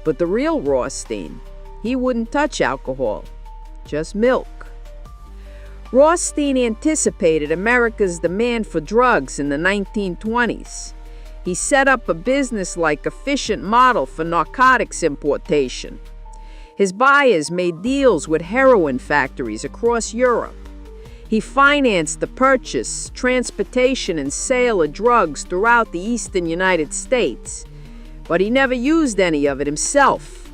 But the real Rothstein, he wouldn't touch alcohol, just milk. Rothstein anticipated America's demand for drugs in the 1920s. He set up a business-like efficient model for narcotics importation. His buyers made deals with heroin factories across Europe. He financed the purchase, transportation, and sale of drugs throughout the eastern United States, but he never used any of it himself.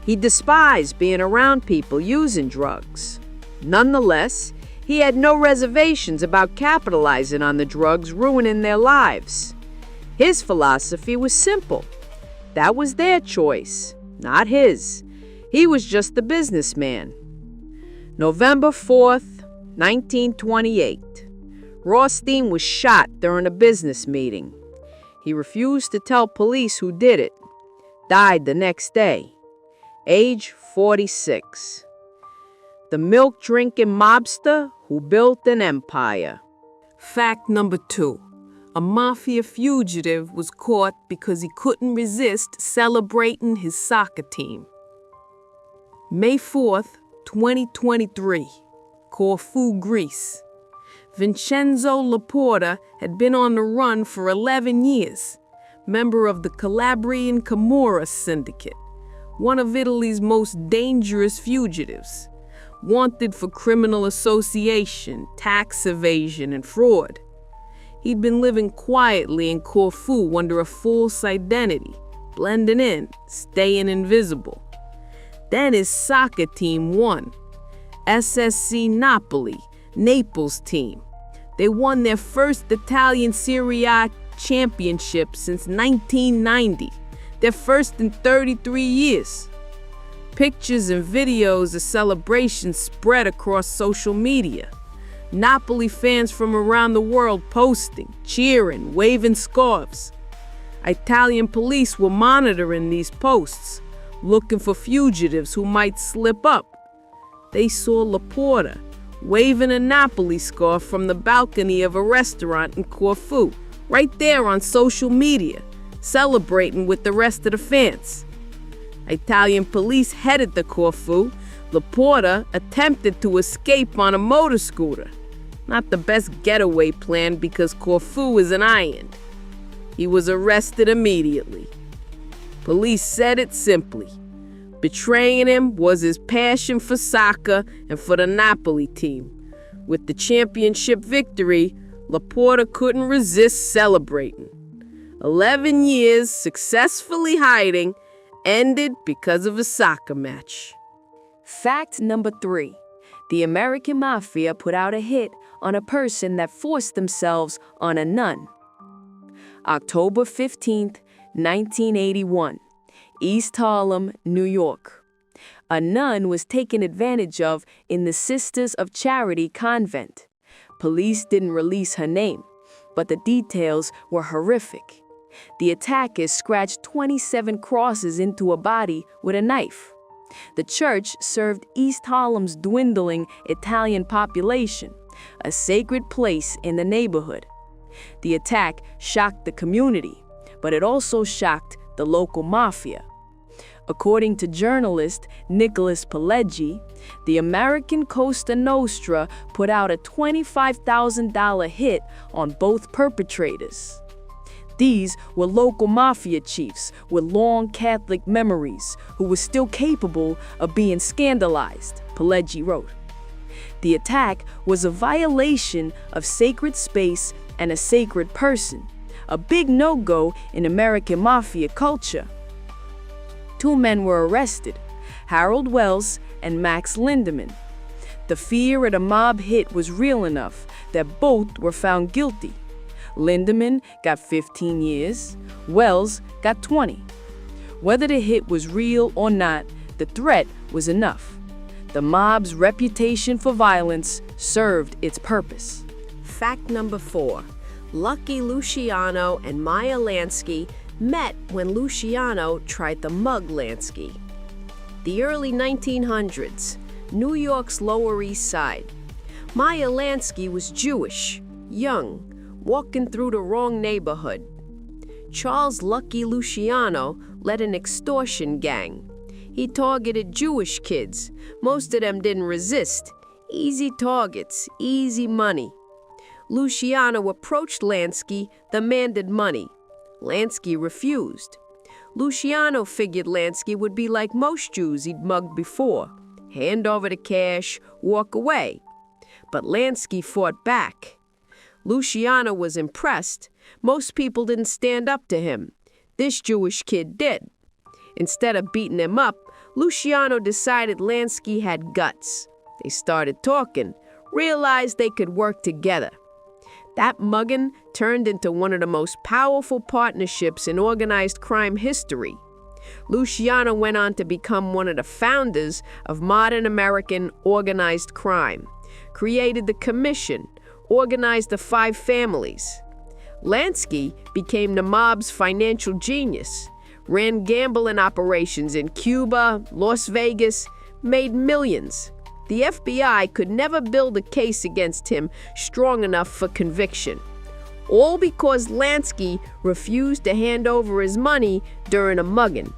He despised being around people using drugs. Nonetheless, he had no reservations about capitalizing on the drugs ruining their lives. His philosophy was simple. That was their choice, not his. He was just a businessman. November 4th, 1928. Rothstein was shot during a business meeting. He refused to tell police who did it. Died the next day. age 46. The milk-drinking mobster who built an empire. Fact number 2. A Mafia fugitive was caught because he couldn't resist celebrating his soccer team. May 4th, 2023, Corfu, Greece. Vincenzo Laporta had been on the run for 11 years, member of the Calabrian Camorra Syndicate, one of Italy's most dangerous fugitives, wanted for criminal association, tax evasion, and fraud. He'd been living quietly in Corfu under a false identity, blending in, staying invisible. Then his soccer team won. SSC Napoli, Naples team. They won their first Italian Serie A championship since 1990, their first in 33 years. Pictures and videos of celebrations spread across social media. Napoli fans from around the world posting, cheering, waving scarves. Italian police were monitoring these posts, looking for fugitives who might slip up. They saw Laporta waving a Napoli scarf from the balcony of a restaurant in Corfu, right there on social media, celebrating with the rest of the fans. Italian police headed to Corfu. Laporta attempted to escape on a motor scooter. Not the best getaway plan because Corfu is an island. He was arrested immediately. Police said it simply. Betraying him was his passion for soccer and for the Napoli team. With the championship victory, Laporta couldn't resist celebrating. 11 years successfully hiding ended because of a soccer match. Fact number 3. The American Mafia put out a hit on a person that forced themselves on a nun. October 15th, 1981. East Harlem, New York. A nun was taken advantage of in the Sisters of Charity convent. Police didn't release her name, but the details were horrific. The attackers scratched 27 crosses into a body with a knife. The church served East Harlem's dwindling Italian population, a sacred place in the neighborhood. The attack shocked the community, but it also shocked the local mafia. According to journalist Nicholas Pileggi, the American Costa Nostra put out a $25,000 hit on both perpetrators. These were local mafia chiefs with long Catholic memories who were still capable of being scandalized, Pileggi wrote. The attack was a violation of sacred space and a sacred person, a big no-go in American mafia culture. 2 men were arrested, Harold Wells and Max Lindemann. The fear of the mob hit was real enough that both were found guilty. Lindemann got 15 years, Wells got 20. Whether the hit was real or not, the threat was enough. The mob's reputation for violence served its purpose. Fact number 4. Lucky Luciano and Maya Lansky met when Luciano tried to mug Lansky. The early 1900s, New York's Lower East Side. Maya Lansky was Jewish, young, walking through the wrong neighborhood. Charles Lucky Luciano led an extortion gang. He targeted Jewish kids. Most of them didn't resist. Easy targets, easy money. Luciano approached Lansky, demanded money. Lansky refused. Luciano figured Lansky would be like most Jews he'd mugged before. Hand over the cash, walk away. But Lansky fought back. Luciano was impressed. Most people didn't stand up to him. This Jewish kid did. Instead of beating him up, Luciano decided Lansky had guts. They started talking, realized they could work together. That mugging turned into one of the most powerful partnerships in organized crime history. Luciano went on to become one of the founders of modern American organized crime, created the Commission, organized the 5 families. Lansky became the mob's financial genius, ran gambling operations in Cuba, Las Vegas, made millions. The FBI could never build a case against him strong enough for conviction. All because Lansky refused to hand over his money during a mugging.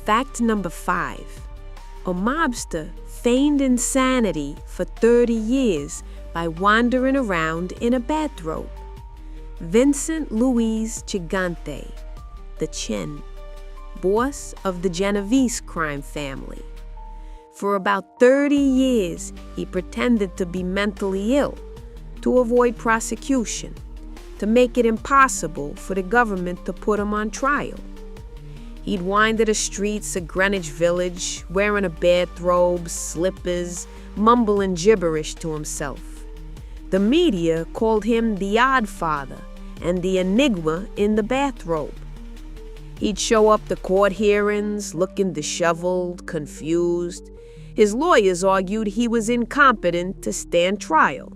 Fact number 5. A mobster feigned insanity for 30 years by wandering around in a bathrobe. Vincent Luis Gigante, the Chin, boss of the Genovese crime family. For about 30 years, he pretended to be mentally ill to avoid prosecution, to make it impossible for the government to put him on trial. He'd wander the streets of Greenwich Village, wearing a bathrobe, slippers, mumbling gibberish to himself. The media called him the Odd Father and the Enigma in the bathrobe. He'd show up to court hearings looking disheveled, confused. His lawyers argued he was incompetent to stand trial.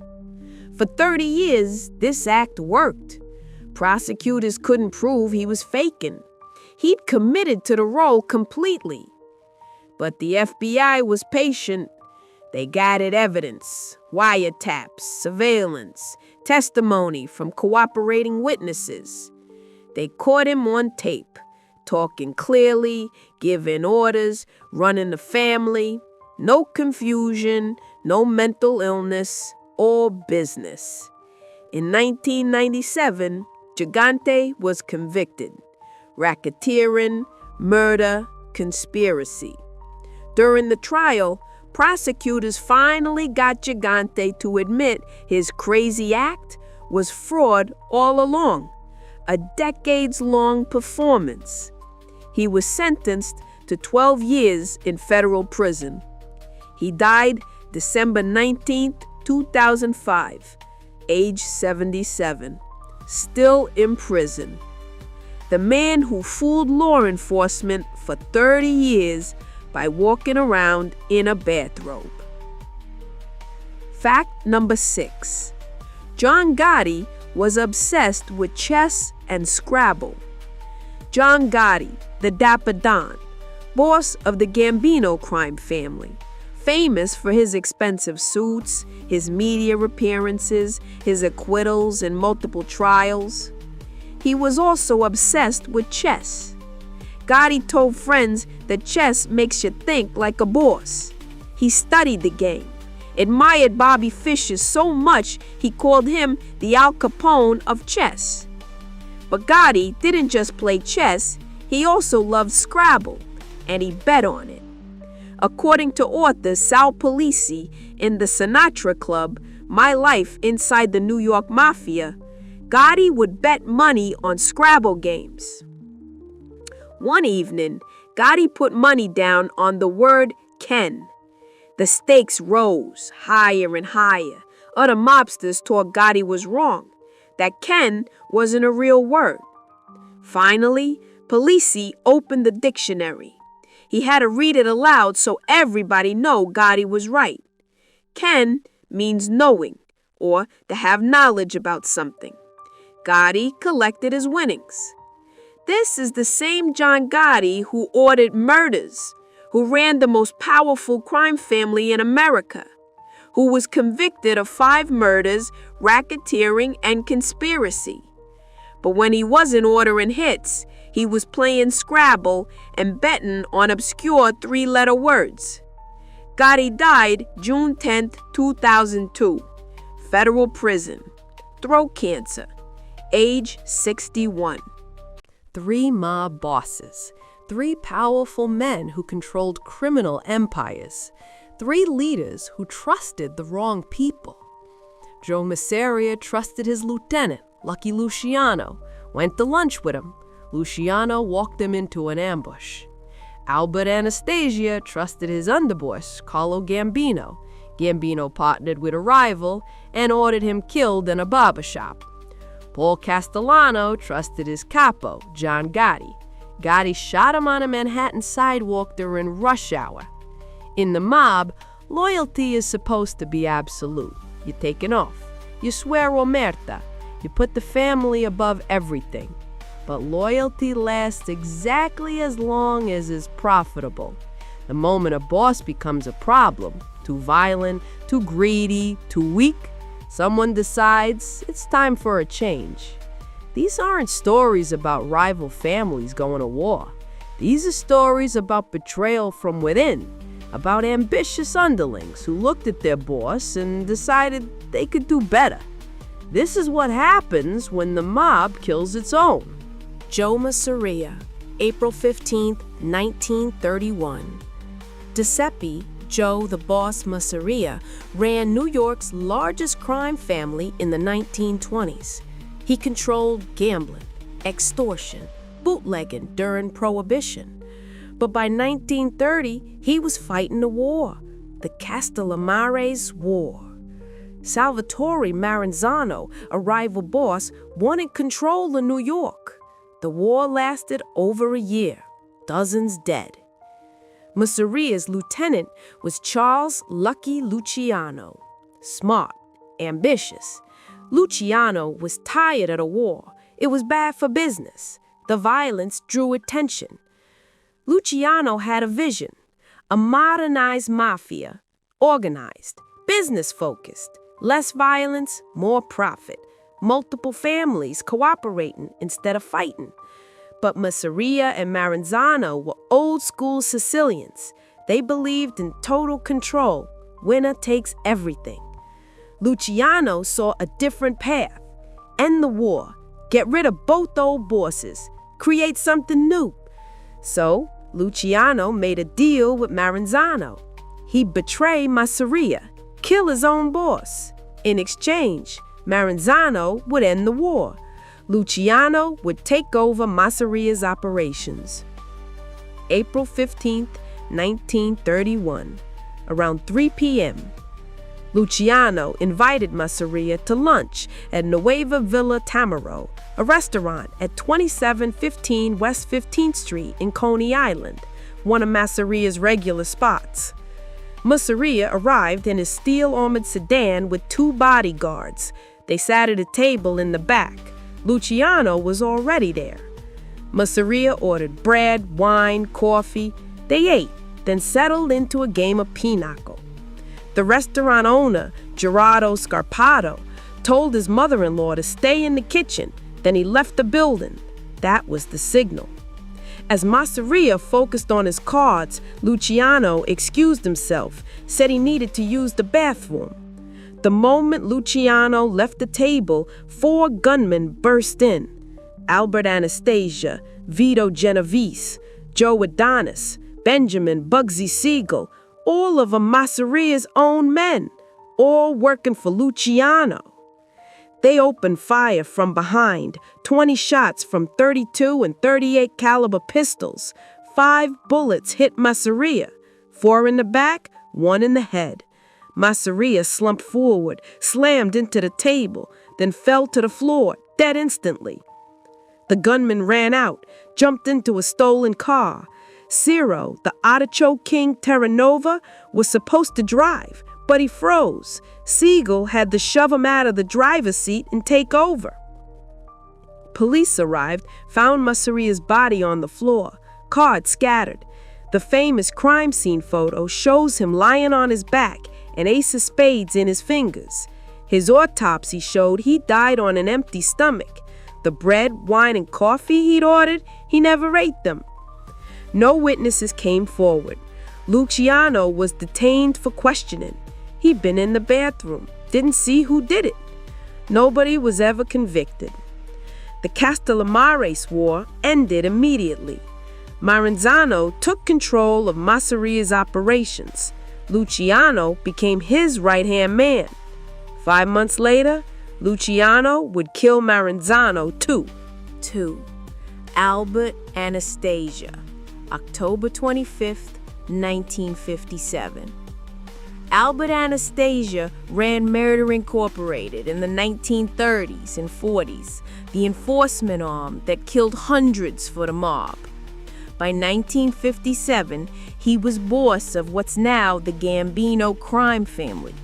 For 30 years, this act worked. Prosecutors couldn't prove he was faking. He'd committed to the role completely. But the FBI was patient. They gathered evidence, wiretaps, surveillance, testimony from cooperating witnesses. They caught him on tape, talking clearly, giving orders, running the family. No confusion, no mental illness, all business. In 1997, Gigante was convicted. Racketeering, murder, conspiracy. During the trial, prosecutors finally got Gigante to admit his crazy act was fraud all along, a decades-long performance. He was sentenced to 12 years in federal prison. He died December 19, 2005, age 77, still in prison. The man who fooled law enforcement for 30 years by walking around in a bathrobe. Fact number 6. John Gotti was obsessed with chess and Scrabble. John Gotti, the Dapper Don, boss of the Gambino crime family, famous for his expensive suits, his media appearances, his acquittals in multiple trials. He was also obsessed with chess. Gotti told friends that chess makes you think like a boss. He studied the game, admired Bobby Fischer so much he called him the Al Capone of chess. But Gotti didn't just play chess, he also loved Scrabble, and he bet on it. According to author Sal Polisi in the Sinatra Club, My Life Inside the New York Mafia, Gotti would bet money on Scrabble games. One evening, Gotti put money down on the word Ken. The stakes rose higher and higher. Other mobsters thought Gotti was wrong, that Ken wasn't a real word. Finally, Polisi opened the dictionary. He had to read it aloud so everybody know Gotti was right. Ken means knowing, or to have knowledge about something. Gotti collected his winnings. This is the same John Gotti who ordered murders, who ran the most powerful crime family in America, who was convicted of 5 murders, racketeering, and conspiracy. But when he wasn't ordering hits, he was playing Scrabble and betting on obscure 3-letter words. Gotti died June 10, 2002. Federal prison. Throat cancer. Age 61. 3 mob bosses. 3 powerful men who controlled criminal empires. 3 leaders who trusted the wrong people. Joe Masseria trusted his lieutenant, Lucky Luciano, went to lunch with him. Luciano walked him into an ambush. Albert Anastasia trusted his underboss, Carlo Gambino. Gambino partnered with a rival and ordered him killed in a barber shop. Paul Castellano trusted his capo, John Gotti. Gotti shot him on a Manhattan sidewalk during rush hour. In the mob, loyalty is supposed to be absolute. You take an oath. You swear omerta. You put the family above everything. But loyalty lasts exactly as long as is profitable. The moment a boss becomes a problem, too violent, too greedy, too weak, someone decides it's time for a change. These aren't stories about rival families going to war. These are stories about betrayal from within, about ambitious underlings who looked at their boss and decided they could do better. This is what happens when the mob kills its own. Joe Masseria, April 15, 1931. Giuseppe, Joe the Boss Masseria, ran New York's largest crime family in the 1920s. He controlled gambling, extortion, bootlegging during Prohibition. But by 1930, he was fighting a war, the Castellamares War. Salvatore Maranzano, a rival boss, wanted control of New York. The war lasted over a year, dozens dead. Masseria's lieutenant was Charles Lucky Luciano. Smart, ambitious. Luciano was tired of the war. It was bad for business. The violence drew attention. Luciano had a vision, a modernized mafia, organized, business-focused, less violence, more profit, multiple families cooperating instead of fighting. But Masseria and Maranzano were old-school Sicilians. They believed in total control. Winner takes everything. Luciano saw a different path. End the war. Get rid of both old bosses. Create something new. So, Luciano made a deal with Maranzano. He'd betray Masseria, kill his own boss. In exchange, Maranzano would end the war. Luciano would take over Masseria's operations. April 15, 1931, around 3 p.m., Luciano invited Masseria to lunch at Nueva Villa Tamaro, a restaurant at 2715 West 15th Street in Coney Island, one of Masseria's regular spots. Masseria arrived in his steel-armored sedan with 2 bodyguards. They sat at a table in the back. Luciano was already there. Masseria ordered bread, wine, coffee. They ate, then settled into a game of pinochle. The restaurant owner, Gerardo Scarpato, told his mother-in-law to stay in the kitchen. Then he left the building. That was the signal. As Masseria focused on his cards, Luciano excused himself, said he needed to use the bathroom. The moment Luciano left the table, 4 gunmen burst in. Albert Anastasia, Vito Genovese, Joe Adonis, Benjamin Bugsy Siegel, all of Masseria's own men, all working for Luciano. They opened fire from behind, 20 shots from 32 and 38 caliber pistols. 5 bullets hit Masseria, 4 in the back, 1 in the head. Masseria slumped forward, slammed into the table, then fell to the floor, dead instantly. The gunman ran out, jumped into a stolen car. Ciro, the Artichoke King Terranova, was supposed to drive, but he froze. Siegel had to shove him out of the driver's seat and take over. Police arrived, found Masseria's body on the floor, cards scattered. The famous crime scene photo shows him lying on his back, an ace of spades in his fingers. His autopsy showed he died on an empty stomach. The bread, wine, and coffee he'd ordered, he never ate them. No witnesses came forward. Luciano was detained for questioning. He'd been in the bathroom, didn't see who did it. Nobody was ever convicted. The Castellamares War ended immediately. Maranzano took control of Masseria's operations. Luciano became his right-hand man. 5 months later, Luciano would kill Maranzano too. 2. Albert Anastasia, October 25th, 1957. Albert Anastasia ran Murder Incorporated in the 1930s and 40s, the enforcement arm that killed hundreds for the mob. By 1957, he was boss of what's now the Gambino crime family.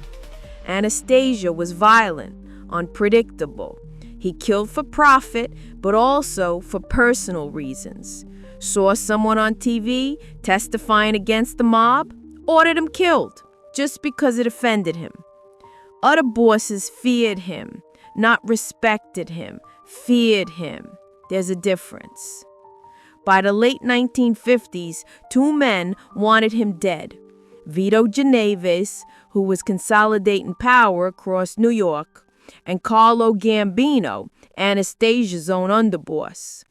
Anastasia was violent, unpredictable. He killed for profit, but also for personal reasons. Saw someone on TV testifying against the mob, ordered him killed, just because it offended him. Other bosses feared him, not respected him, feared him. There's a difference. By the late 1950s, two men wanted him dead. Vito Genovese, who was consolidating power across New York, and Carlo Gambino, Anastasia's own underboss.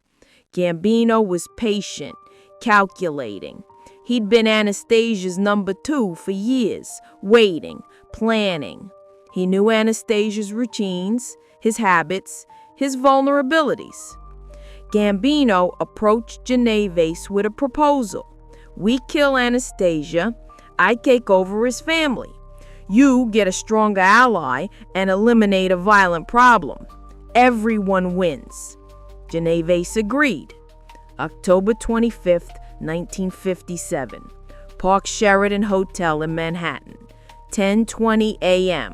Gambino was patient, calculating. He'd been Anastasia's number two for years, waiting, planning. He knew Anastasia's routines, his habits, his vulnerabilities. Gambino approached Genovese with a proposal. We kill Anastasia, I take over his family. You get a stronger ally and eliminate a violent problem. Everyone wins. Genovese agreed. October 25th, 1957. Park Sheraton Hotel in Manhattan. 10:20 a.m.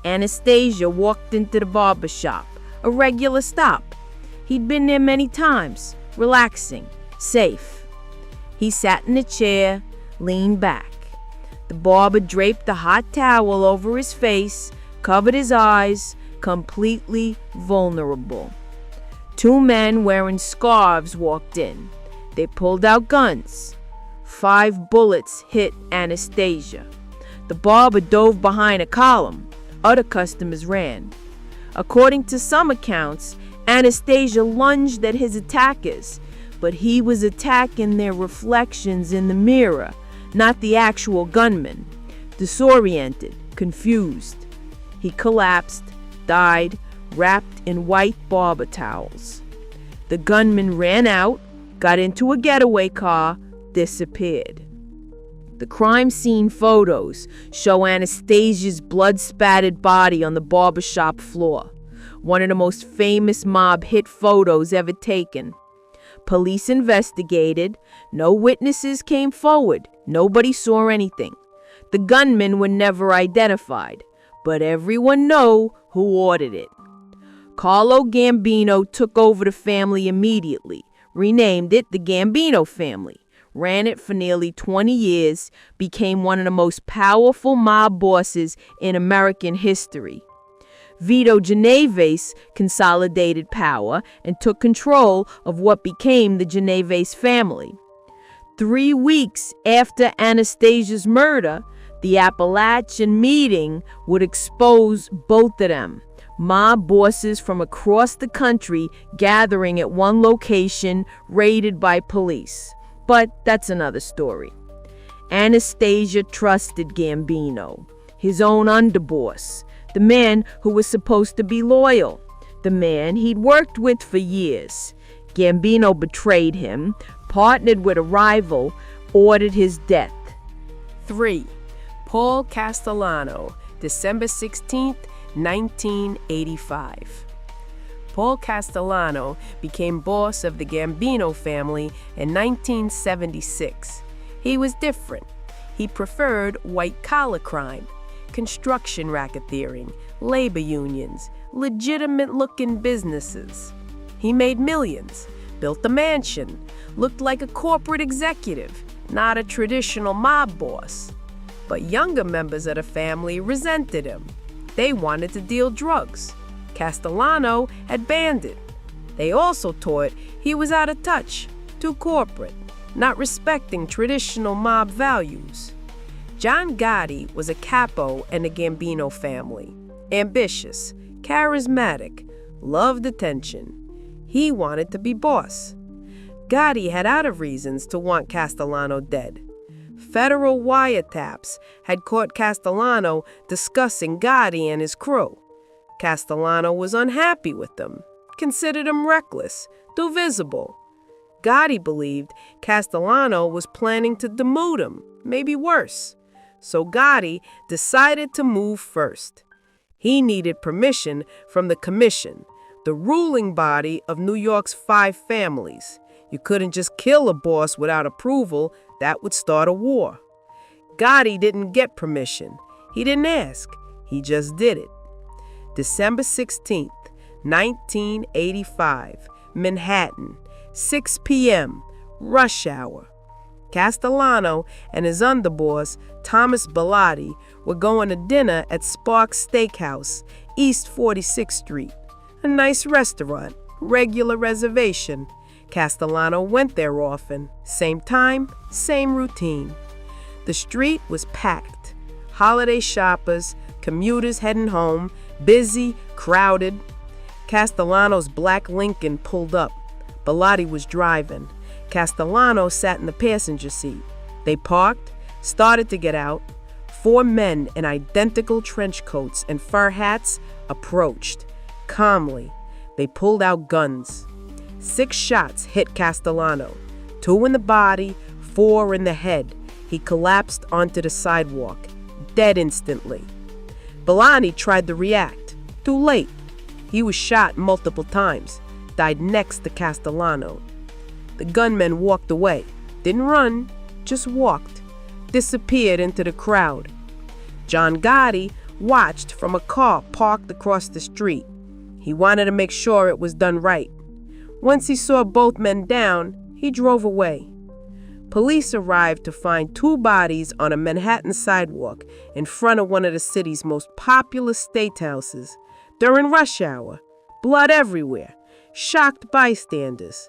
Anastasia walked into the barbershop, a regular stop. He'd been there many times, relaxing, safe. He sat in a chair, leaned back. The barber draped a hot towel over his face, covered his eyes, completely vulnerable. Two men wearing scarves walked in. They pulled out guns. 5 bullets hit Anastasia. The barber dove behind a column. Other customers ran. According to some accounts, Anastasia lunged at his attackers, but he was attacking their reflections in the mirror, not the actual gunman. Disoriented, confused. He collapsed, died, wrapped in white barber towels. The gunman ran out, got into a getaway car, disappeared. The crime scene photos show Anastasia's blood-spattered body on the barbershop floor, one of the most famous mob hit photos ever taken. Police investigated. No witnesses came forward. Nobody saw anything. The gunmen were never identified, but everyone knew who ordered it. Carlo Gambino took over the family immediately, renamed it the Gambino family, ran it for nearly 20 years, became one of the most powerful mob bosses in American history. Vito Genovese consolidated power and took control of what became the Genovese family. 3 weeks after Anastasia's murder, the Appalachian meeting would expose both of them. Mob bosses from across the country gathering at one location, raided by police. But that's another story. Anastasia trusted Gambino, his own underboss, the man who was supposed to be loyal, the man he'd worked with for years. Gambino betrayed him, partnered with a rival, ordered his death. 3. Paul Castellano, December 16, 1985. Paul Castellano became boss of the Gambino family in 1976. He was different. He preferred white-collar crime, construction racketeering, labor unions, legitimate-looking businesses. He made millions, built a mansion, looked like a corporate executive, not a traditional mob boss. But younger members of the family resented him. They wanted to deal drugs. Castellano had banned it. They also taught he was out of touch, too corporate, not respecting traditional mob values. John Gotti was a capo in the Gambino family. Ambitious, charismatic, loved attention. He wanted to be boss. Gotti had other reasons to want Castellano dead. Federal wiretaps had caught Castellano discussing Gotti and his crew. Castellano was unhappy with them, considered him reckless, too visible. Gotti believed Castellano was planning to demote him, maybe worse. So Gotti decided to move first. He needed permission from the Commission, the ruling body of New York's 5 families. You couldn't just kill a boss without approval. That would start a war. Gotti didn't get permission. He didn't ask. He just did it. December 16th, 1985, Manhattan, 6 p.m., rush hour. Castellano and his underboss, Thomas Bellotti, were going to dinner at Sparks Steakhouse, East 46th Street. A nice restaurant, regular reservation. Castellano went there often. Same time, same routine. The street was packed. Holiday shoppers, commuters heading home, busy, crowded. Castellano's black Lincoln pulled up. Bellotti was driving. Castellano sat in the passenger seat. They parked, started to get out. 4 men in identical trench coats and fur hats approached. Calmly, they pulled out guns. 6 shots hit Castellano, 2 in the body, 4 in the head. He collapsed onto the sidewalk, dead instantly. Bellotti tried to react. Too late. He was shot multiple times, died next to Castellano. The gunmen walked away. Didn't run, just walked. Disappeared into the crowd. John Gotti watched from a car parked across the street. He wanted to make sure it was done right. Once he saw both men down, he drove away. Police arrived to find 2 bodies on a Manhattan sidewalk in front of one of the city's most popular steakhouses. During rush hour, blood everywhere, shocked bystanders.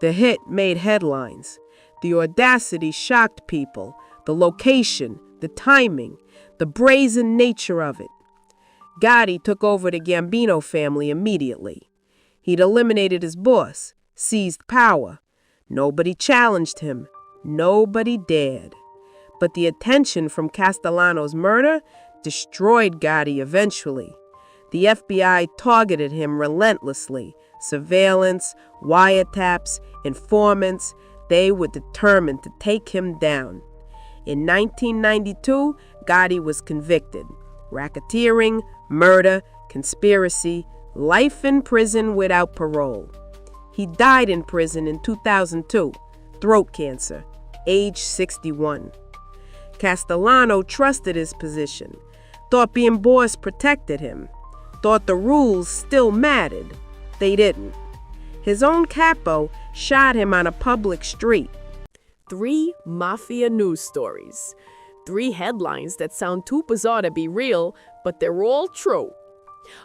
The hit made headlines. The audacity shocked people, the location, the timing, the brazen nature of it. Gotti took over the Gambino family immediately. He'd eliminated his boss, seized power. Nobody challenged him. Nobody dared. But the attention from Castellano's murder destroyed Gotti eventually. The FBI targeted him relentlessly. Surveillance, wiretaps, informants, they were determined to take him down. In 1992, Gotti was convicted. Racketeering, murder, conspiracy, life in prison without parole. He died in prison in 2002, throat cancer, age 61. Castellano trusted his position, thought being boss protected him, thought the rules still mattered. They didn't. His own capo shot him on a public street. 3 Mafia news stories. 3 headlines that sound too bizarre to be real, but they're all true.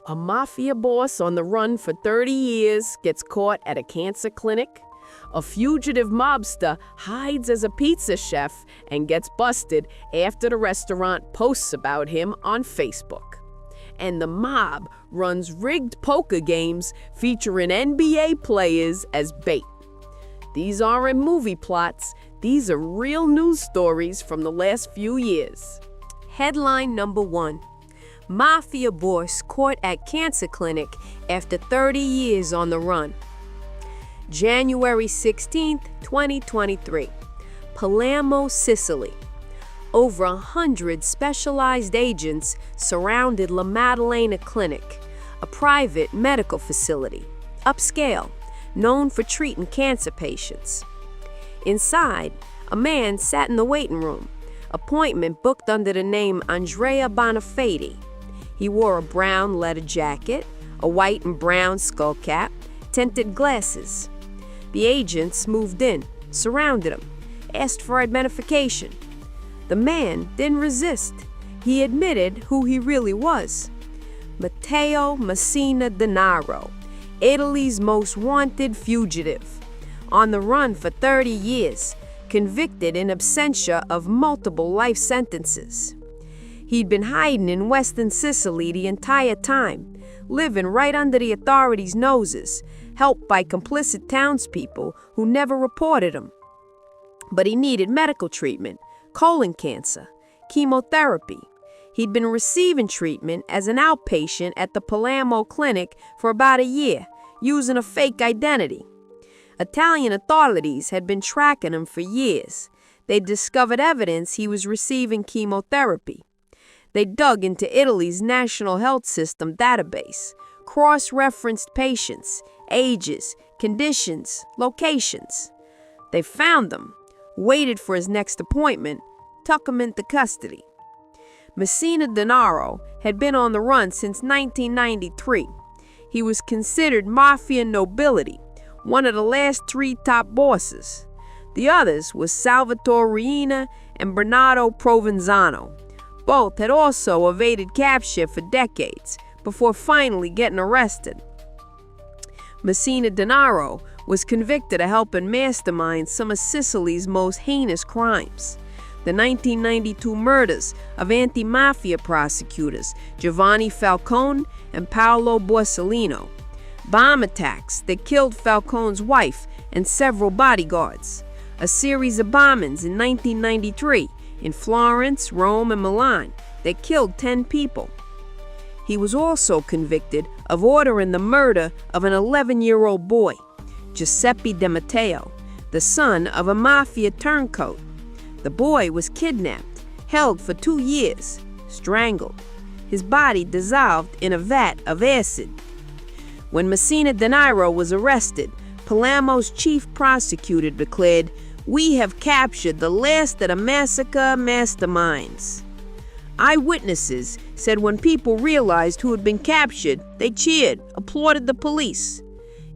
A mafia boss on the run for 30 years gets caught at a cancer clinic. A fugitive mobster hides as a pizza chef and gets busted after the restaurant posts about him on Facebook. And the mob runs rigged poker games featuring NBA players as bait. These aren't movie plots. These are real news stories from the last few years. Headline number 1. Mafia boss caught at cancer clinic after 30 years on the run. January 16, 2023. Palermo, Sicily. Over 100 specialized agents surrounded La Maddalena Clinic, a private medical facility, upscale, known for treating cancer patients. Inside, a man sat in the waiting room, appointment booked under the name Andrea Bonafede. He wore a brown leather jacket, a white and brown skull cap, tinted glasses. The agents moved in, surrounded him, asked for identification. The man didn't resist. He admitted who he really was. Matteo Messina Denaro, Italy's most wanted fugitive. On the run for 30 years, convicted in absentia of multiple life sentences. He'd been hiding in Western Sicily the entire time, living right under the authorities' noses, helped by complicit townspeople who never reported him. But he needed medical treatment, colon cancer, chemotherapy. He'd been receiving treatment as an outpatient at the Palermo Clinic for about a year, using a fake identity. Italian authorities had been tracking him for years. They'd discovered evidence he was receiving chemotherapy. They dug into Italy's National Health System database, cross-referenced patients, ages, conditions, locations. They found him, waited for his next appointment, took him into custody. Messina Denaro had been on the run since 1993. He was considered Mafia nobility, one of the last 3 top bosses. The others were Salvatore Riina and Bernardo Provenzano. Both had also evaded capture for decades before finally getting arrested. Messina Denaro was convicted of helping mastermind some of Sicily's most heinous crimes. The 1992 murders of anti-mafia prosecutors Giovanni Falcone and Paolo Borsellino. Bomb attacks that killed Falcone's wife and several bodyguards. A series of bombings in 1993 in Florence, Rome, and Milan that killed 10 people. He was also convicted of ordering the murder of an 11-year-old boy, Giuseppe De Matteo, the son of a mafia turncoat. The boy was kidnapped, held for 2 years, strangled. His body dissolved in a vat of acid. When Messina Denaro was arrested, Palermo's chief prosecutor declared, "We have captured the last of the massacre masterminds." Eyewitnesses said when people realized who had been captured, they cheered, applauded the police.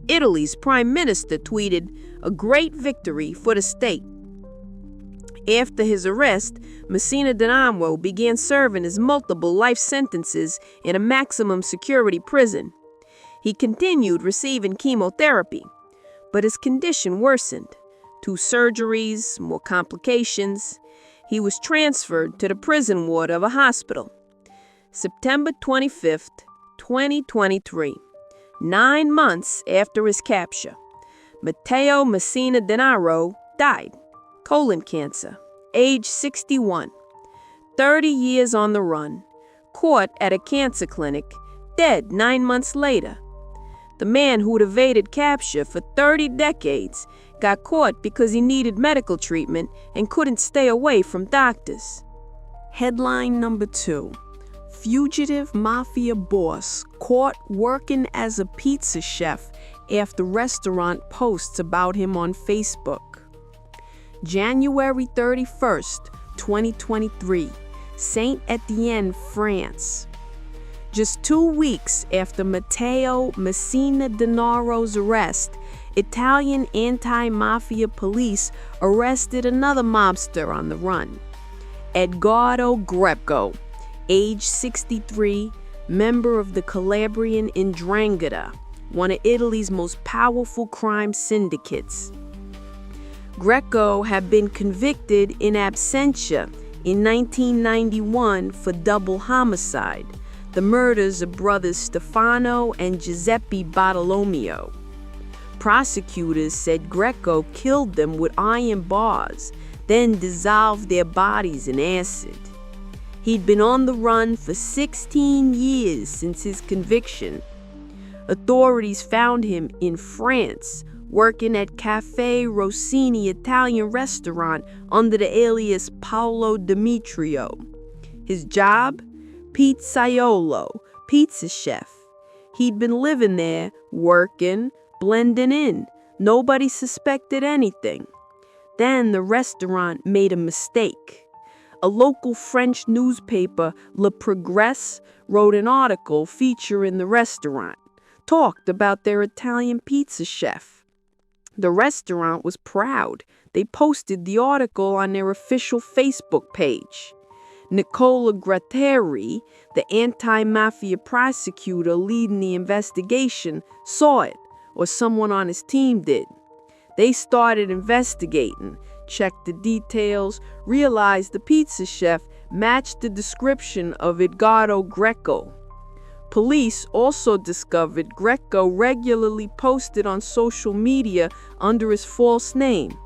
Italy's prime minister tweeted, "A great victory for the state." After his arrest, Messina Denaro began serving his multiple life sentences in a maximum security prison. He continued receiving chemotherapy, but his condition worsened. 2 surgeries, more complications. He was transferred to the prison ward of a hospital. September 25th, 2023, 9 months after his capture, Matteo Messina Denaro died. Colon cancer, age 61, 30 years on the run, caught at a cancer clinic, dead 9 months later. The man who'd evaded capture for 30 decades got caught because he needed medical treatment and couldn't stay away from doctors. Headline number 2. Fugitive mafia boss caught working as a pizza chef after restaurant posts about him on Facebook. January 31st, 2023, Saint-Étienne, France. Just 2 weeks after Matteo Messina Denaro's arrest, Italian anti-mafia police arrested another mobster on the run. Edgardo Greco, age 63, member of the Calabrian 'Ndrangheta, one of Italy's most powerful crime syndicates. Greco had been convicted in absentia in 1991 for double homicide, the murders of brothers Stefano and Giuseppe Bartolomeo. Prosecutors said Greco killed them with iron bars, then dissolved their bodies in acid. He'd been on the run for 16 years since his conviction. Authorities found him in France, working at Cafe Rossini Italian restaurant under the alias Paolo Demetrio. His job? Pizzaiolo, pizza chef. He'd been living there, working, blending in. Nobody suspected anything. Then the restaurant made a mistake. A local French newspaper, Le Progrès, wrote an article featuring the restaurant, talked about their Italian pizza chef. The restaurant was proud. They posted the article on their official Facebook page. Nicola Gratteri, the anti-mafia prosecutor leading the investigation, saw it, or someone on his team did. They started investigating, checked the details, realized the pizza chef matched the description of Edgardo Greco. Police also discovered Greco regularly posted on social media under his false name,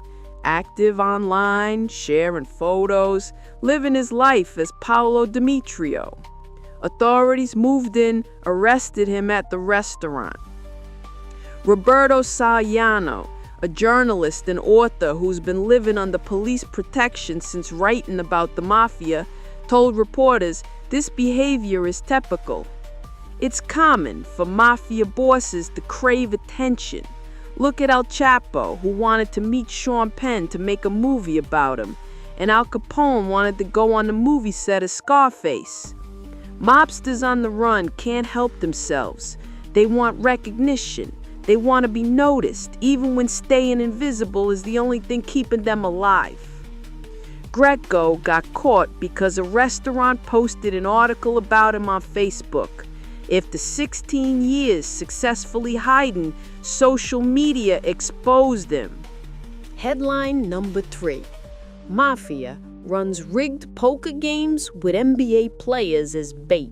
active online, sharing photos, living his life as Paolo Demetrio. Authorities moved in, arrested him at the restaurant. Roberto Saliano, a journalist and author who's been living under police protection since writing about the mafia, told reporters this behavior is typical. It's common for mafia bosses to crave attention. Look at Al Chapo, who wanted to meet Sean Penn to make a movie about him, and Al Capone wanted to go on the movie set as Scarface. Mobsters on the run can't help themselves. They want recognition. They want to be noticed, even when staying invisible is the only thing keeping them alive. Greco got caught because a restaurant posted an article about him on Facebook. After 16 years successfully hiding, social media exposed him. Headline number 3. Mafia runs rigged poker games with NBA players as bait.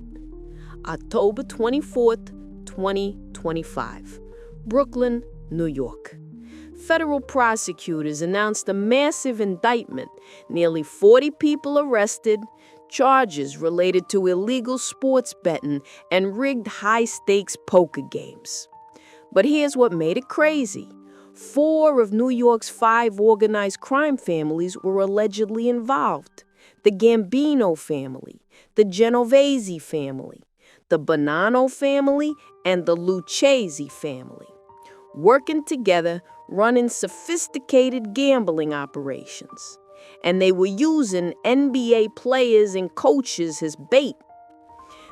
October 24th, 2025. Brooklyn, New York. Federal prosecutors announced a massive indictment, nearly 40 people arrested, charges related to illegal sports betting and rigged high-stakes poker games. But here's what made it crazy. 4 of New York's 5 organized crime families were allegedly involved. The Gambino family, the Genovese family, the Bonanno family, and the Lucchese family. Working together, running sophisticated gambling operations. And they were using NBA players and coaches as bait.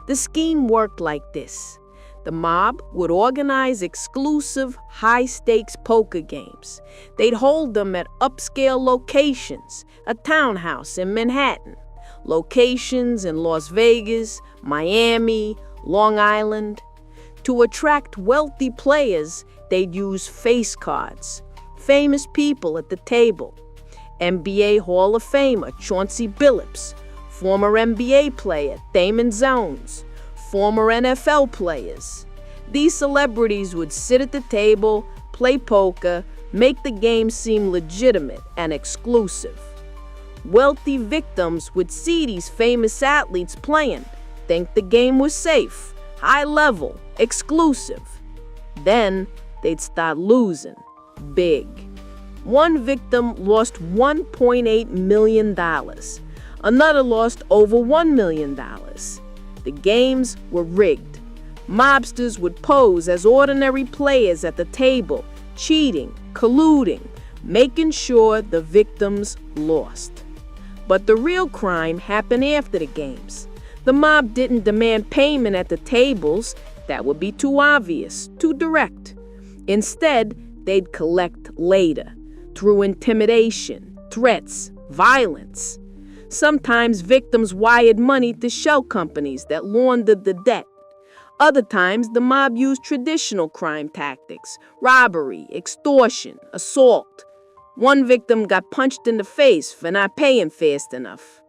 The scheme worked like this. The mob would organize exclusive, high-stakes poker games. They'd hold them at upscale locations, a townhouse in Manhattan, locations in Las Vegas, Miami, Long Island. To attract wealthy players, they'd use face cards, famous people at the table. NBA Hall of Famer Chauncey Billups, former NBA player Damon Jones, former NFL players. These celebrities would sit at the table, play poker, make the game seem legitimate and exclusive. Wealthy victims would see these famous athletes playing, think the game was safe, high level, exclusive. Then they'd start losing big. One victim lost $1.8 million. Another lost over $1 million. The games were rigged. Mobsters would pose as ordinary players at the table, cheating, colluding, making sure the victims lost. But the real crime happened after the games. The mob didn't demand payment at the tables. That would be too obvious, too direct. Instead, they'd collect later, through intimidation, threats, violence. Sometimes victims wired money to shell companies that laundered the debt. Other times, the mob used traditional crime tactics, robbery, extortion, assault. One victim got punched in the face for not paying fast enough.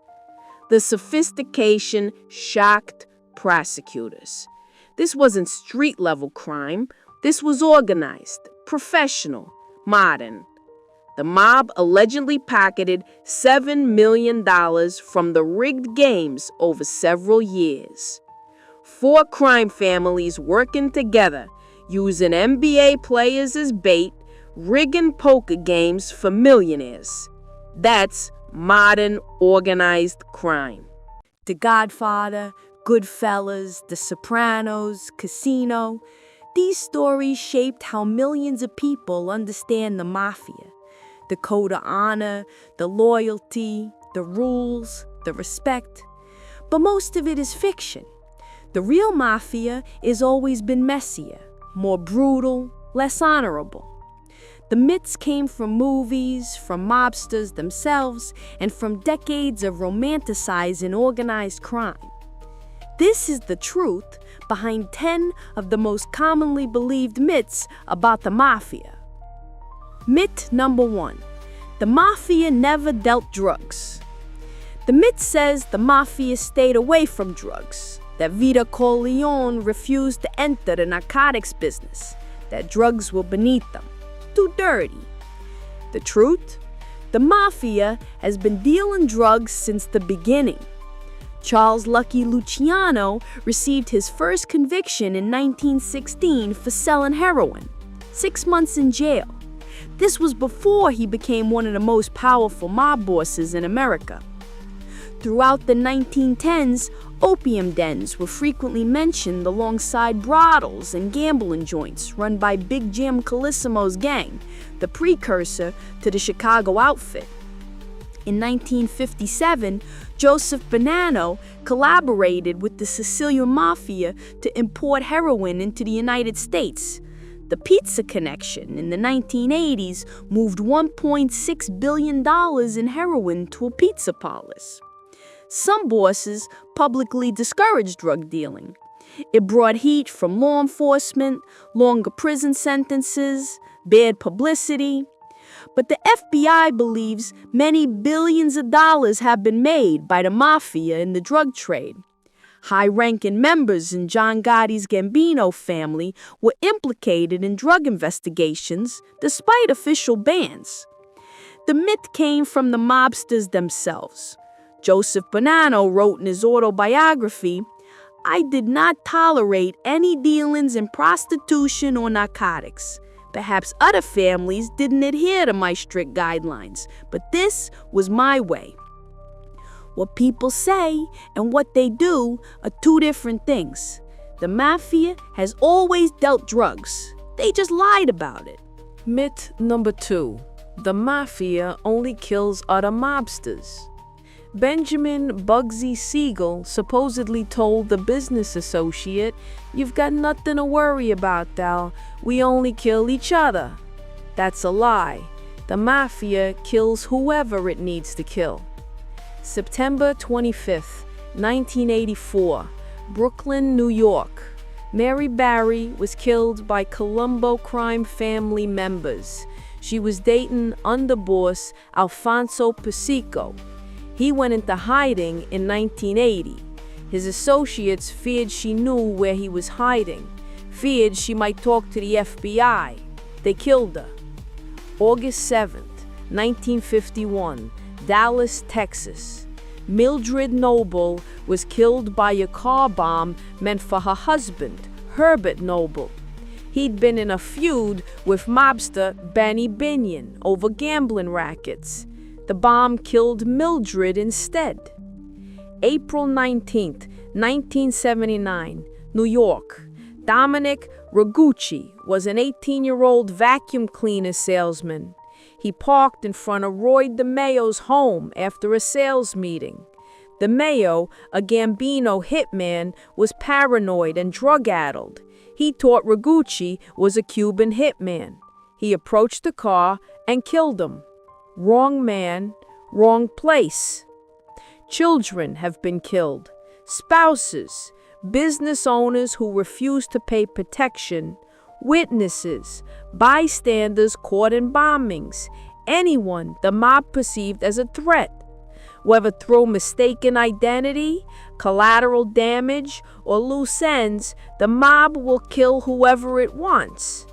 The sophistication shocked prosecutors. This wasn't street-level crime. This was organized, professional, modern. The mob allegedly pocketed $7 million from the rigged games over several years. 4 crime families working together, using NBA players as bait, rigging poker games for millionaires. That's modern organized crime. The Godfather, Goodfellas, The Sopranos, Casino. These stories shaped how millions of people understand the mafia. The code of honor, the loyalty, the rules, the respect. But most of it is fiction. The real mafia has always been messier, more brutal, less honorable. The myths came from movies, from mobsters themselves, and from decades of romanticizing organized crime. This is the truth behind 10 of the most commonly believed myths about the mafia. Myth number 1. The mafia never dealt drugs. The myth says the mafia stayed away from drugs, that Vito Corleone refused to enter the narcotics business, that drugs were beneath them, too dirty. The truth? The mafia has been dealing drugs since the beginning. Charles Lucky Luciano received his first conviction in 1916 for selling heroin, 6 months in jail. This was before he became one of the most powerful mob bosses in America. Throughout the 1910s, opium dens were frequently mentioned alongside brothels and gambling joints run by Big Jim Colosimo's gang, the precursor to the Chicago outfit. In 1957, Joseph Bonanno collaborated with the Sicilian Mafia to import heroin into the United States. The pizza connection in the 1980s moved $1.6 billion in heroin to a pizza parlors. Some bosses publicly discouraged drug dealing. It brought heat from law enforcement, longer prison sentences, bad publicity. But the FBI believes many billions of dollars have been made by the Mafia in the drug trade. High-ranking members in John Gotti's Gambino family were implicated in drug investigations despite official bans. The myth came from the mobsters themselves. Joseph Bonanno wrote in his autobiography, "I did not tolerate any dealings in prostitution or narcotics. Perhaps other families didn't adhere to my strict guidelines, but this was my way." What people say and what they do are two different things. The Mafia has always dealt drugs. They just lied about it. Myth number 2. The Mafia only kills other mobsters. Benjamin Bugsy Siegel supposedly told the business associate, "You've got nothing to worry about, Dal. We only kill each other." That's a lie. The Mafia kills whoever it needs to kill. September 25th, 1984, Brooklyn, New York. Mary Barry was killed by Columbo crime family members. She was dating underboss Alfonso Pasico. He went into hiding in 1980. His associates feared she knew where he was hiding, feared she might talk to the FBI. They killed her. August 7th, 1951, Dallas, Texas. Mildred Noble was killed by a car bomb meant for her husband, Herbert Noble. He'd been in a feud with mobster Benny Binion over gambling rackets. The bomb killed Mildred instead. April 19th, 1979, New York. Dominic Ragucci was an 18-year-old vacuum cleaner salesman. He parked in front of Roy DeMayo's home after a sales meeting. DeMayo, a Gambino hitman, was paranoid and drug-addled. He thought Ragucci was a Cuban hitman. He approached the car and killed him. Wrong man, wrong place. Children have been killed. Spouses, business owners who refuse to pay protection, witnesses, bystanders caught in bombings, anyone the mob perceived as a threat. Whether through mistaken identity, collateral damage, or loose ends, the mob will kill whoever it wants.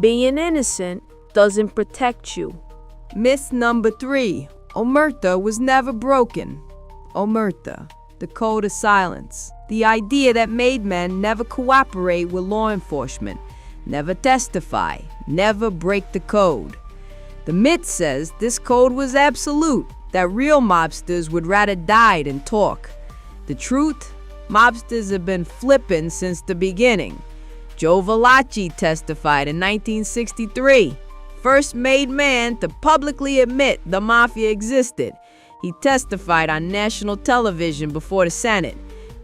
Being innocent doesn't protect you. Myth number 3. Omerta was never broken. Omerta, the code of silence. The idea that made men never cooperate with law enforcement, never testify, never break the code. The myth says this code was absolute, that real mobsters would rather die than talk. The truth? Mobsters have been flipping since the beginning. Joe Valachi testified in 1963. First made man to publicly admit the Mafia existed. He testified on national television before the Senate.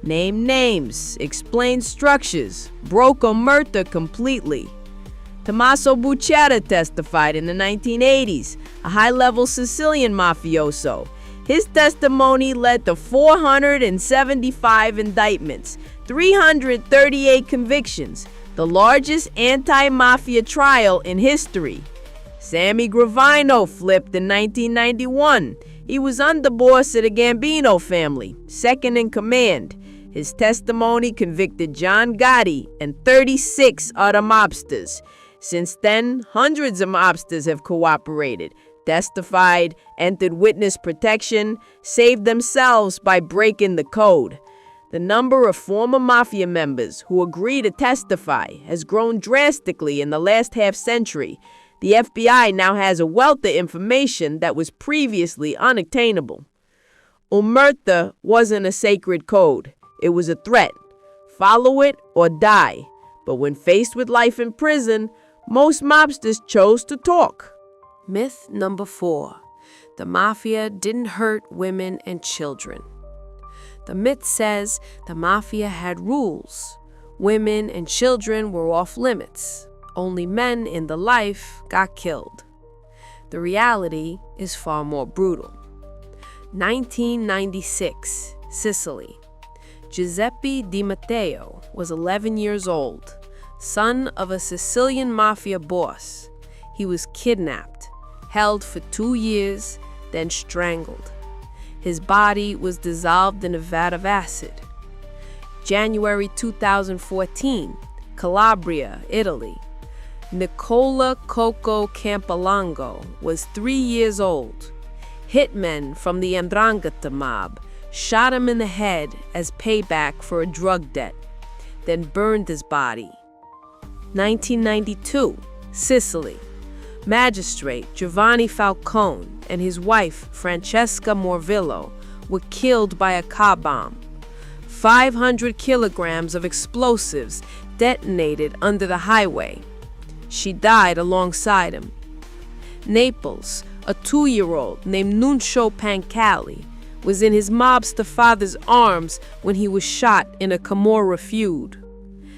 Named names, explained structures, broke omerta completely. Tommaso Bucetta testified in the 1980s, a high-level Sicilian mafioso. His testimony led to 475 indictments, 338 convictions, the largest anti-mafia trial in history. Sammy Gravino flipped in 1991. He was underboss of the Gambino family, second in command. His testimony convicted John Gotti and 36 other mobsters. Since then, hundreds of mobsters have cooperated, testified, entered witness protection, saved themselves by breaking the code. The number of former Mafia members who agree to testify has grown drastically in the last half-century. The FBI now has a wealth of information that was previously unattainable. Omerta wasn't a sacred code. It was a threat. Follow it or die. But when faced with life in prison, most mobsters chose to talk. Myth number 4. The Mafia didn't hurt women and children. The myth says the Mafia had rules. Women and children were off limits. Only men in the life got killed. The reality is far more brutal. 1996, Sicily. Giuseppe Di Matteo was 11 years old, son of a Sicilian mafia boss. He was kidnapped, held for 2 years, then strangled. His body was dissolved in a vat of acid. January 2014, Calabria, Italy. Nicola Coco Campolongo was 3 years old. Hitmen from the 'Ndrangheta mob shot him in the head as payback for a drug debt, then burned his body. 1992, Sicily. Magistrate Giovanni Falcone and his wife Francesca Morvillo were killed by a car bomb. 500 kilograms of explosives detonated under the highway. She died alongside him. Naples, a 2-year-old named Nuncio Pancali was in his mobster father's arms when he was shot in a Camorra feud.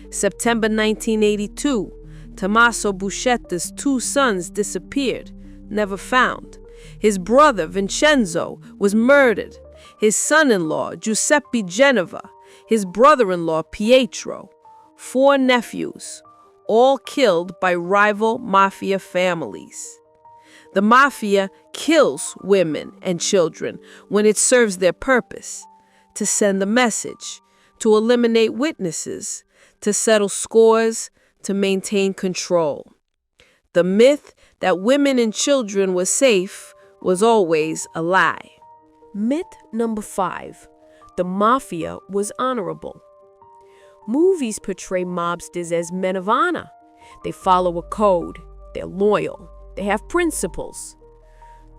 September 1982, Tommaso Buscetta's 2 sons disappeared, never found. His brother Vincenzo was murdered. His son-in-law Giuseppe Genova, his brother-in-law Pietro, 4 nephews, all killed by rival mafia families. The mafia kills women and children when it serves their purpose, to send a message, to eliminate witnesses, to settle scores, to maintain control. The myth that women and children were safe was always a lie. Myth number 5. The Mafia was honorable. Movies portray mobsters as men of honor. They follow a code. They're loyal. They have principles.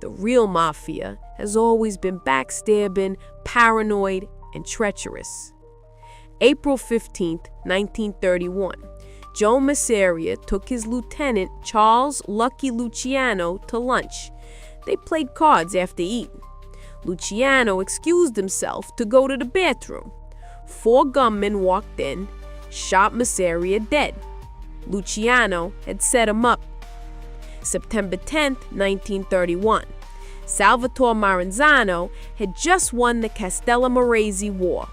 The real Mafia has always been backstabbing, paranoid, and treacherous. April 15, 1931, Joe Masseria took his lieutenant Charles Lucky Luciano to lunch. They played cards after eating. Luciano excused himself to go to the bathroom. 4 gunmen walked in, shot Masseria dead. Luciano had set him up. September 10, 1931, Salvatore Maranzano had just won the Castellamarese War,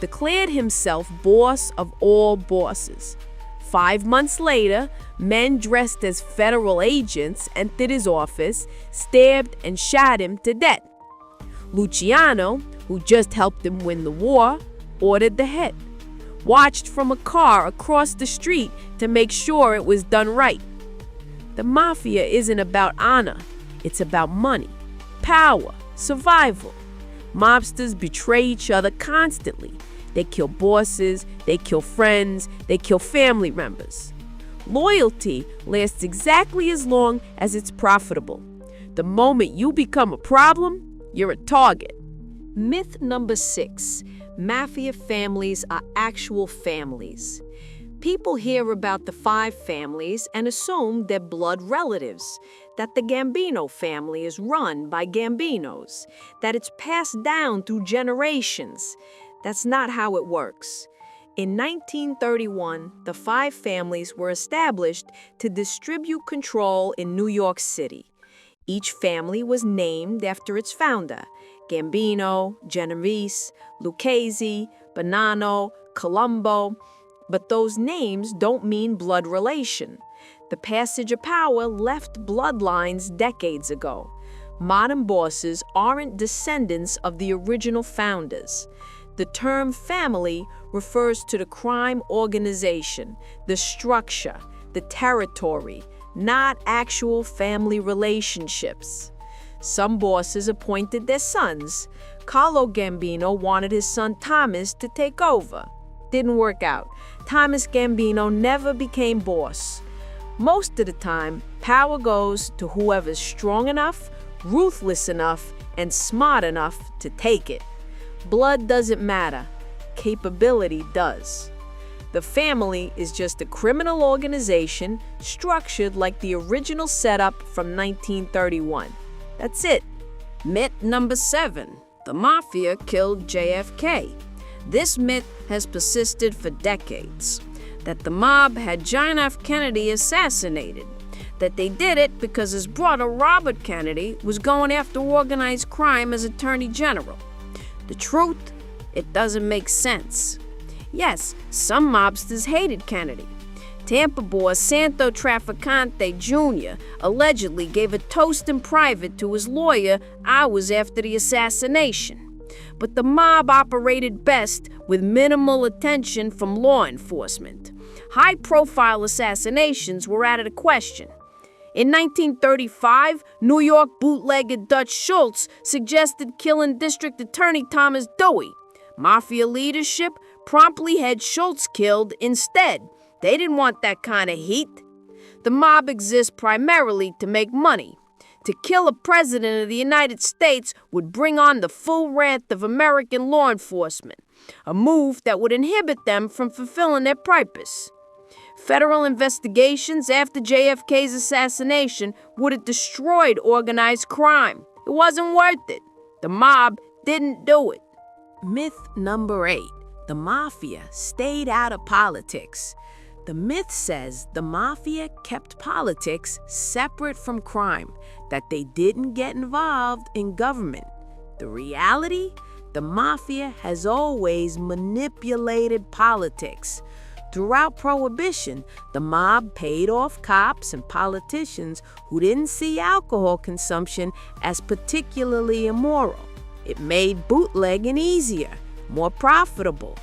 declared himself boss of all bosses. 5 months later, men dressed as federal agents entered his office, stabbed and shot him to death. Luciano, who just helped him win the war, ordered the hit, watched from a car across the street to make sure it was done right. The Mafia isn't about honor, it's about money, power, survival. Mobsters betray each other constantly. They kill bosses, they kill friends, they kill family members. Loyalty lasts exactly as long as it's profitable. The moment you become a problem, you're a target. Myth number 6. Mafia families are actual families. People hear about the 5 families and assume they're blood relatives, that the Gambino family is run by Gambinos, that it's passed down through generations. That's not how it works. In 1931, the 5 families were established to distribute control in New York City. Each family was named after its founder: Gambino, Genovese, Lucchese, Bonanno, Columbo. But those names don't mean blood relation. The passage of power left bloodlines decades ago. Modern bosses aren't descendants of the original founders. The term family refers to the crime organization, the structure, the territory, not actual family relationships. Some bosses appointed their sons. Carlo Gambino wanted his son Thomas to take over. Didn't work out. Thomas Gambino never became boss. Most of the time, power goes to whoever's strong enough, ruthless enough, and smart enough to take it. Blood doesn't matter. Capability does. The family is just a criminal organization structured like the original setup from 1931. That's it. Myth number 7. The Mafia killed JFK. This myth has persisted for decades. That the mob had John F. Kennedy assassinated. That they did it because his brother, Robert Kennedy, was going after organized crime as Attorney General. The truth? It doesn't make sense. Yes, some mobsters hated Kennedy. Tampa boss Santo Trafficante Jr. allegedly gave a toast in private to his lawyer hours after the assassination. But the mob operated best with minimal attention from law enforcement. High-profile assassinations were out of the question. In 1935, New York bootlegger Dutch Schultz suggested killing District Attorney Thomas Dewey. Mafia leadership promptly had Schultz killed instead. They didn't want that kind of heat. The mob exists primarily to make money. To kill a president of the United States would bring on the full wrath of American law enforcement, a move that would inhibit them from fulfilling their purpose. Federal investigations after JFK's assassination would have destroyed organized crime. It wasn't worth it. The mob didn't do it. Myth number 8. The Mafia stayed out of politics. The myth says the Mafia kept politics separate from crime, that they didn't get involved in government. The reality? The Mafia has always manipulated politics. Throughout Prohibition, the mob paid off cops and politicians who didn't see alcohol consumption as particularly immoral. It made bootlegging easier, more profitable.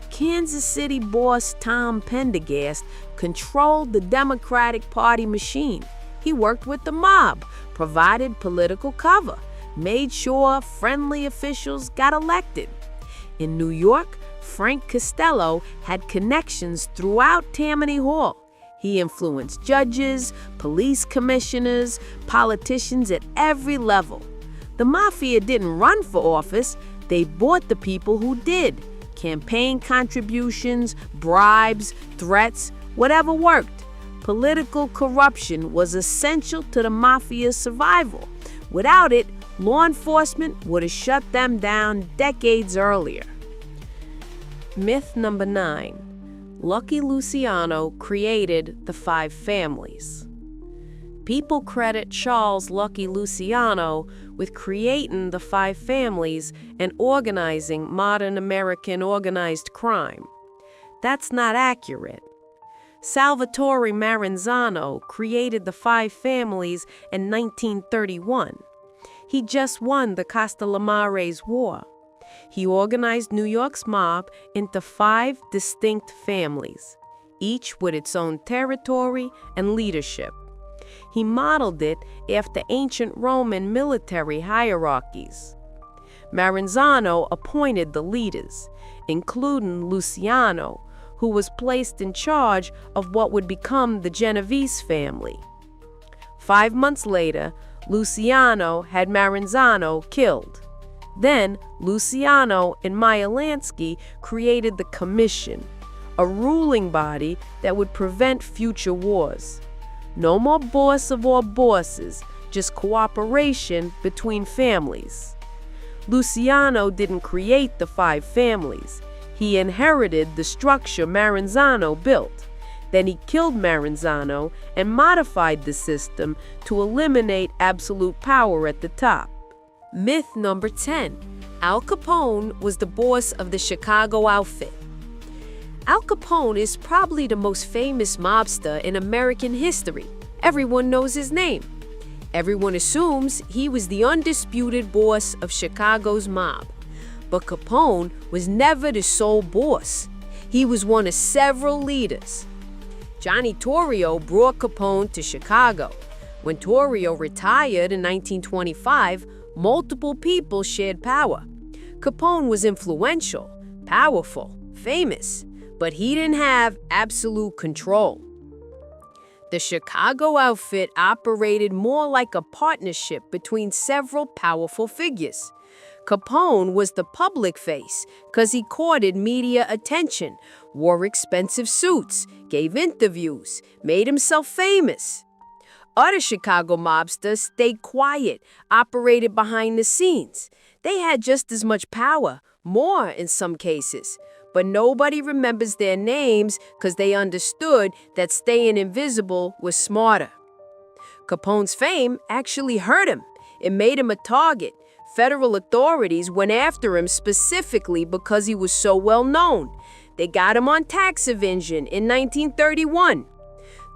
Kansas City boss Tom Pendergast controlled the Democratic Party machine. He worked with the mob, provided political cover, made sure friendly officials got elected. In New York, Frank Costello had connections throughout Tammany Hall. He influenced judges, police commissioners, politicians at every level. The Mafia didn't run for office, they bought the people who did. Campaign contributions, bribes, threats, whatever worked. Political corruption was essential to the Mafia's survival. Without it, law enforcement would have shut them down decades earlier. Myth number 9. Lucky Luciano created the 5 families. People credit Charles Lucky Luciano with creating the 5 families and organizing modern American organized crime. That's not accurate. Salvatore Maranzano created the 5 families in 1931. He just won the Castellamarese War. He organized New York's mob into 5 distinct families, each with its own territory and leadership. He modeled it after ancient Roman military hierarchies. Maranzano appointed the leaders, including Luciano, who was placed in charge of what would become the Genovese family. 5 months later, Luciano had Maranzano killed. Then, Luciano and Meyer Lansky created the Commission, a ruling body that would prevent future wars. No more boss of all bosses, just cooperation between families. Luciano didn't create the 5 families. He inherited the structure Maranzano built. Then he killed Maranzano and modified the system to eliminate absolute power at the top. Myth number 10. Al Capone was the boss of the Chicago outfit. Al Capone is probably the most famous mobster in American history. Everyone knows his name. Everyone assumes he was the undisputed boss of Chicago's mob. But Capone was never the sole boss. He was one of several leaders. Johnny Torrio brought Capone to Chicago. When Torrio retired in 1925, multiple people shared power. Capone was influential, powerful, famous, but he didn't have absolute control. The Chicago outfit operated more like a partnership between several powerful figures. Capone was the public face because he courted media attention, wore expensive suits, gave interviews, made himself famous. Other Chicago mobsters stayed quiet, operated behind the scenes. They had just as much power, more in some cases. But nobody remembers their names because they understood that staying invisible was smarter. Capone's fame actually hurt him. It made him a target. Federal authorities went after him specifically because he was so well known. They got him on tax evasion in 1931.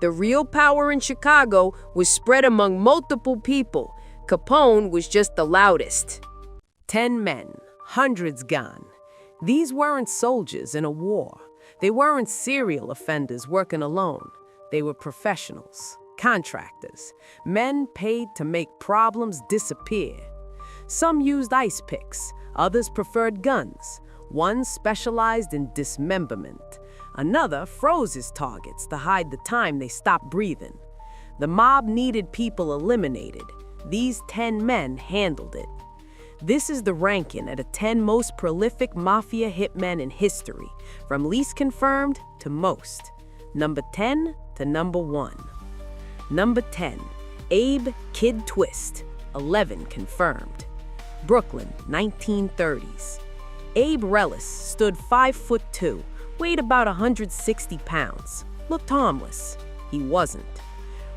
The real power in Chicago was spread among multiple people. Capone was just the loudest. 10 men, hundreds gone. These weren't soldiers in a war. They weren't serial offenders working alone. They were professionals, contractors, men paid to make problems disappear. Some used ice picks, others preferred guns. One specialized in dismemberment. Another froze his targets to hide the time they stopped breathing. The mob needed people eliminated. These 10 men handled it. This is the ranking of the 10 most prolific mafia hitmen in history, from least confirmed to most. Number 10 to number 1. Number 10, Abe Kid Twist, 11 confirmed. Brooklyn, 1930s. Abe Rellis stood 5'2", weighed about 160 pounds, looked harmless. He wasn't.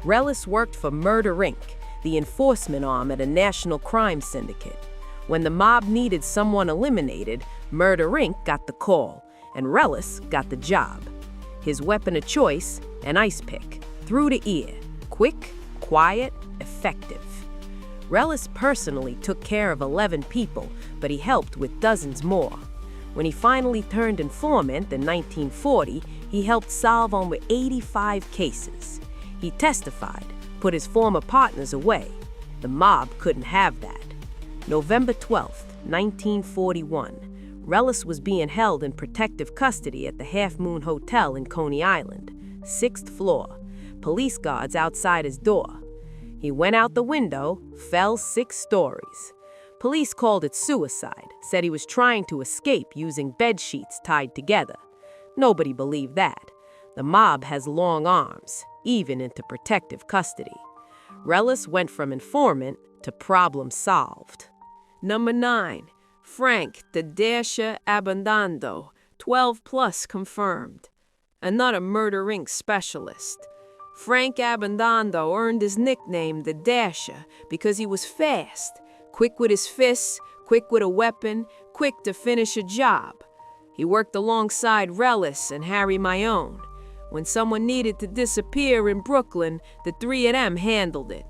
Rellis worked for Murder Inc., the enforcement arm at a national crime syndicate. When the mob needed someone eliminated, Murder Inc. got the call, and Rellis got the job. His weapon of choice, an ice pick, through the ear. Quick, quiet, effective. Rellis personally took care of 11 people, but he helped with dozens more. When he finally turned informant in 1940, he helped solve over 85 cases. He testified, put his former partners away. The mob couldn't have that. November 12, 1941, Rellis was being held in protective custody at the Half Moon Hotel in Coney Island, 6th floor. Police guards outside his door. He went out the window, fell 6 stories. Police called it suicide, said he was trying to escape using bed sheets tied together. Nobody believed that. The mob has long arms, even into protective custody. Rellis went from informant to problem solved. Number 9, Frank the Dasher Abandando, 12 plus confirmed. Another Murder Inc. specialist. Frank Abandando earned his nickname the Dasher because he was fast, quick with his fists, quick with a weapon, quick to finish a job. He worked alongside Rellis and Harry Mayone. When someone needed to disappear in Brooklyn, the 3 of them handled it.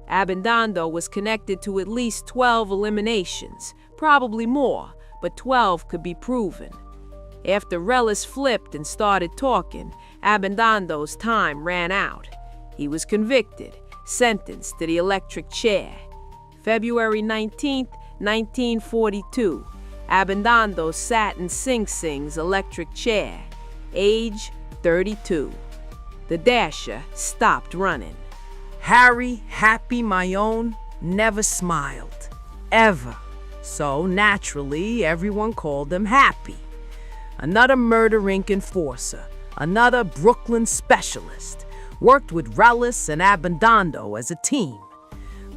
Abandando was connected to at least 12 eliminations, probably more, but 12 could be proven. After Rellis flipped and started talking, Abandando's time ran out. He was convicted, sentenced to the electric chair. February 19, 1942, Abandando sat in Sing Sing's electric chair, age 32. The Dasher stopped running. Harry Happy Mayone never smiled, ever. So naturally, everyone called him Happy. Another Murder Inc. enforcer, another Brooklyn specialist, worked with Rellis and Abandando as a team.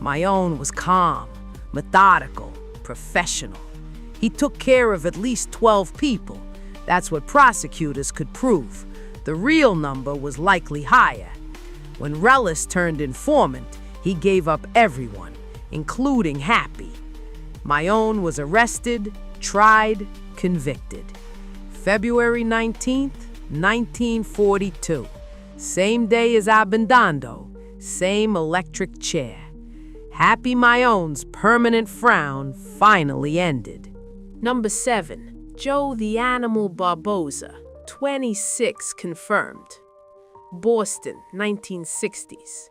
Mayone was calm, methodical, professional. He took care of at least 12 people. That's what prosecutors could prove. The real number was likely higher. When Rellis turned informant, he gave up everyone, including Happy. Mayone was arrested, tried, convicted. February 19th, 1942. Same day as Abandando, same electric chair. Happy Mayone's permanent frown finally ended. Number 7, Joe the Animal Barboza, 26 confirmed. Boston, 1960s.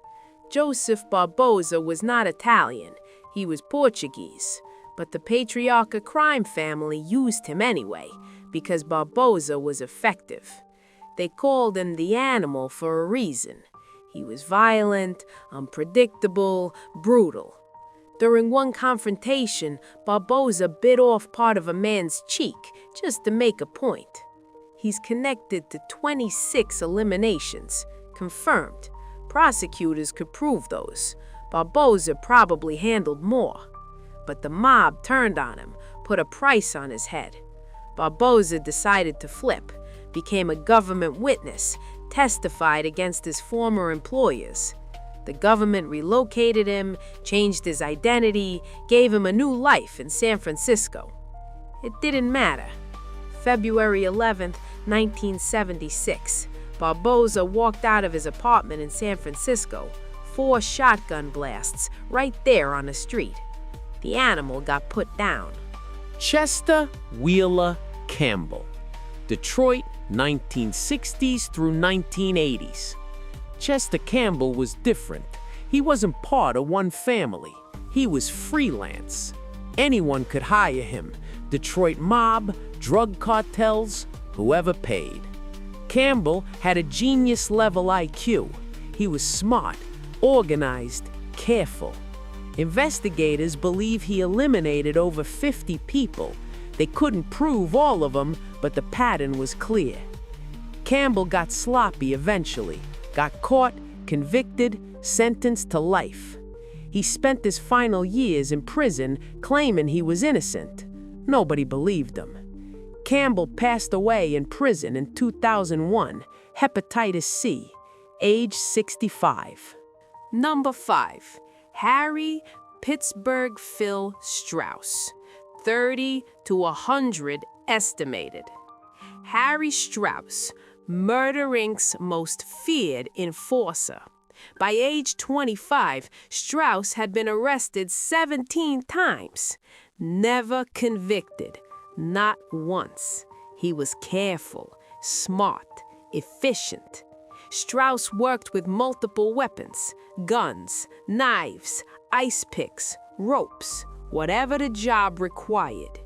Joseph Barboza was not Italian, he was Portuguese, but the patriarchal crime family used him anyway, because Barboza was effective. They called him the Animal for a reason. He was violent, unpredictable, brutal. During one confrontation, Barboza bit off part of a man's cheek just to make a point. He's connected to 26 eliminations, confirmed, Prosecutors could prove those. Barboza probably handled more. But the mob turned on him, put a price on his head. Barboza decided to flip, became a government witness, testified against his former employers. The government relocated him, changed his identity, gave him a new life in San Francisco. It didn't matter. February 11th, 1976, Barboza walked out of his apartment in San Francisco, 4 shotgun blasts right there on the street. The animal got put down. Chester Wheeler Campbell, Detroit, 1960s through 1980s. Chester Campbell was different. He wasn't part of one family. He was freelance. Anyone could hire him. Detroit mob, drug cartels, whoever paid. Campbell had a genius-level IQ. He was smart, organized, careful. Investigators believe he eliminated over 50 people. They couldn't prove all of them, but the pattern was clear. Campbell got sloppy eventually, got caught, convicted, sentenced to life. He spent his final years in prison claiming he was innocent. Nobody believed him. Campbell passed away in prison in 2001, hepatitis C, age 65. Number 5. Harry Pittsburgh Phil Strauss, 30 to 100 estimated. Harry Strauss, Murder Inc.'s most feared enforcer. By age 25, Strauss had been arrested 17 times. Never convicted, not once. He was careful, smart, efficient. Strauss worked with multiple weapons, guns, knives, ice picks, ropes, whatever the job required.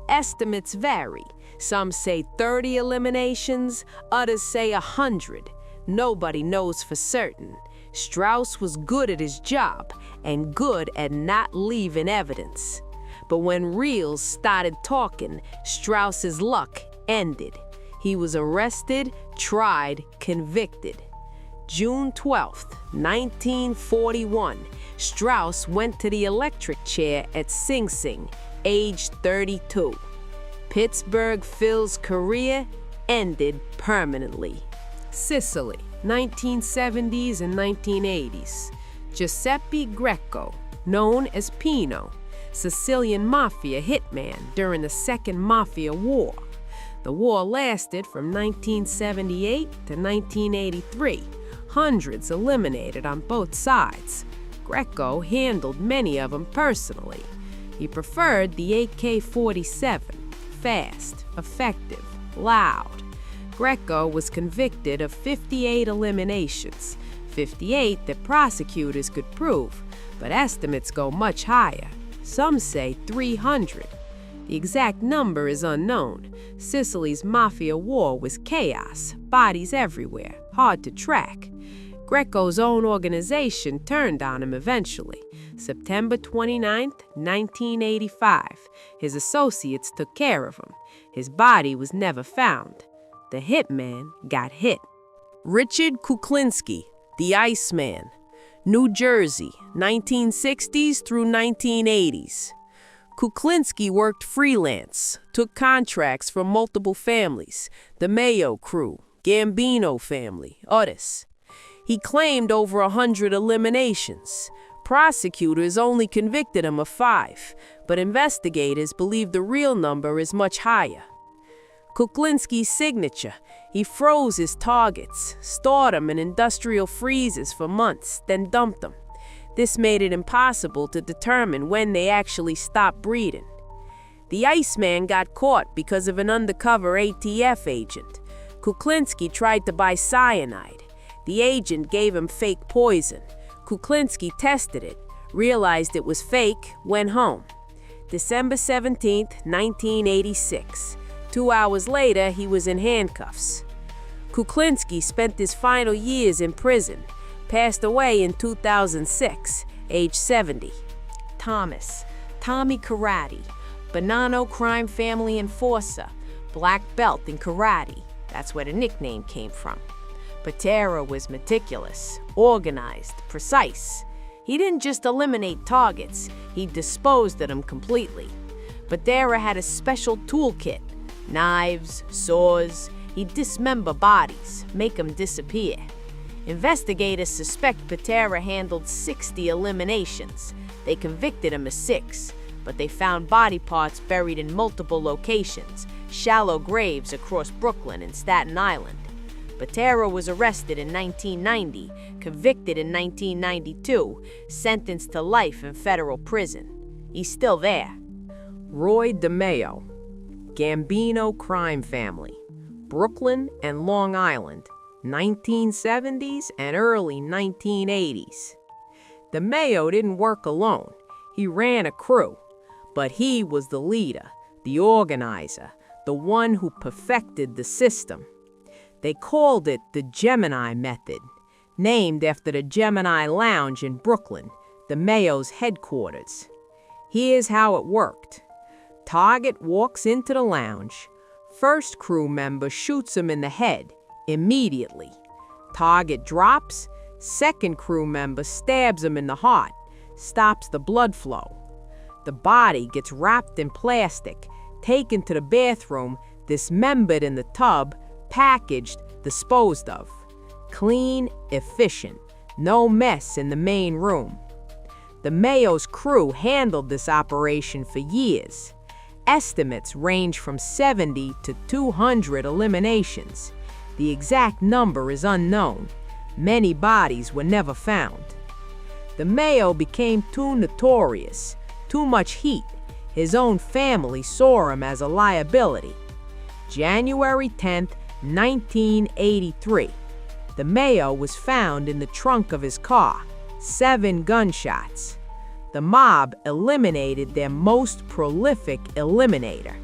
Estimates vary. Some say 30 eliminations, others say 100. Nobody knows for certain. Strauss was good at his job and good at not leaving evidence. But when reels started talking, Strauss's luck ended. He was arrested, tried, convicted. June 12, 1941, Strauss went to the electric chair at Sing Sing, age 32. Pittsburgh Phil's career ended permanently. Sicily, 1970s and 1980s. Giuseppe Greco, known as Pino, Sicilian Mafia hitman during the Second Mafia War. The war lasted from 1978 to 1983. Hundreds eliminated on both sides. Greco handled many of them personally. He preferred the AK-47, fast, effective, loud. Greco was convicted of 58 eliminations, 58 that prosecutors could prove, but estimates go much higher. Some say 300. The exact number is unknown. Sicily's Mafia war was chaos, bodies everywhere, hard to track. Greco's own organization turned on him eventually. September 29, 1985. His associates took care of him. His body was never found. The hitman got hit. Richard Kuklinski, the Iceman, New Jersey, 1960s through 1980s. Kuklinski worked freelance, took contracts from multiple families, the Mayo crew, Gambino family, others. He claimed over 100 eliminations. Prosecutors only convicted him of 5, but investigators believe the real number is much higher. Kuklinski's signature: he froze his targets, stored them in industrial freezers for months, then dumped them. This made it impossible to determine when they actually stopped breeding. The Iceman got caught because of an undercover ATF agent. Kuklinski tried to buy cyanide. The agent gave him fake poison. Kuklinski tested it, realized it was fake, went home. December 17, 1986. 2 hours later, he was in handcuffs. Kuklinski spent his final years in prison, passed away in 2006, age 70. Thomas, Tommy Karate, Bonanno crime family enforcer, black belt in karate. That's where the nickname came from. Patera was meticulous, organized, precise. He didn't just eliminate targets, he disposed of them completely. Patera had a special toolkit: knives, saws. He'd dismember bodies, make them disappear. Investigators suspect Patera handled 60 eliminations. They convicted him of 6, but they found body parts buried in multiple locations, shallow graves across Brooklyn and Staten Island. Patera was arrested in 1990, convicted in 1992, sentenced to life in federal prison. He's still there. Roy DeMeo, Gambino crime family, Brooklyn and Long Island, 1970s and early 1980s. DeMeo didn't work alone. He ran a crew, but he was the leader, the organizer, the one who perfected the system. They called it the Gemini method, named after the Gemini Lounge in Brooklyn, DeMeo's headquarters. Here's how it worked. Target walks into the lounge. First crew member shoots him in the head immediately. Target drops. Second crew member stabs him in the heart, stops the blood flow. The body gets wrapped in plastic, taken to the bathroom, dismembered in the tub, packaged, disposed of. Clean, efficient, no mess in the main room. DeMeo's crew handled this operation for years. Estimates range from 70 to 200 eliminations. The exact number is unknown. Many bodies were never found. DeMeo became too notorious, too much heat. His own family saw him as a liability. January 10th, 1983. DeMeo was found in the trunk of his car, 7 gunshots. The mob eliminated their most prolific eliminator.